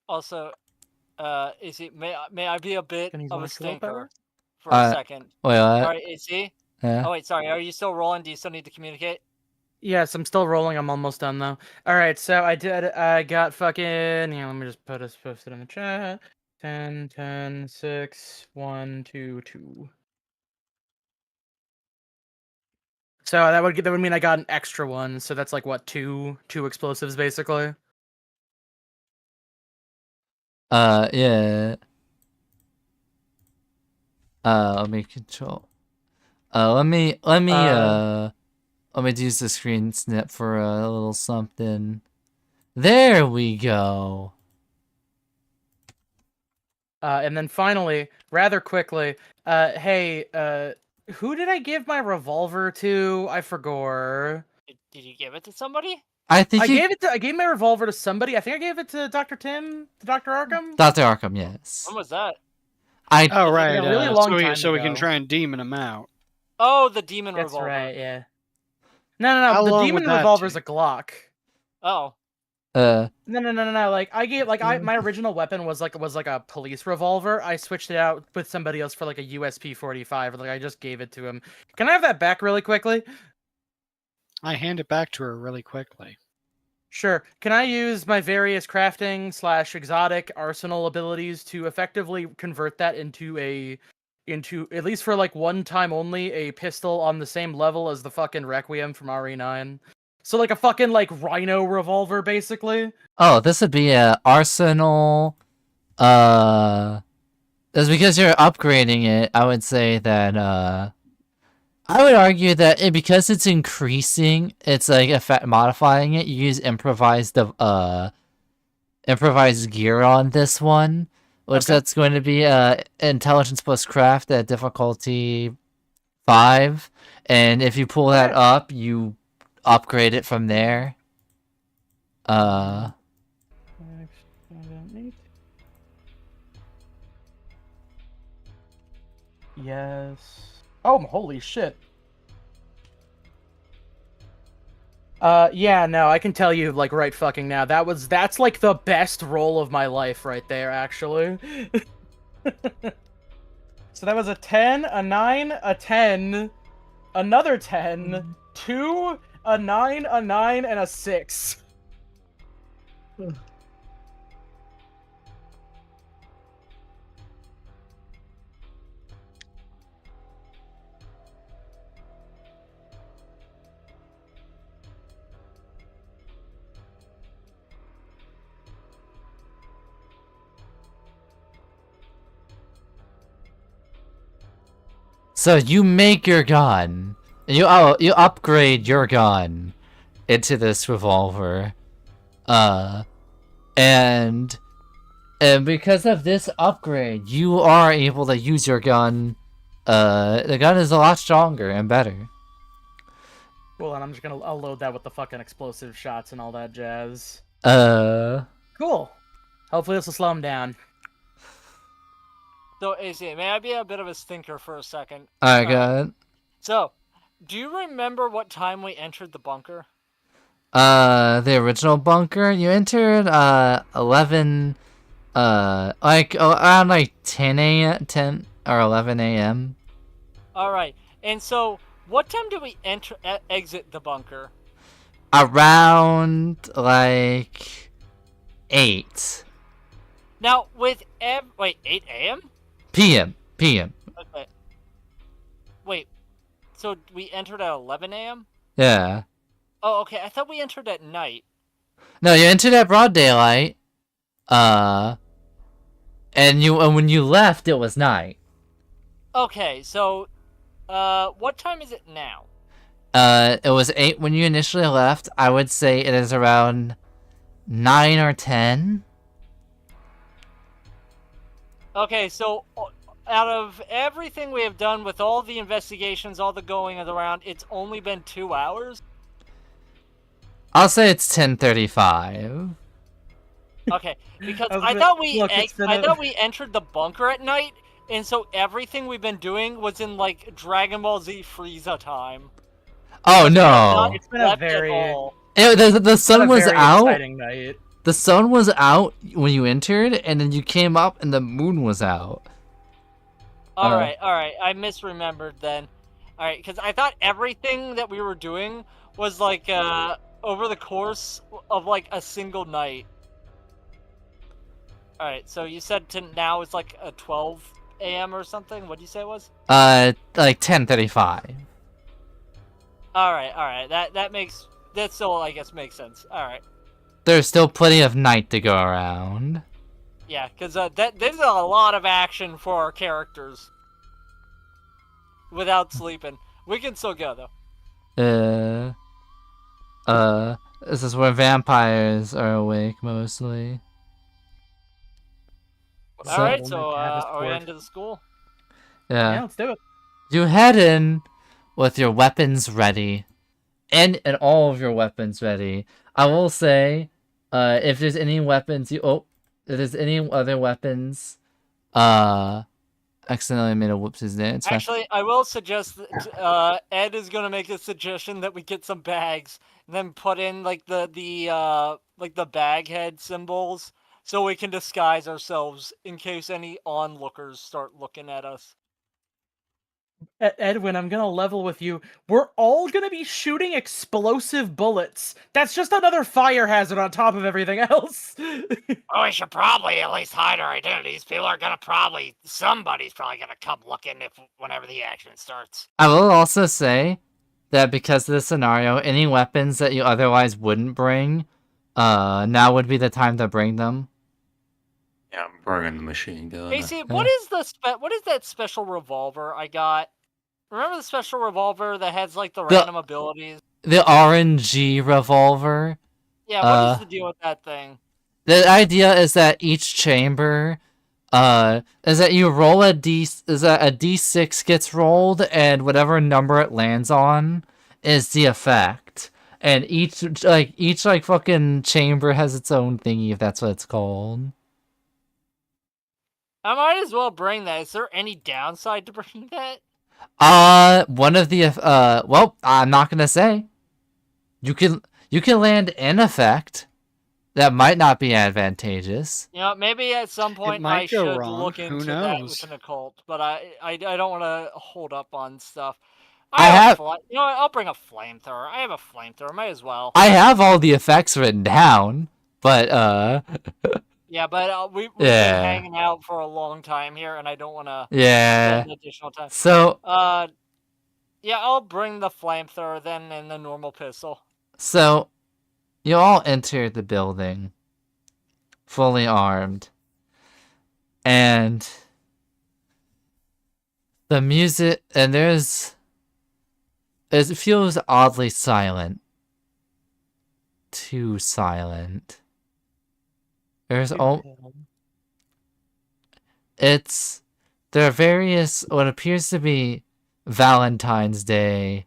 Speaker 1: Also, is it may I be a bit
Speaker 4: Can you
Speaker 1: of a
Speaker 4: watch willpower?
Speaker 1: stinker for a second?
Speaker 2: Wait,
Speaker 1: All
Speaker 2: what?
Speaker 1: right, AC.
Speaker 2: Yeah.
Speaker 1: Oh wait, sorry. Are you still rolling? Do you still need to communicate?
Speaker 4: Yes, I'm still rolling. I'm almost done though. All right, so I got fucking. Yeah, let me just post it in the chat. 10, 10, 6, 1, 2, 2. So that would mean I got an extra one. So that's like what, two explosives basically.
Speaker 2: Yeah. Let me control. Let me use the screen snip for a little something. There we go.
Speaker 4: And then finally, rather quickly, hey, who did I give my revolver to? I forgot.
Speaker 1: Did you give it to somebody?
Speaker 2: I think
Speaker 4: I gave my revolver to somebody. I think I gave it to Dr. Tim, to Dr. Arkham.
Speaker 2: Dr. Arkham, yes.
Speaker 1: When was that?
Speaker 7: Oh right,
Speaker 4: a really long time
Speaker 7: so we can
Speaker 4: ago.
Speaker 7: try and demon him out.
Speaker 1: Oh, the demon
Speaker 4: That's
Speaker 1: revolver.
Speaker 4: right, yeah. No.
Speaker 7: How
Speaker 4: The
Speaker 7: long
Speaker 4: demon
Speaker 7: would that
Speaker 4: revolver's
Speaker 7: take?
Speaker 4: a Glock.
Speaker 1: Oh.
Speaker 4: No. Like my original weapon was like a police revolver. I switched it out with somebody else for like a USP 45. Like I just gave it to him. Can I have that back really quickly?
Speaker 7: I hand it back to her really quickly.
Speaker 4: Sure. Can I use my various crafting / exotic arsenal abilities to effectively convert that into at least for like one time only a pistol on the same level as the fucking Requiem from RE9? So like a fucking like Rhino revolver basically.
Speaker 2: Oh, this would be a arsenal. It's because you're upgrading it. I would say that I would argue that because it's increasing, it's like modifying it. You use improvised gear on this one, which that's going to be intelligence plus craft at difficulty 5, and if you pull that up, you upgrade it from there.
Speaker 4: Yes. Oh, holy shit. Yeah, no, I can tell you, like, right fucking now, that's, like, the best roll of my life right there, actually. So that was a 10, a 9, a 10, another 10, 2, a 9, a 9, and a 6.
Speaker 2: So you make your gun. You upgrade your gun into this revolver. And because of this upgrade, you are able to use your gun. The gun is a lot stronger and better.
Speaker 4: Cool, and I'll load that with the fucking explosive shots and all that jazz.
Speaker 2: Cool.
Speaker 4: Hopefully this will slow him down.
Speaker 1: So, AC, may I be a bit of a stinker for a second?
Speaker 2: Alright, go ahead.
Speaker 1: So, do you remember what time we entered the bunker?
Speaker 2: The original bunker, you entered 11 around like 10 a.m. 10 or 11 a.m.
Speaker 1: All right. And so, what time did we exit the bunker?
Speaker 2: Around like 8.
Speaker 1: Now, with 8 a.m.
Speaker 2: p.m.
Speaker 1: Okay. Wait. So we entered at 11 a.m.
Speaker 2: Yeah.
Speaker 1: Oh, okay. I thought we entered at night.
Speaker 2: No, you entered at broad daylight. And when you left, it was night.
Speaker 1: Okay, so, what time is it now?
Speaker 2: It was 8 when you initially left. I would say it is around 9 or 10.
Speaker 1: Okay, so out of everything we have done with all the investigations, all the going around, it's only been 2 hours?
Speaker 2: I'll say it's 10:35.
Speaker 1: Okay, because I thought we entered the bunker at night, and so everything we've been doing was in like Dragon Ball Z Frieza time.
Speaker 2: Oh no!
Speaker 4: It's been a very
Speaker 2: the sun was out.
Speaker 4: night.
Speaker 2: The sun was out when you entered, and then you came up and the moon was out.
Speaker 1: All right. I misremembered then. All right, because I thought everything that we were doing was like over the course of like a single night. All right, so you said to now it's like a 12 a.m. or something. What did you say it was?
Speaker 2: Like 10:35.
Speaker 1: All right. That still I guess makes sense. All right.
Speaker 2: There's still plenty of night to go around.
Speaker 1: Yeah, because there's a lot of action for our characters without sleeping. We can still go though.
Speaker 2: This is where vampires are awake mostly.
Speaker 1: All right, so are we into the school?
Speaker 4: Yeah, let's do it.
Speaker 2: You head in with your weapons ready, and all of your weapons ready. I will say, if there's any weapons if there's any other weapons, accidentally made a whoopsies there. It's fine.
Speaker 1: Actually, I will suggest that Ed is gonna make a suggestion that we get some bags and then put in like the bag head symbols so we can disguise ourselves in case any onlookers start looking at us.
Speaker 4: Edwin, I'm gonna level with you. We're all gonna be shooting explosive bullets. That's just another fire hazard on top of everything else.
Speaker 11: Oh, we should probably at least hide our identities. Somebody's probably gonna come looking whenever the action starts.
Speaker 2: I will also say that because of this scenario, any weapons that you otherwise wouldn't bring, now would be the time to bring them.
Speaker 6: Yeah, I'm bringing the machine gun.
Speaker 1: Casey, what is that special revolver I got? Remember the special revolver that has like the random abilities?
Speaker 2: The RNG revolver.
Speaker 1: Yeah, what is the deal with that thing?
Speaker 2: The idea is that each chamber, is that you roll a D6 gets rolled, and whatever number it lands on is the effect. And each fucking chamber has its own thingy, if that's what it's called.
Speaker 1: I might as well bring that. Is there any downside to bringing that?
Speaker 2: One of the well, I'm not gonna say. You can land an effect that might not be advantageous.
Speaker 1: You know, maybe at some point
Speaker 7: might
Speaker 1: I
Speaker 7: go
Speaker 1: should
Speaker 7: wrong.
Speaker 1: look
Speaker 7: Who
Speaker 1: into that
Speaker 7: knows?
Speaker 1: with an occult, but I don't want to hold up on stuff.
Speaker 2: You know
Speaker 1: what? I'll bring a flamethrower. I have a flamethrower. Might as well.
Speaker 2: I have all the effects written down, but
Speaker 1: Yeah, but we've been hanging out for a long time here, and I don't want to spend additional time.
Speaker 2: So
Speaker 1: yeah, I'll bring the flamethrower then and the normal pistol.
Speaker 2: So you all enter the building, fully armed, and the music, and it feels oddly silent. Too silent. There are various, what appears to be Valentine's Day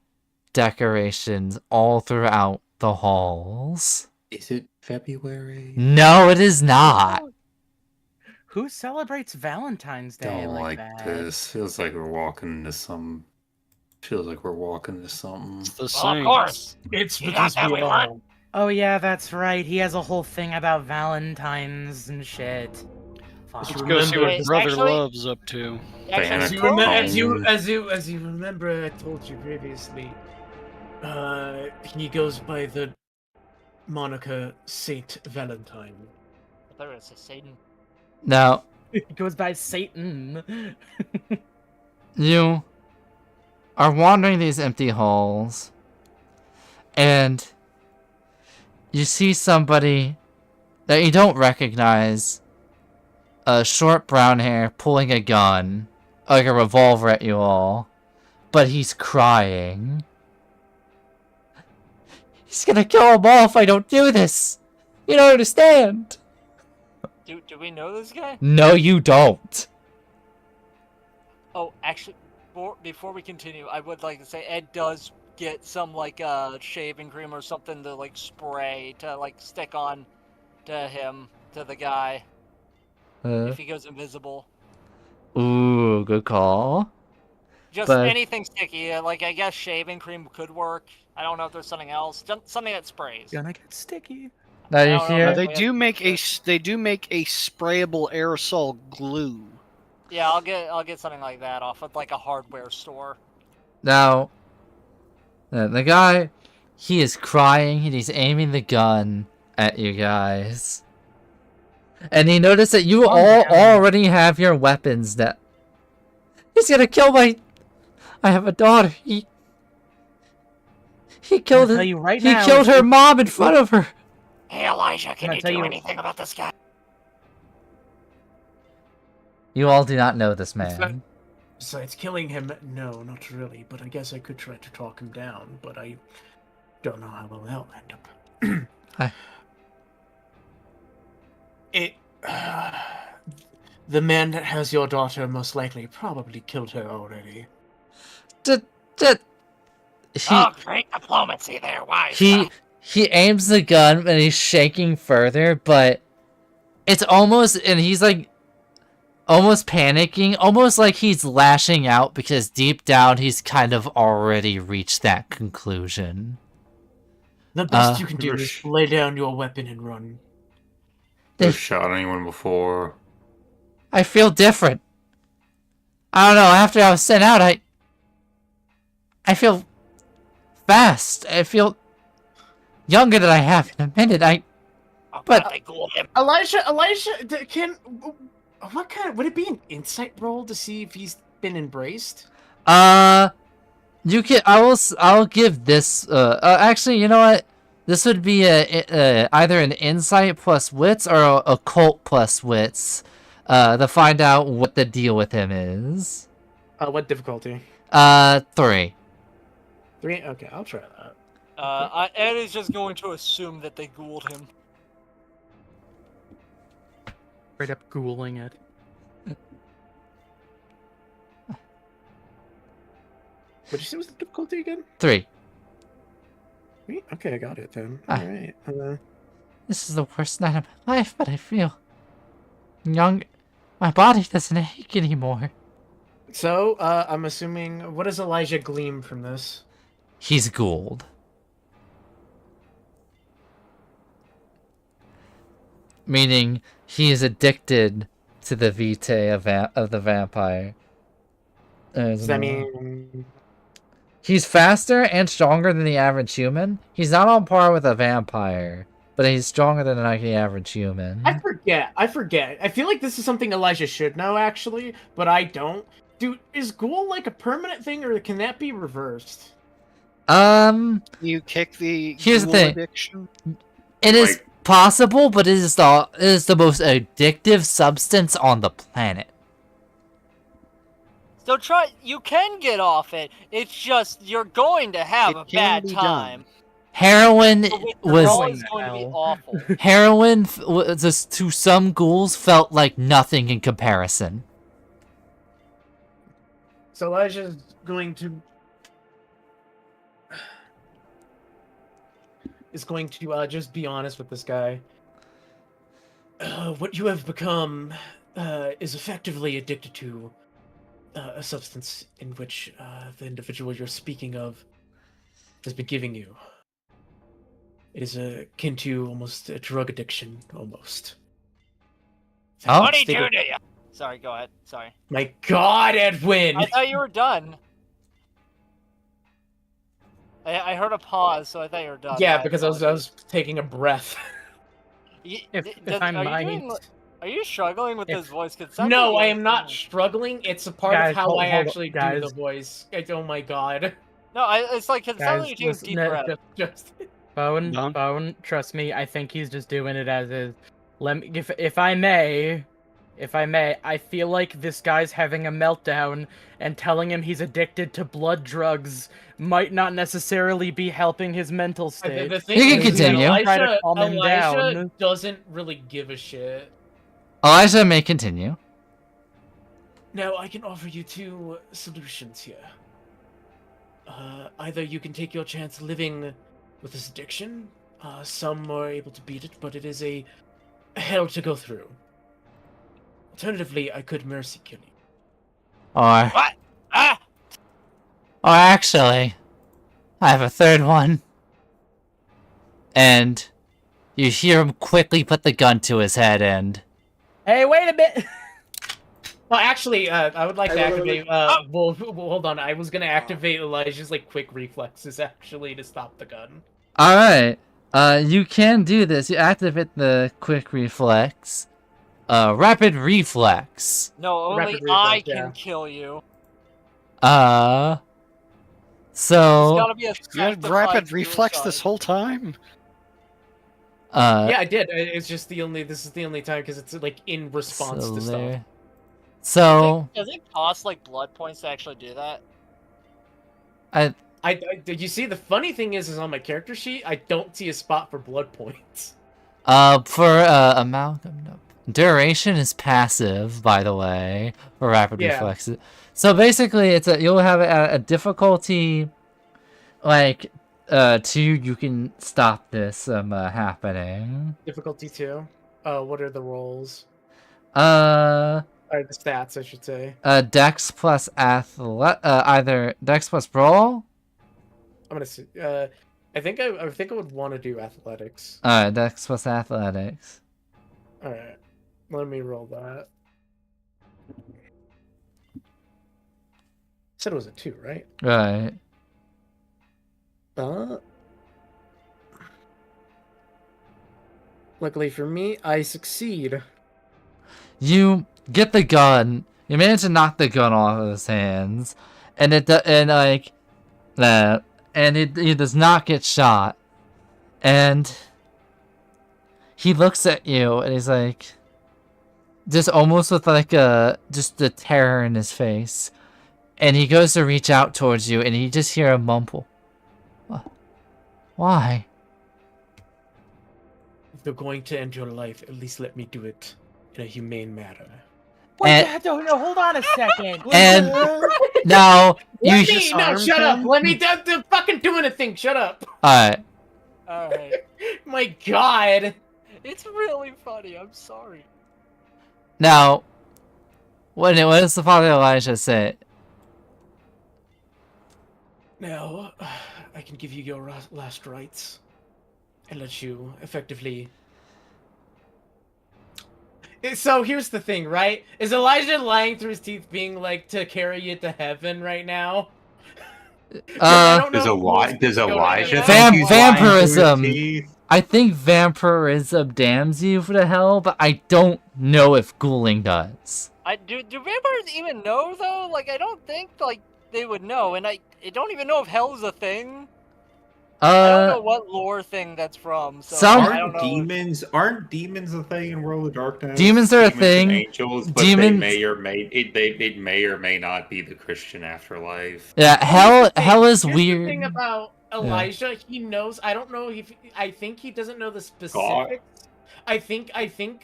Speaker 2: decorations all throughout the halls.
Speaker 6: Is it February?
Speaker 2: No, it is not.
Speaker 4: Who celebrates Valentine's Day
Speaker 6: Don't like
Speaker 4: that?
Speaker 6: this. Feels like we're walking into something.
Speaker 7: It's the
Speaker 11: Well, of course.
Speaker 10: It's
Speaker 11: You
Speaker 10: because
Speaker 11: got that
Speaker 10: we
Speaker 11: we want.
Speaker 10: all.
Speaker 4: Oh yeah, that's right. He has a whole thing about Valentines and shit. Fuck.
Speaker 7: Let's go see what
Speaker 1: Wait,
Speaker 7: Brother
Speaker 1: actually-
Speaker 7: Love's up to.
Speaker 10: As you, as you remember, I told you previously. He goes by the moniker Saint Valentine.
Speaker 1: I thought it was a Satan.
Speaker 2: Now,
Speaker 4: He goes by Satan.
Speaker 2: you are wandering these empty halls, and you see somebody that you don't recognize, short brown hair, pulling a gun, like a revolver at you all, but he's crying. He's gonna kill them all if I don't do this! You don't understand!
Speaker 1: Do we know this guy?
Speaker 2: No, you don't!
Speaker 1: Oh, actually, before we continue, I would like to say Ed does get some like shaving cream or something to like spray to like stick on to the guy if he goes invisible.
Speaker 2: Ooh, good call.
Speaker 1: Just
Speaker 2: But-
Speaker 1: anything sticky, like I guess shaving cream could work. I don't know if there's something else, something that sprays.
Speaker 4: Gonna get sticky.
Speaker 2: Now you
Speaker 1: I don't know
Speaker 2: hear?
Speaker 1: if
Speaker 7: They
Speaker 1: we
Speaker 7: do
Speaker 1: have-
Speaker 7: make a sprayable aerosol glue.
Speaker 1: Yeah, I'll get something like that off of like a hardware store.
Speaker 2: Now, the guy, he is crying and he's aiming the gun at you guys. And he noticed that you all already have your weapons that... He's gonna kill my... I have a daughter. He killed
Speaker 4: tell you right
Speaker 2: he
Speaker 4: now,
Speaker 2: killed her mom in front of her.
Speaker 11: Hey, Elijah, can
Speaker 4: I'll
Speaker 11: you
Speaker 4: tell
Speaker 11: do
Speaker 4: you-
Speaker 11: anything about this guy?
Speaker 2: You all do not know this man.
Speaker 10: Besides killing him, no, not really. But I guess I could try to talk him down, but I don't know how well that'll end up.
Speaker 2: Hi.
Speaker 10: The man that has your daughter most likely probably killed her already.
Speaker 11: Oh, great diplomacy there. Why?
Speaker 2: He aims the gun and he's shaking further, but it's almost, and he's like almost panicking, almost like he's lashing out because deep down he's kind of already reached that conclusion.
Speaker 10: The best you can do is lay down your weapon and run.
Speaker 6: Never shot anyone before.
Speaker 2: I feel different. I don't know, after I was sent out, I feel fast. I feel younger than I have in a minute. But
Speaker 10: Elijah, what kind of, would it be an insight roll to see if he's been embraced?
Speaker 2: you can. I'll give this. Actually, you know what? This would be either an insight plus wits or a occult plus wits, to find out what the deal with him is.
Speaker 3: What difficulty?
Speaker 2: 3.
Speaker 3: 3? Okay, I'll try that.
Speaker 1: Ed is just going to assume that they ghouled him.
Speaker 4: Straight up ghouling it.
Speaker 3: What'd you say was the difficulty again?
Speaker 2: 3.
Speaker 3: Okay, I got it then.
Speaker 2: Ah.
Speaker 3: Alright.
Speaker 2: This is the worst night of my life, but I feel young. My body doesn't ache anymore.
Speaker 10: So, I'm assuming, what does Elijah glean from this?
Speaker 2: He's ghouled. Meaning he is addicted to the vitae of the vampire.
Speaker 10: Does that mean...
Speaker 2: He's faster and stronger than the average human. He's not on par with a vampire, but he's stronger than the average human.
Speaker 10: I forget. I feel like this is something Elijah should know, actually, but I don't. Dude, is ghoul like a permanent thing, or can that be reversed?
Speaker 7: You kick the
Speaker 2: Here's the
Speaker 7: ghoul
Speaker 2: thing.
Speaker 7: addiction?
Speaker 2: It is possible, but it is the most addictive substance on the planet.
Speaker 1: So you can get off it. It's just you're going to have a bad time.
Speaker 2: Heroin was
Speaker 1: It's going to be awful.
Speaker 2: heroin was, to some ghouls, felt like nothing in comparison.
Speaker 10: So Elijah's going to just be honest with this guy. What you have become is effectively addicted to a substance in which the individual you're speaking of has been giving you. It is akin to almost a drug addiction, almost.
Speaker 2: Oh.
Speaker 11: What did he do to you?
Speaker 1: Sorry, go ahead. Sorry.
Speaker 10: My God, Edwin!
Speaker 1: I thought you were done. I heard a pause, so I thought you were done.
Speaker 10: Yeah, because I was taking a breath.
Speaker 4: If I might.
Speaker 1: Are you struggling with this voice?
Speaker 10: No, I am not struggling. It's a part
Speaker 4: Guys,
Speaker 10: of how
Speaker 4: hold-
Speaker 10: I
Speaker 4: hold up,
Speaker 10: actually do
Speaker 4: guys.
Speaker 10: the voice. Oh my God.
Speaker 1: No, it's like it sounds like you're
Speaker 4: Guys,
Speaker 1: taking a deep breath.
Speaker 10: Just
Speaker 4: Bone, trust me, I think he's just doing it as is. Let me, if I may, I feel like this guy's having a meltdown, and telling him he's addicted to blood drugs might not necessarily be helping his mental state.
Speaker 10: The thing
Speaker 2: You can
Speaker 10: is,
Speaker 2: continue.
Speaker 4: Try to calm him
Speaker 10: Elijah
Speaker 4: down.
Speaker 10: doesn't really give a shit.
Speaker 2: Elijah may continue.
Speaker 10: Now, I can offer you two solutions here. Either you can take your chance living with this addiction. Some are able to beat it, but it is a hell to go through. Alternatively, I could mercy kill you.
Speaker 2: Or
Speaker 11: What? Ah!
Speaker 2: Or actually, I have a third one. And You hear him quickly put the gun to his head and...
Speaker 4: Hey, wait a bit!
Speaker 10: Well, actually, I would like to
Speaker 8: Hey, wait,
Speaker 10: activate. Well, hold on. I was gonna activate Elijah's like quick reflexes actually to stop the gun.
Speaker 2: Alright. You can do this. You activate the quick reflex. Rapid reflex.
Speaker 1: No, only
Speaker 10: Rapid
Speaker 1: I
Speaker 10: reflex,
Speaker 1: can
Speaker 10: yeah.
Speaker 1: kill you. It's
Speaker 2: So...
Speaker 1: gotta be a
Speaker 7: You had rapid reflex this whole time?
Speaker 10: Yeah, I did. It's just the only. This is the only time because it's like in response
Speaker 2: so
Speaker 10: to stuff.
Speaker 2: there- So...
Speaker 1: Does it cost like blood points to actually do that?
Speaker 10: Did you see the funny thing is on my character sheet I don't see a spot for blood points.
Speaker 2: For amalgam, no. Duration is passive, by the way, for rapid
Speaker 10: Yeah.
Speaker 2: reflexes. So basically, you'll have a difficulty, like, 2. You can stop this happening.
Speaker 10: Difficulty 2. What are the rolls?
Speaker 2: Uh,
Speaker 10: Or the stats, I should say.
Speaker 2: Dex plus either Dex plus brawl.
Speaker 10: I'm gonna see. I think I would want to do athletics.
Speaker 2: Alright, Dex plus athletics.
Speaker 10: All right, let me roll that. Said it was a 2, right?
Speaker 2: Right.
Speaker 10: Luckily for me, I succeed.
Speaker 2: You get the gun. You manage to knock the gun off of his hands, and he does not get shot. And he looks at you, and he's like, just almost with like just the terror in his face. And he goes to reach out towards you, and you just hear a mumble. Why?
Speaker 10: If they're going to end your life, at least let me do it in a humane manner.
Speaker 4: Wait, no, hold on a second.
Speaker 2: And now you
Speaker 10: Shut up! Let me do fucking doing a thing. Shut up.
Speaker 2: Alright.
Speaker 1: Alright.
Speaker 10: My God.
Speaker 1: It's really funny. I'm sorry.
Speaker 2: Now, what does the Father Elijah say?
Speaker 10: Now, I can give you your last rites and let you effectively. So here's the thing, right? Is Elijah lying through his teeth, being like to carry you to heaven right now?
Speaker 6: Does Elijah
Speaker 2: vampirism? I think vampirism damns you to hell, but I don't know if ghouling does.
Speaker 1: Do vampires even know though? Like I don't think like they would know, and I don't even know if hell is a thing. I don't know what lore thing that's from. So I don't know.
Speaker 6: Aren't demons a thing in World of Darkness?
Speaker 2: Demons are a thing.
Speaker 6: And angels, but
Speaker 2: Demons...
Speaker 6: they may or may not be the Christian afterlife.
Speaker 2: Yeah, hell is
Speaker 10: Here's
Speaker 2: weird.
Speaker 10: The thing about Elijah, he knows. I don't know if I think he doesn't know the specifics. I think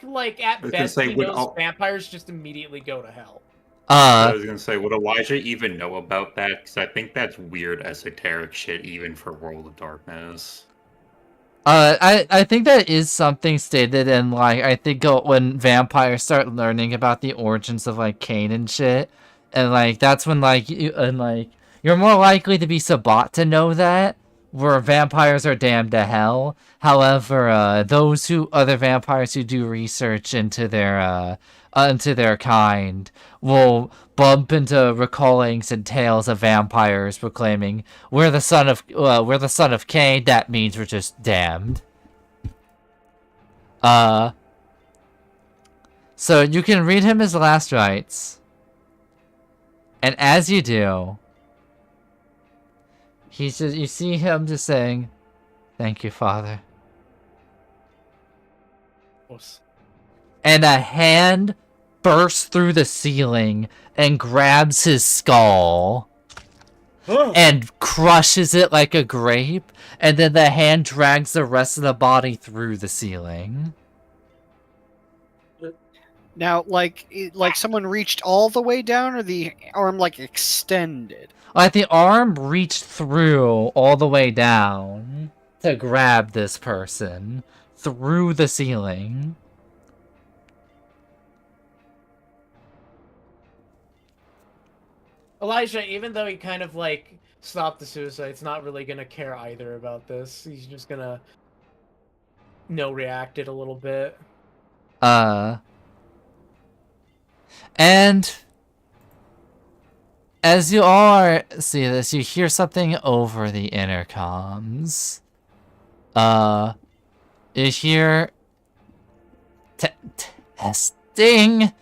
Speaker 10: like at best he knows vampires just immediately go to hell.
Speaker 6: I was gonna say, would Elijah even know about that? Because I think that's weird esoteric shit, even for World of Darkness.
Speaker 2: I think that is something stated in, like, I think when vampires start learning about the origins of, like, Cain and shit, and, like, that's when, like, you're more likely to be Sabbat to know that, where vampires are damned to hell. However, other vampires who do research into their kind will bump into recallings and tales of vampires proclaiming, we're the son of Cain, that means we're just damned. So you can read him his last rites. And as you do, you see him just saying, "Thank you, Father." And a hand bursts through the ceiling and grabs his skull and crushes it like a grape, and then the hand drags the rest of the body through the ceiling.
Speaker 7: Now, like someone reached all the way down, or the arm like extended?
Speaker 2: Like the arm reached through all the way down to grab this person through the ceiling.
Speaker 10: Elijah, even though he kind of like stopped the suicide's not really gonna care either about this. He's just gonna
Speaker 3: reacted a little bit.
Speaker 2: And as you all see this, you hear something over the intercoms. You hear testing.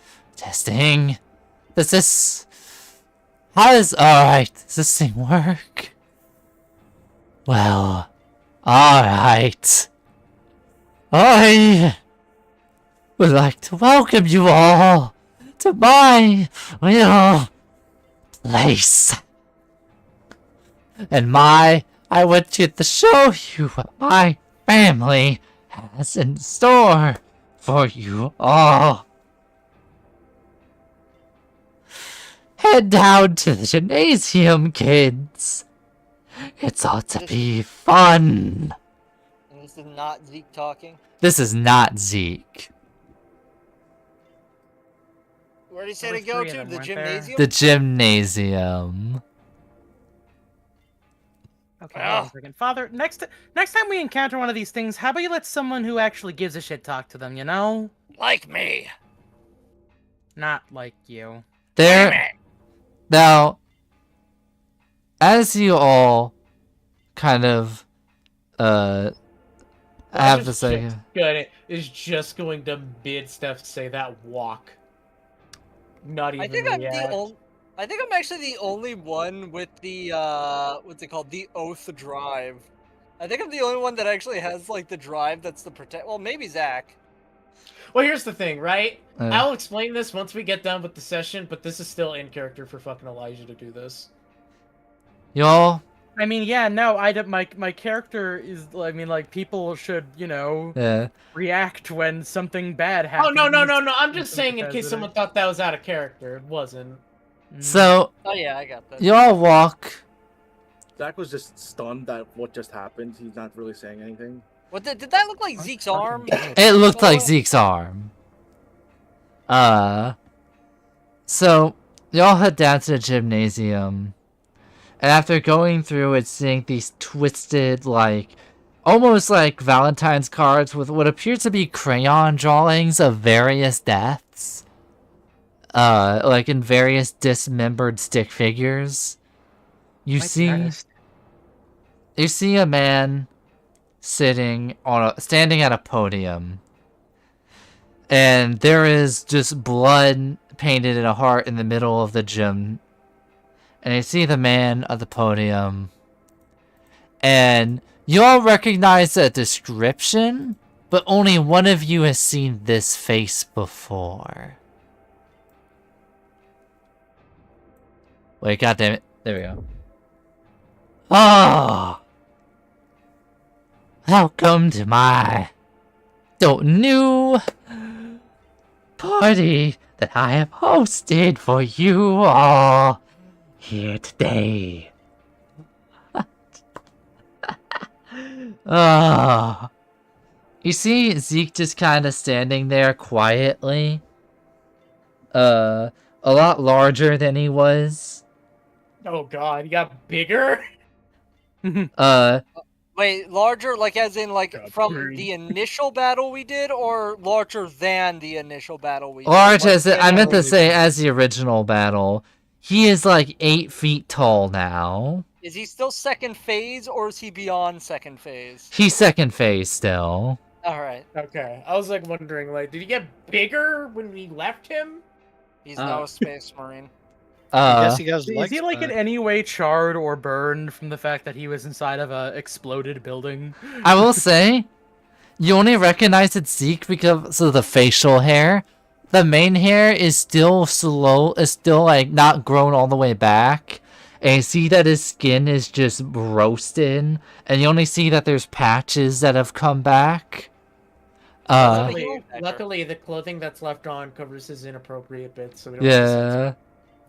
Speaker 2: Does this... Alright, does this thing work? Well, alright. I would like to welcome you all to my little place. And I want to show you what my family has in store for you all. Head down to the gymnasium, kids. It's ought to be fun.
Speaker 1: And this is not Zeke talking.
Speaker 2: This is not Zeke.
Speaker 1: Where did he say
Speaker 4: There
Speaker 1: to
Speaker 4: were
Speaker 1: go
Speaker 4: three of
Speaker 1: to?
Speaker 4: them,
Speaker 1: The
Speaker 4: weren't there?
Speaker 1: gymnasium?
Speaker 2: The gymnasium.
Speaker 4: Okay, hold on a second. Father, next time we encounter one of these things, how about you let someone who actually gives a shit talk to them, you know?
Speaker 11: Like me.
Speaker 4: Not like you.
Speaker 2: There. Now, as you all kind of have to say,
Speaker 3: Good. Is just going to mid Steph say that walk. Not even
Speaker 1: I think I'm
Speaker 3: react.
Speaker 1: I think I'm actually the only one with the what's it called? The oath drive. I think I'm the only one that actually has like the drive that's the protect. Well, maybe Zach.
Speaker 3: Well, here's the thing, right?
Speaker 2: Uh.
Speaker 3: I'll explain this once we get done with the session, but this is still in character for fucking Elijah to do this.
Speaker 2: y'all.
Speaker 4: I mean, yeah, no, my character is. I mean, like, people should, you know,
Speaker 2: Yeah.
Speaker 4: react when something bad
Speaker 3: Oh,
Speaker 4: happens.
Speaker 3: no. I'm just saying in case someone thought that was out of character. It wasn't.
Speaker 2: So.
Speaker 1: Oh yeah, I got that.
Speaker 2: Y'all walk.
Speaker 8: Zach was just stunned at what just happened. He's not really saying anything.
Speaker 1: What did that look like? Zeke's arm?
Speaker 2: It looked like Zeke's arm. So y'all head down to the gymnasium, and after going through and seeing these twisted, like, almost like Valentine's cards with what appears to be crayon drawings of various deaths, like in various dismembered stick figures, you see a man standing at a podium, and there is just blood painted in a heart in the middle of the gym, and you see the man at the podium, and you all recognize that description, but only one of you has seen this face before. Wait, goddammit. There we go. Oh! Welcome to my new party that I have hosted for you all here today. Oh. You see Zeke just kind of standing there quietly. A lot larger than he was.
Speaker 3: Oh god, he got bigger?
Speaker 1: Wait, larger, like as in like
Speaker 3: God,
Speaker 1: from
Speaker 3: Bree.
Speaker 1: the initial battle we did, or larger than the initial battle we did?
Speaker 2: Large
Speaker 1: Like,
Speaker 2: as I meant to say as the original battle. He is like 8 feet tall now.
Speaker 1: Is he still second phase, or is he beyond second phase?
Speaker 2: He's second phase still.
Speaker 1: Alright.
Speaker 3: Okay, I was like wondering, like, did he get bigger when we left him?
Speaker 1: He's now a space marine.
Speaker 7: I guess he got his
Speaker 4: Is
Speaker 7: legs
Speaker 4: he like in
Speaker 7: back.
Speaker 4: any way charred or burned from the fact that he was inside of a exploded building?
Speaker 2: I will say, you only recognize it's Zeke because of the facial hair. The main hair is still like not grown all the way back. And you see that his skin is just roasted. And you only see that there's patches that have come back.
Speaker 3: Luckily, the clothing that's left on covers his inappropriate bits, so we don't have to
Speaker 2: Yeah.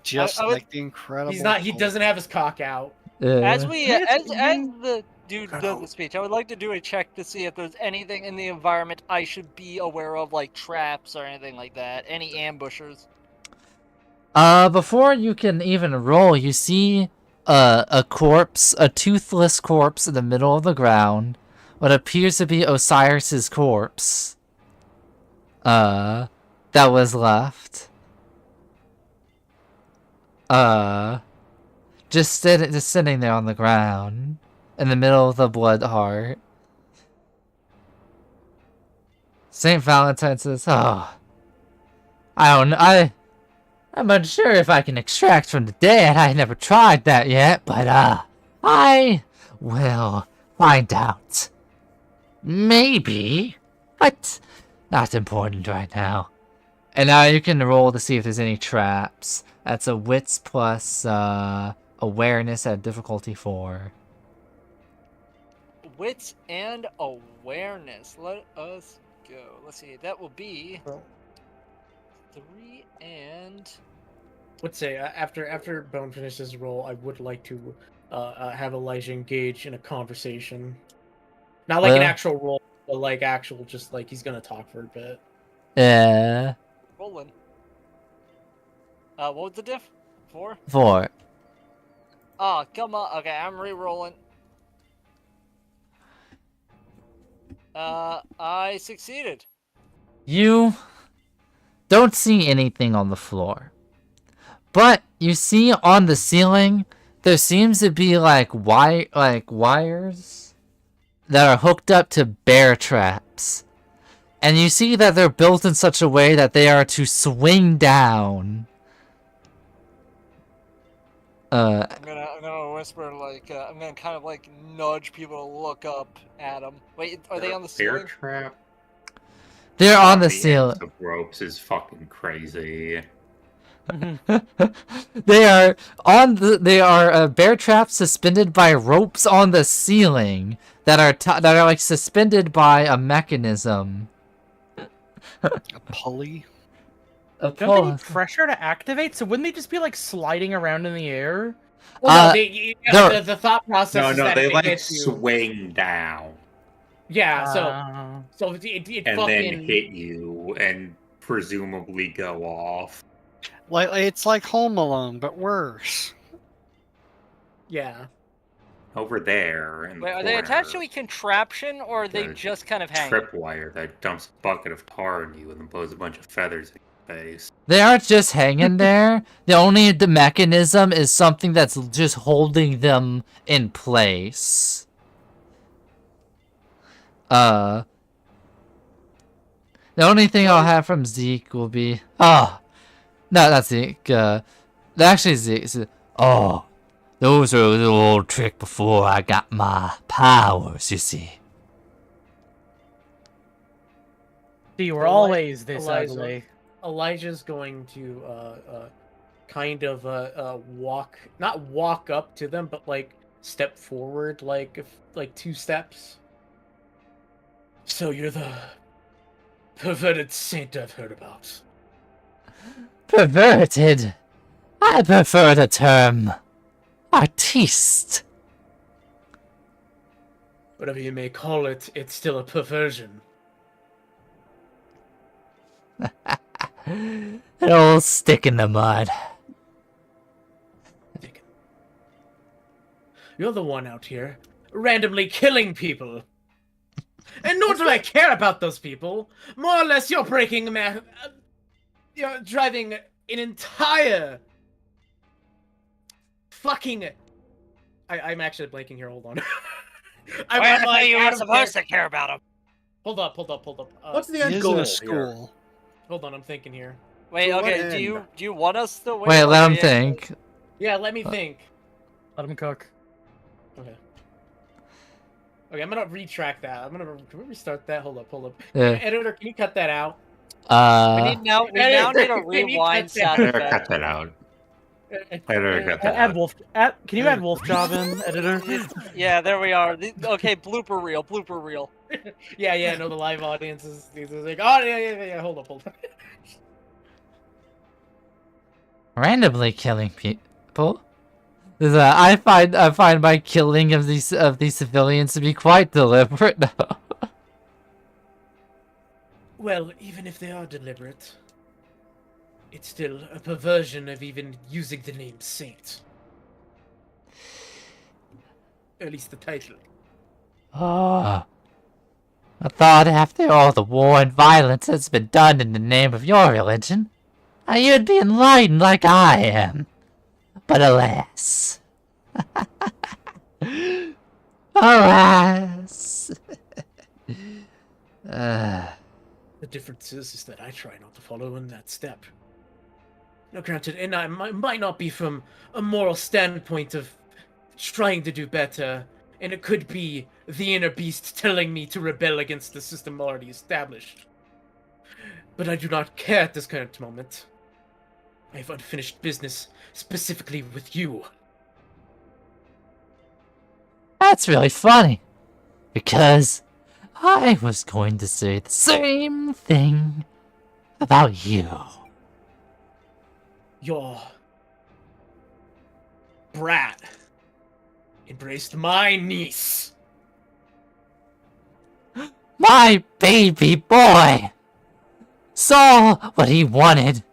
Speaker 7: Just
Speaker 1: I would-
Speaker 7: like the Incredible
Speaker 3: He's not. He
Speaker 7: Hulk.
Speaker 3: doesn't have his cock out.
Speaker 1: As
Speaker 2: Yeah.
Speaker 1: we as the dude does the speech, I would like to do a check to see if there's anything in the environment I should be aware of, like traps or anything like that. Any ambushers.
Speaker 2: Before you can even roll, you see a corpse, a toothless corpse in the middle of the ground what appears to be Osiris's corpse. That was left. Just sitting there on the ground, in the middle of the blood heart. St. Valentine says, "Oh, I'm unsure if I can extract from the dead. I never tried that yet, but I will find out. Maybe, but not important right now." And now you can roll to see if there's any traps. That's a wits plus awareness at difficulty 4.
Speaker 1: Wits and awareness. Let us go. Let's see. That will be 3 and.
Speaker 3: Would say after Bone finishes his roll, I would like to have Elijah engage in a conversation, not like an actual roll, but like actual, just like he's gonna talk for a bit.
Speaker 2: Yeah.
Speaker 1: Rolling. What was the diff? 4?
Speaker 2: 4.
Speaker 1: Oh, come on. Okay, I'm re-rolling. I succeeded.
Speaker 2: You don't see anything on the floor. But you see on the ceiling, there seems to be like wires that are hooked up to bear traps. And you see that they're built in such a way that they are to swing down.
Speaker 1: I'm gonna whisper like I'm gonna kind of like nudge people to look up at them. Wait, are they on the
Speaker 6: Bear
Speaker 1: ceiling?
Speaker 6: trap.
Speaker 2: They're on the
Speaker 6: ends
Speaker 2: ceiling.
Speaker 6: of ropes is fucking crazy.
Speaker 2: They are bear traps suspended by ropes on the ceiling that are like suspended by a mechanism.
Speaker 7: A pulley.
Speaker 4: Don't they need pressure to activate? So wouldn't they just be like sliding around in the air?
Speaker 3: Well, no, the thought process is that
Speaker 6: they
Speaker 3: if
Speaker 6: like
Speaker 3: hit you,
Speaker 6: swing down.
Speaker 3: Yeah, so it
Speaker 6: and
Speaker 3: fucking
Speaker 6: then hit you and presumably go off.
Speaker 7: Like it's like Home Alone, but worse.
Speaker 3: Yeah.
Speaker 6: Over there in the
Speaker 1: Wait, are they
Speaker 6: corner,
Speaker 1: attached to a contraption or are they
Speaker 6: the
Speaker 1: just kind of hanging?
Speaker 6: tripwire that dumps a bucket of tar on you and then blows a bunch of feathers in your face.
Speaker 2: They aren't just hanging there. The mechanism is something that's just holding them in place. The only thing I'll have from Zeke will be no, not Zeke. Actually Zeke. Those were a little old trick before I got my powers. You see.
Speaker 4: You were always this ugly.
Speaker 3: Elijah's going to kind of not walk up to them, but like step forward like 2 steps. So you're the perverted saint I've heard about.
Speaker 2: Perverted? I prefer the term artiste.
Speaker 3: Whatever you may call it, it's still a perversion.
Speaker 2: An old stick in the mud.
Speaker 3: You're the one out here randomly killing people. And nor do I care about those people. More or less, you're breaking you're driving an entire fucking. I'm actually blanking here. Hold on.
Speaker 11: I thought you were supposed to care about him.
Speaker 3: Hold up.
Speaker 8: What's the end goal?
Speaker 7: School.
Speaker 3: Hold on, I'm thinking here.
Speaker 1: Wait,
Speaker 8: To what
Speaker 1: okay.
Speaker 8: end?
Speaker 1: Do you want us to wait?
Speaker 2: Wait,
Speaker 1: or
Speaker 2: let him
Speaker 1: we-
Speaker 2: think.
Speaker 3: Yeah, let me think.
Speaker 4: Let him cook.
Speaker 3: Okay, I'm gonna retract that. Can we restart that? Hold up.
Speaker 2: Yeah.
Speaker 3: Editor, can you cut that out?
Speaker 1: We now need a
Speaker 3: Can you
Speaker 1: rewind
Speaker 3: cut
Speaker 1: sound
Speaker 6: Better cut
Speaker 1: effect.
Speaker 6: that out. Better cut that
Speaker 4: Add
Speaker 6: out.
Speaker 4: wolf. Can you add wolf job in, editor?
Speaker 1: Yeah, there we are. Okay, blooper reel.
Speaker 3: Yeah, no, the live audience is like, oh, yeah, hold up.
Speaker 2: Randomly killing people. I find my killing of these civilians to be quite deliberate.
Speaker 3: Well, even if they are deliberate, it's still a perversion of even using the name Saint. At least the title.
Speaker 2: thought after all the war and violence that's been done in the name of your religion, you'd be enlightened like I am. But alas. Alas.
Speaker 10: The difference is that I try not to follow in that step. Now, granted, and I might not be from a moral standpoint of trying to do better, and it could be the inner beast telling me to rebel against the system already established. But I do not care at this current moment. I have unfinished business, specifically with you.
Speaker 2: That's really funny. Because I was going to say the same thing about you.
Speaker 10: Your brat embraced my niece.
Speaker 2: My baby boy saw what he wanted.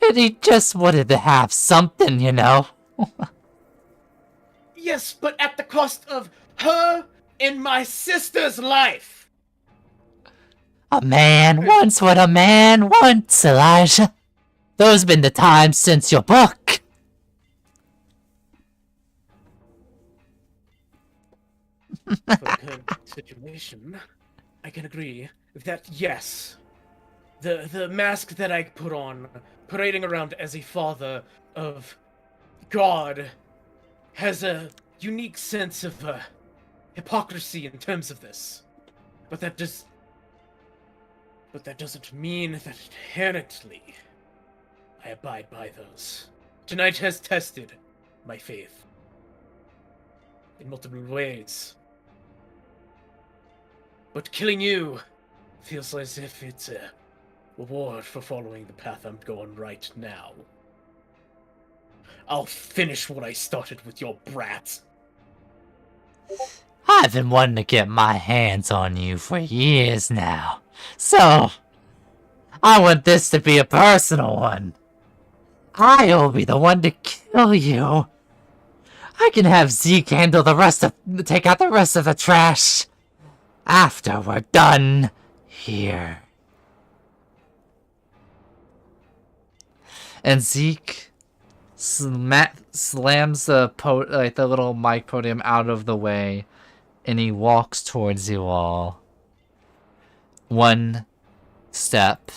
Speaker 2: And he just wanted to have something, you know.
Speaker 10: Yes, but at the cost of her and my sister's life.
Speaker 2: A man wants what a man wants, Elijah. Those been the times since your book.
Speaker 10: For the current situation, I can agree that yes, the mask that I put on, parading around as a father of God, has a unique sense of hypocrisy in terms of this. But that doesn't mean that inherently I abide by those. Tonight has tested my faith in multiple ways. But killing you feels as if it's a reward for following the path I'm going right now. I'll finish what I started with your brat.
Speaker 2: I've been wanting to get my hands on you for years now. So, I want this to be a personal one. I'll be the one to kill you. I can have Zeke handle take out the rest of the trash after we're done here. And Zeke slams the little mic podium out of the way, and he walks towards you all. One step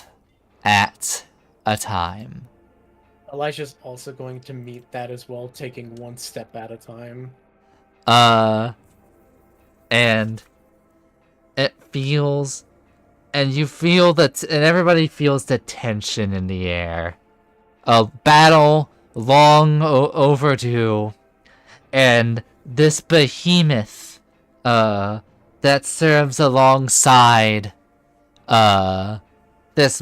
Speaker 2: at a time.
Speaker 3: Elijah's also going to meet that as well, taking one step at a time.
Speaker 2: And it feels, and you feel that, and everybody feels the tension in the air. A battle long overdue, and this behemoth, that serves alongside, this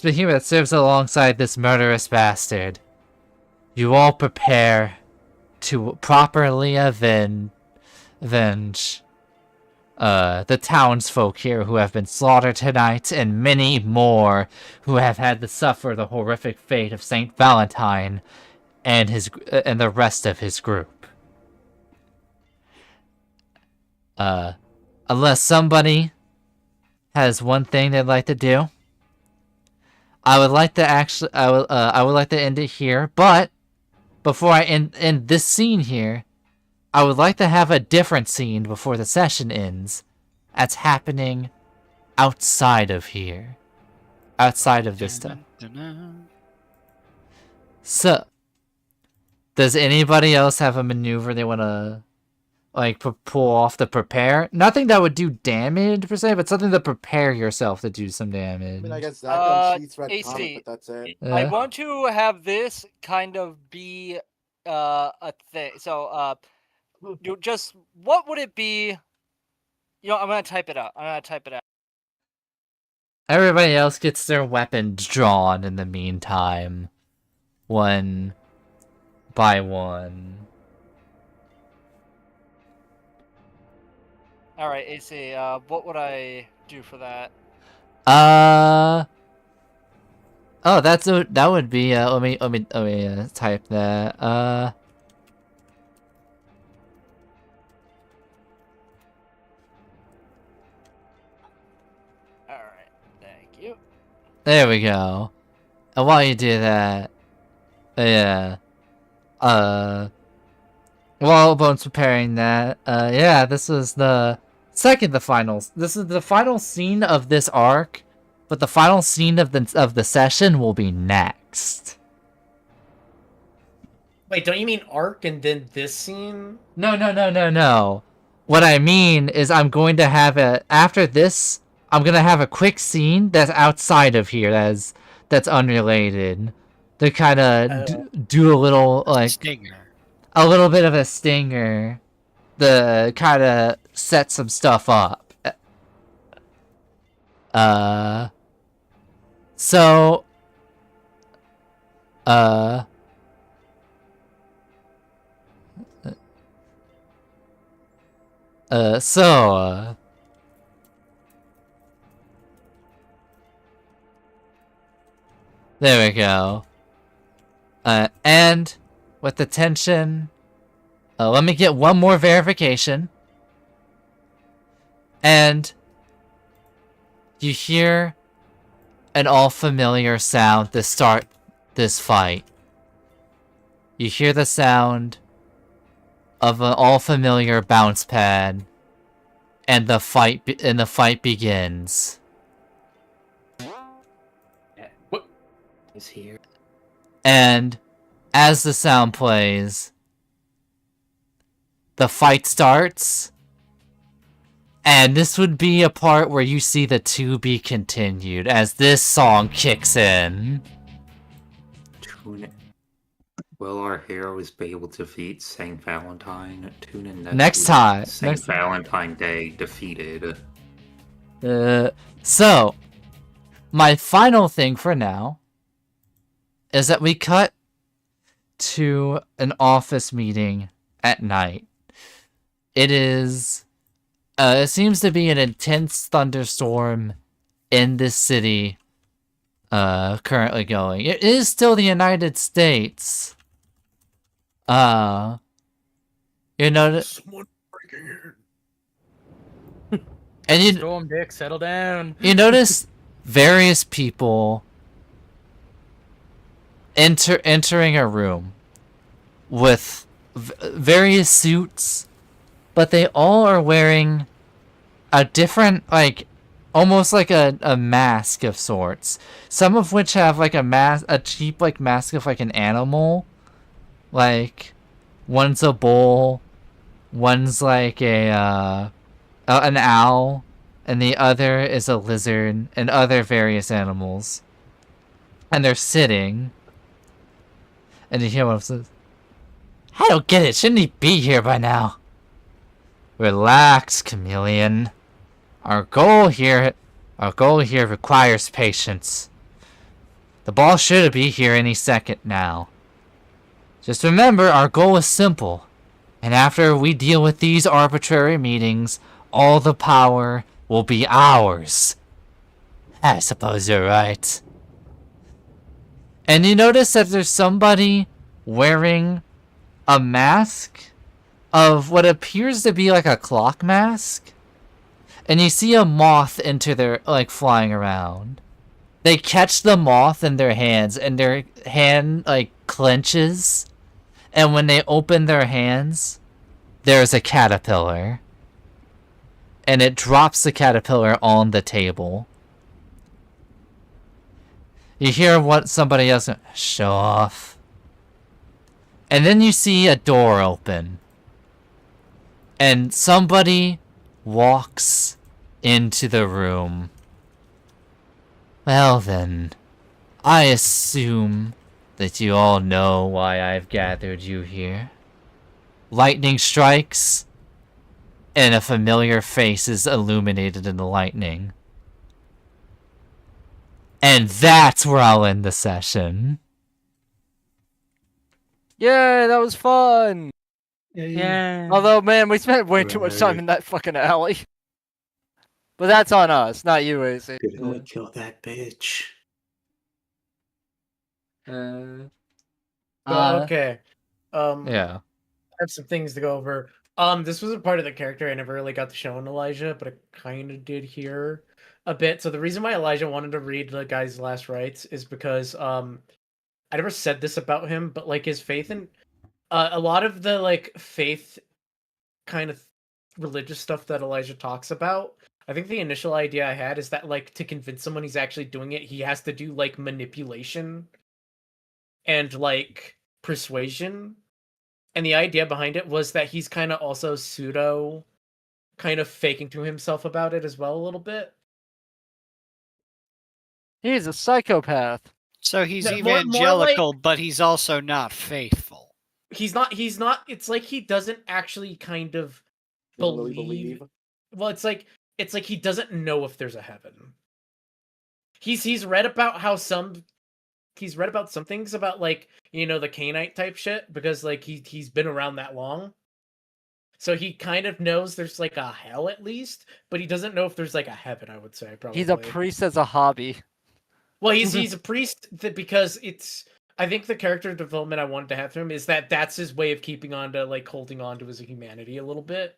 Speaker 2: behemoth serves alongside this murderous bastard. You all prepare to properly avenge the townsfolk here who have been slaughtered tonight, and many more who have had to suffer the horrific fate of Saint Valentine and the rest of his group. Unless somebody has one thing they'd like to do, I would like to end it here, but before I end this scene here, I would like to have a different scene before the session ends. That's happening outside of here. Outside of Vista. So, does anybody else have a maneuver they want to, like, pull off to prepare? Nothing that would do damage, per se, but something to prepare yourself to do some damage.
Speaker 8: I mean, I guess Zach on Sheets Red
Speaker 1: AC,
Speaker 8: Comet, but that's it.
Speaker 1: I want to have this kind of be a thing. So, you just, what would it be? You know, I'm gonna type it out.
Speaker 2: Everybody else gets their weapons drawn in the meantime. One by one.
Speaker 1: Alright, AC, what would I do for that?
Speaker 2: Oh, that would be, let me type that,
Speaker 1: you.
Speaker 2: There we go. And while you do that, yeah, while Bones preparing that, yeah, this was the finals. This is the final scene of this arc, but the final scene of the session will be next.
Speaker 3: Wait, don't you mean arc and then this scene?
Speaker 2: No. What I mean is I'm going to have after this, I'm going to have a quick scene that's outside of here that's unrelated to kind of do a little, like,
Speaker 7: Stinger.
Speaker 2: a little bit of a stinger to kind of set some stuff up. So, there we go. And with the tension, let me get one more verification. And you hear an all-familiar sound to start this fight. You hear the sound of an all-familiar bounce pad, and the fight begins.
Speaker 10: What is here?
Speaker 2: And as the sound plays, the fight starts. And this would be a part where you see the to be continued as this song kicks in.
Speaker 6: Will our heroes be able to defeat Saint Valentine? Tune in
Speaker 2: Next time.
Speaker 6: Saint Valentine Day defeated.
Speaker 2: So, my final thing for now is that we cut to an office meeting at night. It seems to be an intense thunderstorm in this city currently going. It is still the United States. You know,
Speaker 8: Someone breaking in.
Speaker 2: and you
Speaker 4: Storm Dick, settle down.
Speaker 2: You notice various people entering a room with various suits, but they all are wearing a different, like, almost like a mask of sorts. Some of which have like a cheap like mask of like an animal. Like, one's a bull, one's like an owl, and the other is a lizard, and other various animals. And they're sitting. And you hear one says, "I don't get it. Shouldn't he be here by now?" "Relax, chameleon. Our goal here requires patience. The ball should be here any second now. Just remember, our goal is simple. And after we deal with these arbitrary meetings, all the power will be ours." I suppose you're right. And you notice that there's somebody wearing a mask of what appears to be like a clock mask. And you see a moth enter their, like, flying around. They catch the moth in their hands, and their hand, like, clenches. And when they open their hands, there's a caterpillar. And it drops the caterpillar on the table. You hear what somebody else show off. And then you see a door open. And somebody walks into the room. Well then, I assume that you all know why I've gathered you here. Lightning strikes, and a familiar face is illuminated in the lightning. And that's where I'll end the session.
Speaker 1: Yay, that was fun!
Speaker 4: Yeah.
Speaker 1: Although, man, we spent way too much time in that fucking alley. But that's on us, not you, AC.
Speaker 10: Go kill that bitch.
Speaker 3: Okay.
Speaker 2: Yeah.
Speaker 3: I have some things to go over. This was a part of the character I never really got to show in Elijah, but I kind of did here.
Speaker 10: a bit. So the reason why Elijah wanted to read the guy's last rites is because I never said this about him, but like his faith in a lot of the like faith kind of religious stuff that Elijah talks about. I think the initial idea I had is that like to convince someone he's actually doing it, he has to do like manipulation and like persuasion. And the idea behind it was that he's kind of also pseudo kind of faking to himself about it as well a little bit.
Speaker 1: He's a psychopath.
Speaker 7: So he's
Speaker 10: More
Speaker 7: evangelical,
Speaker 10: like,
Speaker 7: but he's also not faithful.
Speaker 10: he's not it's like he doesn't actually kind of
Speaker 8: Doesn't really
Speaker 10: believe.
Speaker 8: believe.
Speaker 10: Well, it's like he doesn't know if there's a heaven. He's read about how he's read about some things about like, you know, the Canaanite type shit because like he's been around that long. So he kind of knows there's like a hell at least, but he doesn't know if there's like a heaven, I would say probably.
Speaker 1: He's a priest as a hobby.
Speaker 10: Well, he's a priest because it's, I think the character development I wanted to have for him is that that's his way of keeping on to like holding on to his humanity a little bit.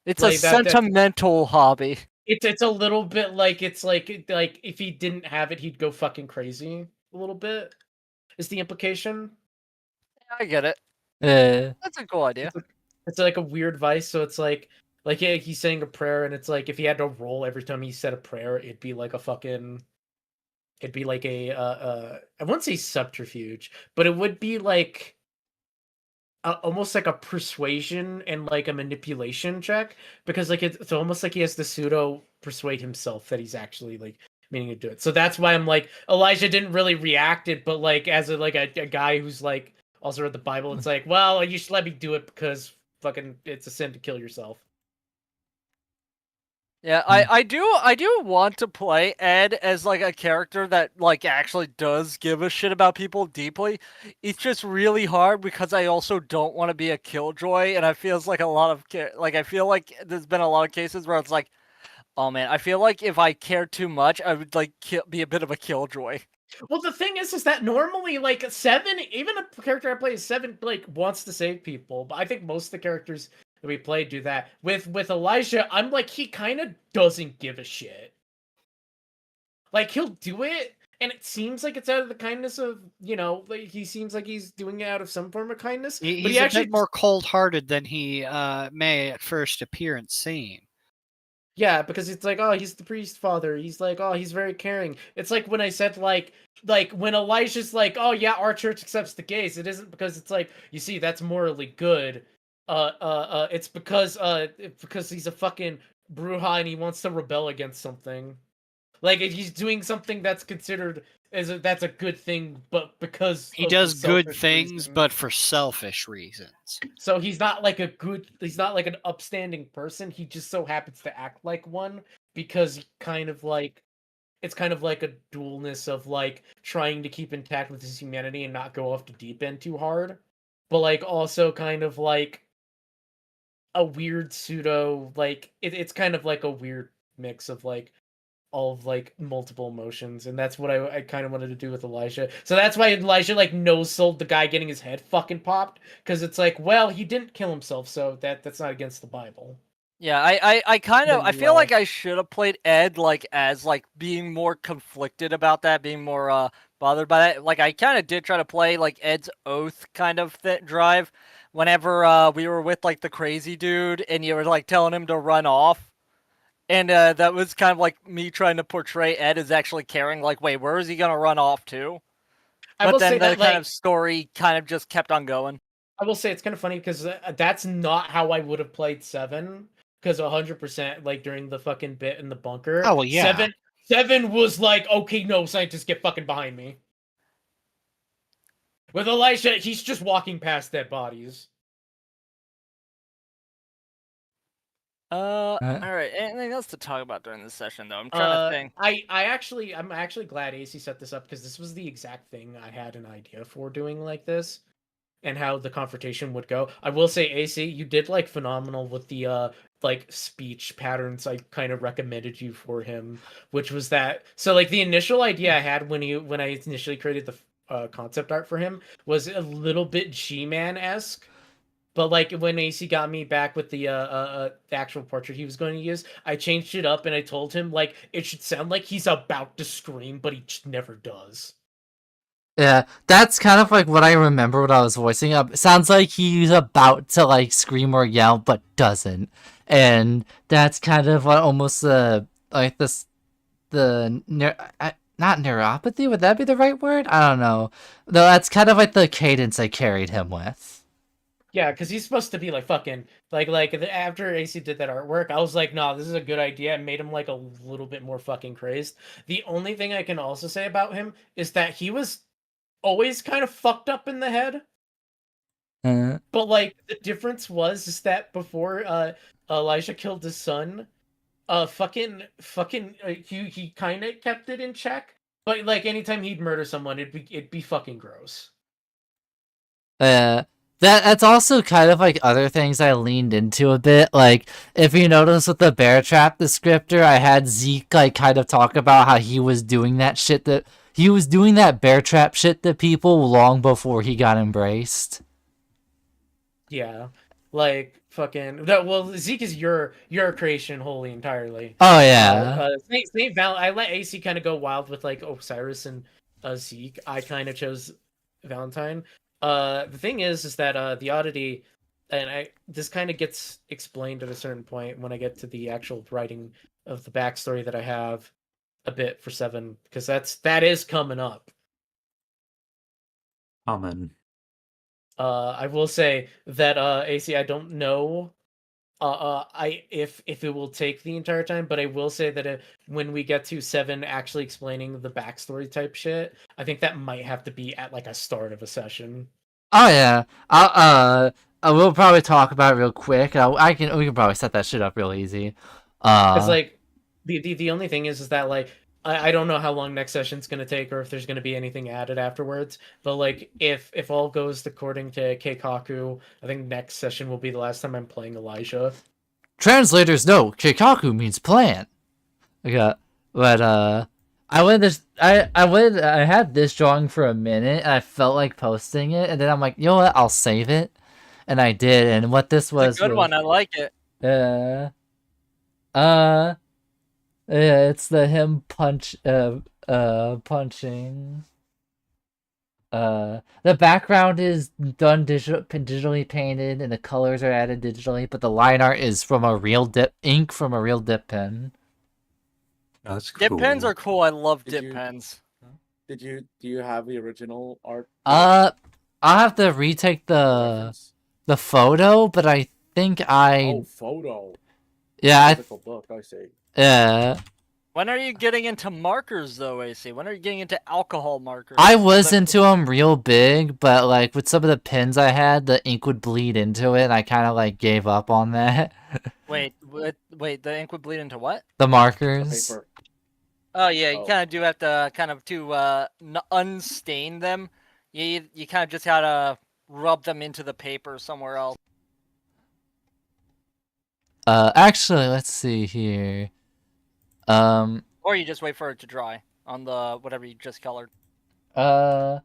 Speaker 1: It's
Speaker 10: Like
Speaker 1: a sentimental hobby.
Speaker 10: It's a little bit like it's like if he didn't have it, he'd go fucking crazy a little bit. Is the implication?
Speaker 1: I get it.
Speaker 2: Uh,
Speaker 1: That's a cool idea.
Speaker 10: It's like a weird vice, so it's like yeah, he's saying a prayer, and it's like if he had to roll every time he said a prayer, it'd be like a fucking, it'd be like a I wouldn't say subterfuge, but it would be like almost like a persuasion and like a manipulation check, because like it's almost like he has to pseudo persuade himself that he's actually like meaning to do it. So that's why I'm like, Elijah didn't really react it, but like as a a guy who's like also read the Bible, it's like, well, you should let me do it because fucking it's a sin to kill yourself.
Speaker 1: Yeah, I do want to play Ed as like a character that like actually does give a shit about people deeply. It's just really hard because I also don't want to be a killjoy, and I feels like a lot of I feel like there's been a lot of cases where it's like, oh man, I feel like if I cared too much, I would like be a bit of a killjoy.
Speaker 10: Well, the thing is that normally, like, Seven, even a character I play as Seven, like, wants to save people. But I think most of the characters that we play do that. With Elijah, I'm like, he kind of doesn't give a shit. Like, he'll do it, and it seems like it's out of the kindness of, you know, like, he seems like he's doing it out of some form of kindness.
Speaker 7: He's
Speaker 10: but he actually
Speaker 7: a bit more cold-hearted than he may at first appear and seem.
Speaker 10: Yeah, because it's like, oh, he's the priest father. He's like, oh, he's very caring. It's like when I said like when Elijah's like, oh yeah, our church accepts the gays. It isn't because it's like, you see, that's morally good. It's because he's a fucking bruja and he wants to rebel against something. Like if he's doing something that's considered that's a good thing, but because
Speaker 7: he
Speaker 10: of
Speaker 7: does
Speaker 10: the
Speaker 7: good
Speaker 10: selfish
Speaker 7: things,
Speaker 10: reason.
Speaker 7: but for selfish reasons.
Speaker 10: So he's not like he's not like an upstanding person. He just so happens to act like one because kind of like, it's kind of like a dualness of like trying to keep intact with his humanity and not go off the deep end too hard, but like also kind of like a weird pseudo, like it's kind of like a weird mix of like all of like multiple emotions, and that's what I kind of wanted to do with Elijah. So that's why Elijah like no sold the guy getting his head fucking popped, because it's like, well, he didn't kill himself, so that's not against the Bible.
Speaker 1: Yeah, I kind of,
Speaker 10: Then
Speaker 1: I feel
Speaker 10: you,
Speaker 1: like I should have played Ed like as like being more conflicted about that, being more bothered by that. Like I kind of did try to play like Ed's oath kind of drive whenever we were with like the crazy dude and you were like telling him to run off. And that was kind of like me trying to portray Ed as actually caring, like, wait, where is he gonna run off to?
Speaker 10: I
Speaker 1: But
Speaker 10: will
Speaker 1: then
Speaker 10: say
Speaker 1: the
Speaker 10: that
Speaker 1: kind
Speaker 10: like
Speaker 1: of story kind of just kept on going.
Speaker 10: I will say it's kind of funny because that's not how I would have played Seven. Because 100%, like during the fucking bit in the bunker,
Speaker 7: Oh, well, yeah.
Speaker 10: Seven was like, okay, no, scientists, get fucking behind me. With Elijah, he's just walking past dead bodies.
Speaker 1: All right. Anything else to talk about during this session, though? I'm trying to think.
Speaker 10: I'm actually glad AC set this up because this was the exact thing I had an idea for doing like this, and how the confrontation would go. I will say, AC, you did like phenomenal with the like speech patterns I kind of recommended you for him, which was that. So like the initial idea I had when I initially created the concept art for him was a little bit G-Man-esque. But like when AC got me back with the actual portrait he was going to use, I changed it up and I told him like it should sound like he's about to scream, but he just never does.
Speaker 2: Yeah, that's kind of like what I remember when I was voicing up. It sounds like he's about to like scream or yell, but doesn't. And that's kind of what almost like this not neuropathy, would that be the right word? I don't know. No, that's kind of like the cadence I carried him with.
Speaker 10: Yeah, because he's supposed to be like fucking after AC did that artwork, I was like, nah, this is a good idea. It made him like a little bit more fucking crazed. The only thing I can also say about him is that he was always kind of fucked up in the head. But like the difference was is that before Elijah killed his son, he kind of kept it in check. But like anytime he'd murder someone, it'd be fucking gross.
Speaker 2: That's also kind of like other things I leaned into a bit. Like, if you notice with the bear trap descriptor, I had Zeke like kind of talk about how he was doing that shit he was doing that bear trap shit to people long before he got embraced.
Speaker 10: Yeah, like fucking that. Well, Zeke is your creation wholly entirely.
Speaker 2: Oh yeah.
Speaker 10: Saint Val. I let AC kind of go wild with like Osiris and Zeke. I kind of chose Valentine. The thing is that the oddity, and this kind of gets explained at a certain point when I get to the actual writing of the backstory that I have a bit for 7, because that is coming up.
Speaker 6: Amen.
Speaker 10: I will say that AC, I don't know if it will take the entire time, but I will say that when we get to 7 actually explaining the backstory type shit, I think that might have to be at like a start of a session.
Speaker 2: Oh yeah. I will probably talk about it real quick. We can probably set that shit up real easy.
Speaker 10: Because like the only thing is that like I don't know how long next session's gonna take or if there's gonna be anything added afterwards. But like if all goes according to Keikaku, I think next session will be the last time I'm playing Elijah.
Speaker 2: Translators know Keikaku means plant. Okay, but I had this drawing for a minute and I felt like posting it, and then I'm like, you know what, I'll save it, and I did. And what this was,
Speaker 1: it's a good one. I like it.
Speaker 2: Yeah, it's him punching. The background is done digitally painted, and the colors are added digitally, but the line art is from a real ink from a real dip pen.
Speaker 6: Oh, that's
Speaker 1: Dip
Speaker 6: cool.
Speaker 1: pens are cool. I love dip pens.
Speaker 8: Do you have the original art?
Speaker 2: I'll have to retake the photo, but I think
Speaker 8: Oh, photo.
Speaker 2: Yeah,
Speaker 8: Physical book, I see.
Speaker 2: Yeah.
Speaker 1: When are you getting into markers, though, AC? When are you getting into alcohol markers?
Speaker 2: I was into them real big, but like with some of the pens I had, the ink would bleed into it, and I kind of like gave up on that.
Speaker 1: Wait, the ink would bleed into what?
Speaker 2: The markers.
Speaker 8: The paper.
Speaker 1: Oh yeah, you kind of do have to unstain them. You kind of just gotta rub them into the paper somewhere else.
Speaker 2: Actually, let's see here.
Speaker 1: Or you just wait for it to dry on the whatever you just colored.
Speaker 2: I'll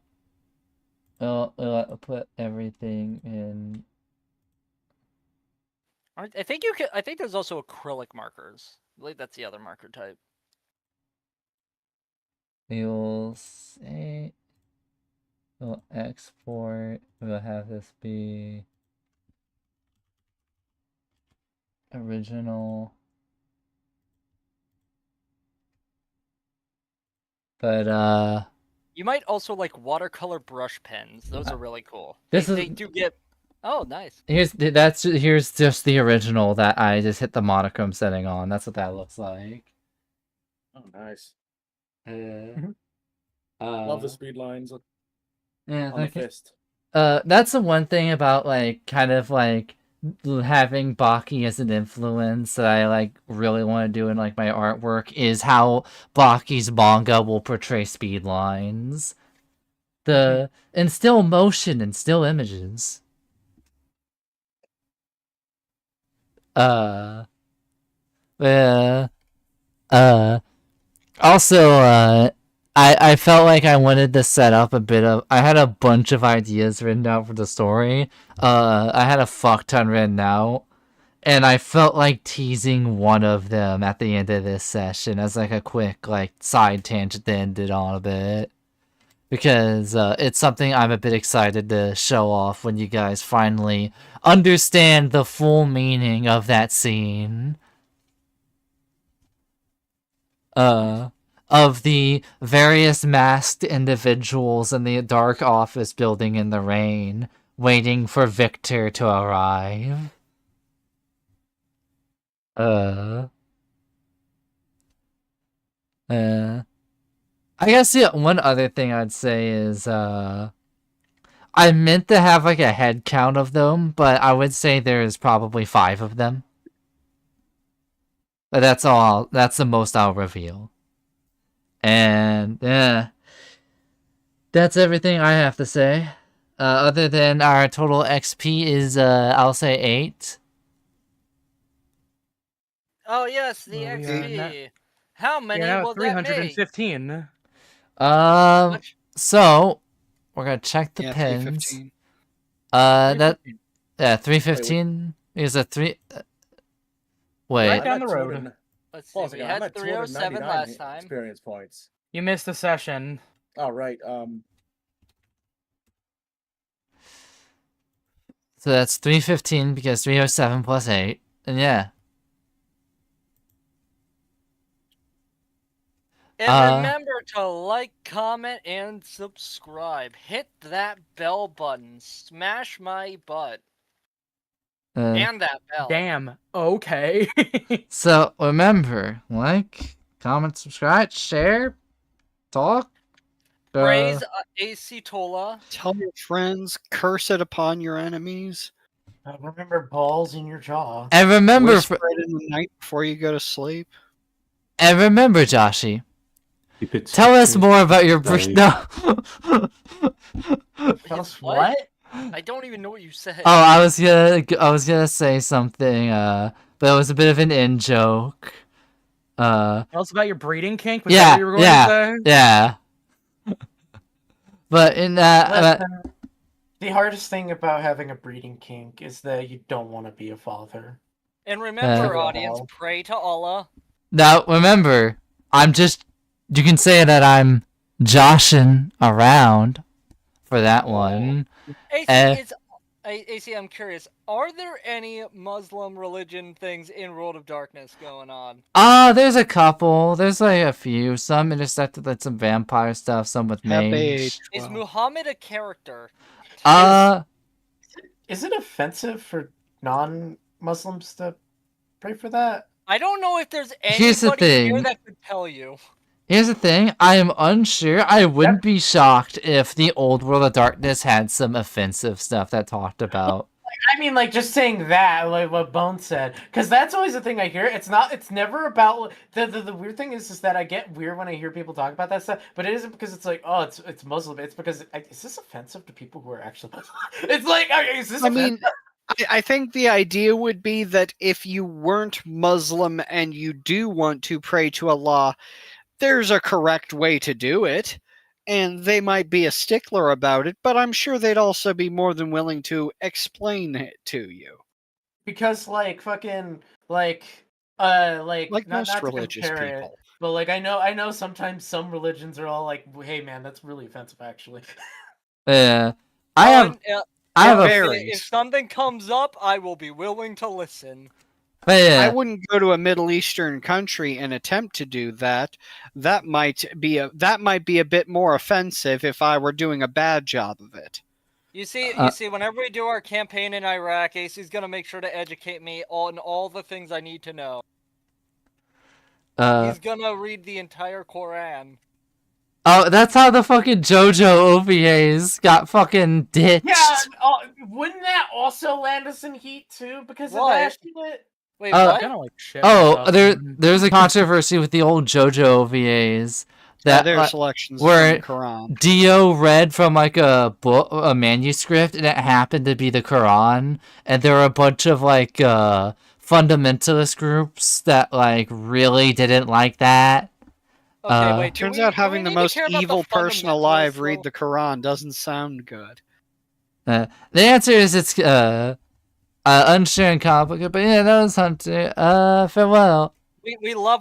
Speaker 2: put everything in.
Speaker 1: I think you can. I think there's also acrylic markers. I believe that's the other marker type.
Speaker 2: We'll say. We'll export. We'll have this be original. But
Speaker 1: you might also like watercolor brush pens. Those are really cool. They do get. Oh, nice.
Speaker 2: Here's just the original that I just hit the monochrome setting on. That's what that looks like.
Speaker 8: Oh, nice. Love the speed lines.
Speaker 2: Yeah,
Speaker 8: on the fist.
Speaker 2: That's the one thing about like kind of like having Baki as an influence that I like really want to do in like my artwork is how Baki's manga will portray speed lines. And still motion and still images. Also, I felt like I wanted to set up a bit of. I had a bunch of ideas written out for the story. I had a fuck ton written out, and I felt like teasing one of them at the end of this session as like a quick like side tangent to end it on a bit. Because it's something I'm a bit excited to show off when you guys finally understand the full meaning of that scene. Of the various masked individuals in the dark office building in the rain, waiting for Victor to arrive. I guess the one other thing I'd say is, I meant to have like a head count of them, but I would say there's probably 5 of them. But that's all. That's the most I'll reveal. And that's everything I have to say. Other than our total XP is, I'll say 8.
Speaker 1: Oh yes, the
Speaker 4: Well,
Speaker 1: XP. How many
Speaker 4: Yeah,
Speaker 1: will that make?
Speaker 4: 315.
Speaker 2: So we're gonna check the
Speaker 7: Yeah,
Speaker 2: pins.
Speaker 7: 315.
Speaker 2: That 315 is a 3. Wait.
Speaker 4: Right down the road.
Speaker 1: Let's see. We had 307 last time.
Speaker 8: Experience points.
Speaker 4: You missed a session.
Speaker 8: All right.
Speaker 2: So that's 315 because 307 plus 8. And yeah.
Speaker 1: And remember to like, comment, and subscribe. Hit that bell button. Smash my butt. And that bell.
Speaker 4: Damn. Okay.
Speaker 2: So remember, like, comment, subscribe, share, talk.
Speaker 1: Praise AC Tola.
Speaker 7: Tell your friends, curse it upon your enemies.
Speaker 3: Remember balls in your jaw.
Speaker 2: And remember,
Speaker 7: Whisper it in the night before you go to sleep.
Speaker 2: And remember, Joshy. Tell us more about your no.
Speaker 3: Tell us what?
Speaker 1: I don't even know what you said.
Speaker 2: Oh, I was gonna say something, but it was a bit of an in joke.
Speaker 4: Tell us about your breeding kink. Was that what you were going to say?
Speaker 2: Yeah. But in that,
Speaker 3: the hardest thing about having a breeding kink is that you don't want to be a father.
Speaker 1: And remember, audience, pray to Allah.
Speaker 2: Now remember, you can say that I'm joshing around for that one.
Speaker 1: AC, I'm curious. Are there any Muslim religion things in World of Darkness going on?
Speaker 2: There's a couple. There's like a few. Some intersected with some vampire stuff. Some with mage.
Speaker 1: Is Muhammad a character?
Speaker 3: Is it offensive for non-Muslims to pray for that?
Speaker 1: I don't know if there's
Speaker 2: Here's the
Speaker 1: anybody
Speaker 2: thing.
Speaker 1: here that could tell you.
Speaker 2: Here's the thing. I am unsure. I wouldn't be shocked if the old World of Darkness had some offensive stuff that talked about.
Speaker 3: I mean, like, just saying that, like what Bone said, because that's always the thing I hear. It's never about the weird thing is that I get weird when I hear people talk about that stuff, but it isn't because it's like, oh, it's Muslim. It's because is this offensive to people who are actually Muslim? It's like, is this?
Speaker 7: I mean, I think the idea would be that if you weren't Muslim and you do want to pray to Allah, there's a correct way to do it. And they might be a stickler about it, but I'm sure they'd also be more than willing to explain it to you.
Speaker 3: Because like fucking like
Speaker 7: most religious people.
Speaker 3: But like I know sometimes some religions are all like, hey man, that's really offensive actually.
Speaker 2: Yeah.
Speaker 1: If something comes up, I will be willing to listen.
Speaker 7: I wouldn't go to a Middle Eastern country and attempt to do that. That might be a bit more offensive if I were doing a bad job of it.
Speaker 1: You see, whenever we do our campaign in Iraq, AC's gonna make sure to educate me on all the things I need to know. He's gonna read the entire Quran.
Speaker 2: Oh, that's how the fucking JoJo OVAs got fucking ditched.
Speaker 3: Yeah, wouldn't that also land us in heat too? Because of that shit?
Speaker 1: Wait, what?
Speaker 2: There's a controversy with the old JoJo OVAs that
Speaker 7: their selections
Speaker 2: where
Speaker 7: from the Quran.
Speaker 2: Dio read from like a book, a manuscript, and it happened to be the Quran, and there were a bunch of like fundamentalist groups that like really didn't like that,
Speaker 1: Okay, wait.
Speaker 7: Turns
Speaker 1: do
Speaker 7: out
Speaker 1: we
Speaker 7: having the
Speaker 1: need to
Speaker 7: most
Speaker 1: care about the
Speaker 7: evil person alive
Speaker 1: fundamentals,
Speaker 7: read
Speaker 1: though?
Speaker 7: the Quran doesn't sound good.
Speaker 2: The answer is it's unsure and complicated, but yeah, that was Hunter. Farewell.
Speaker 1: We love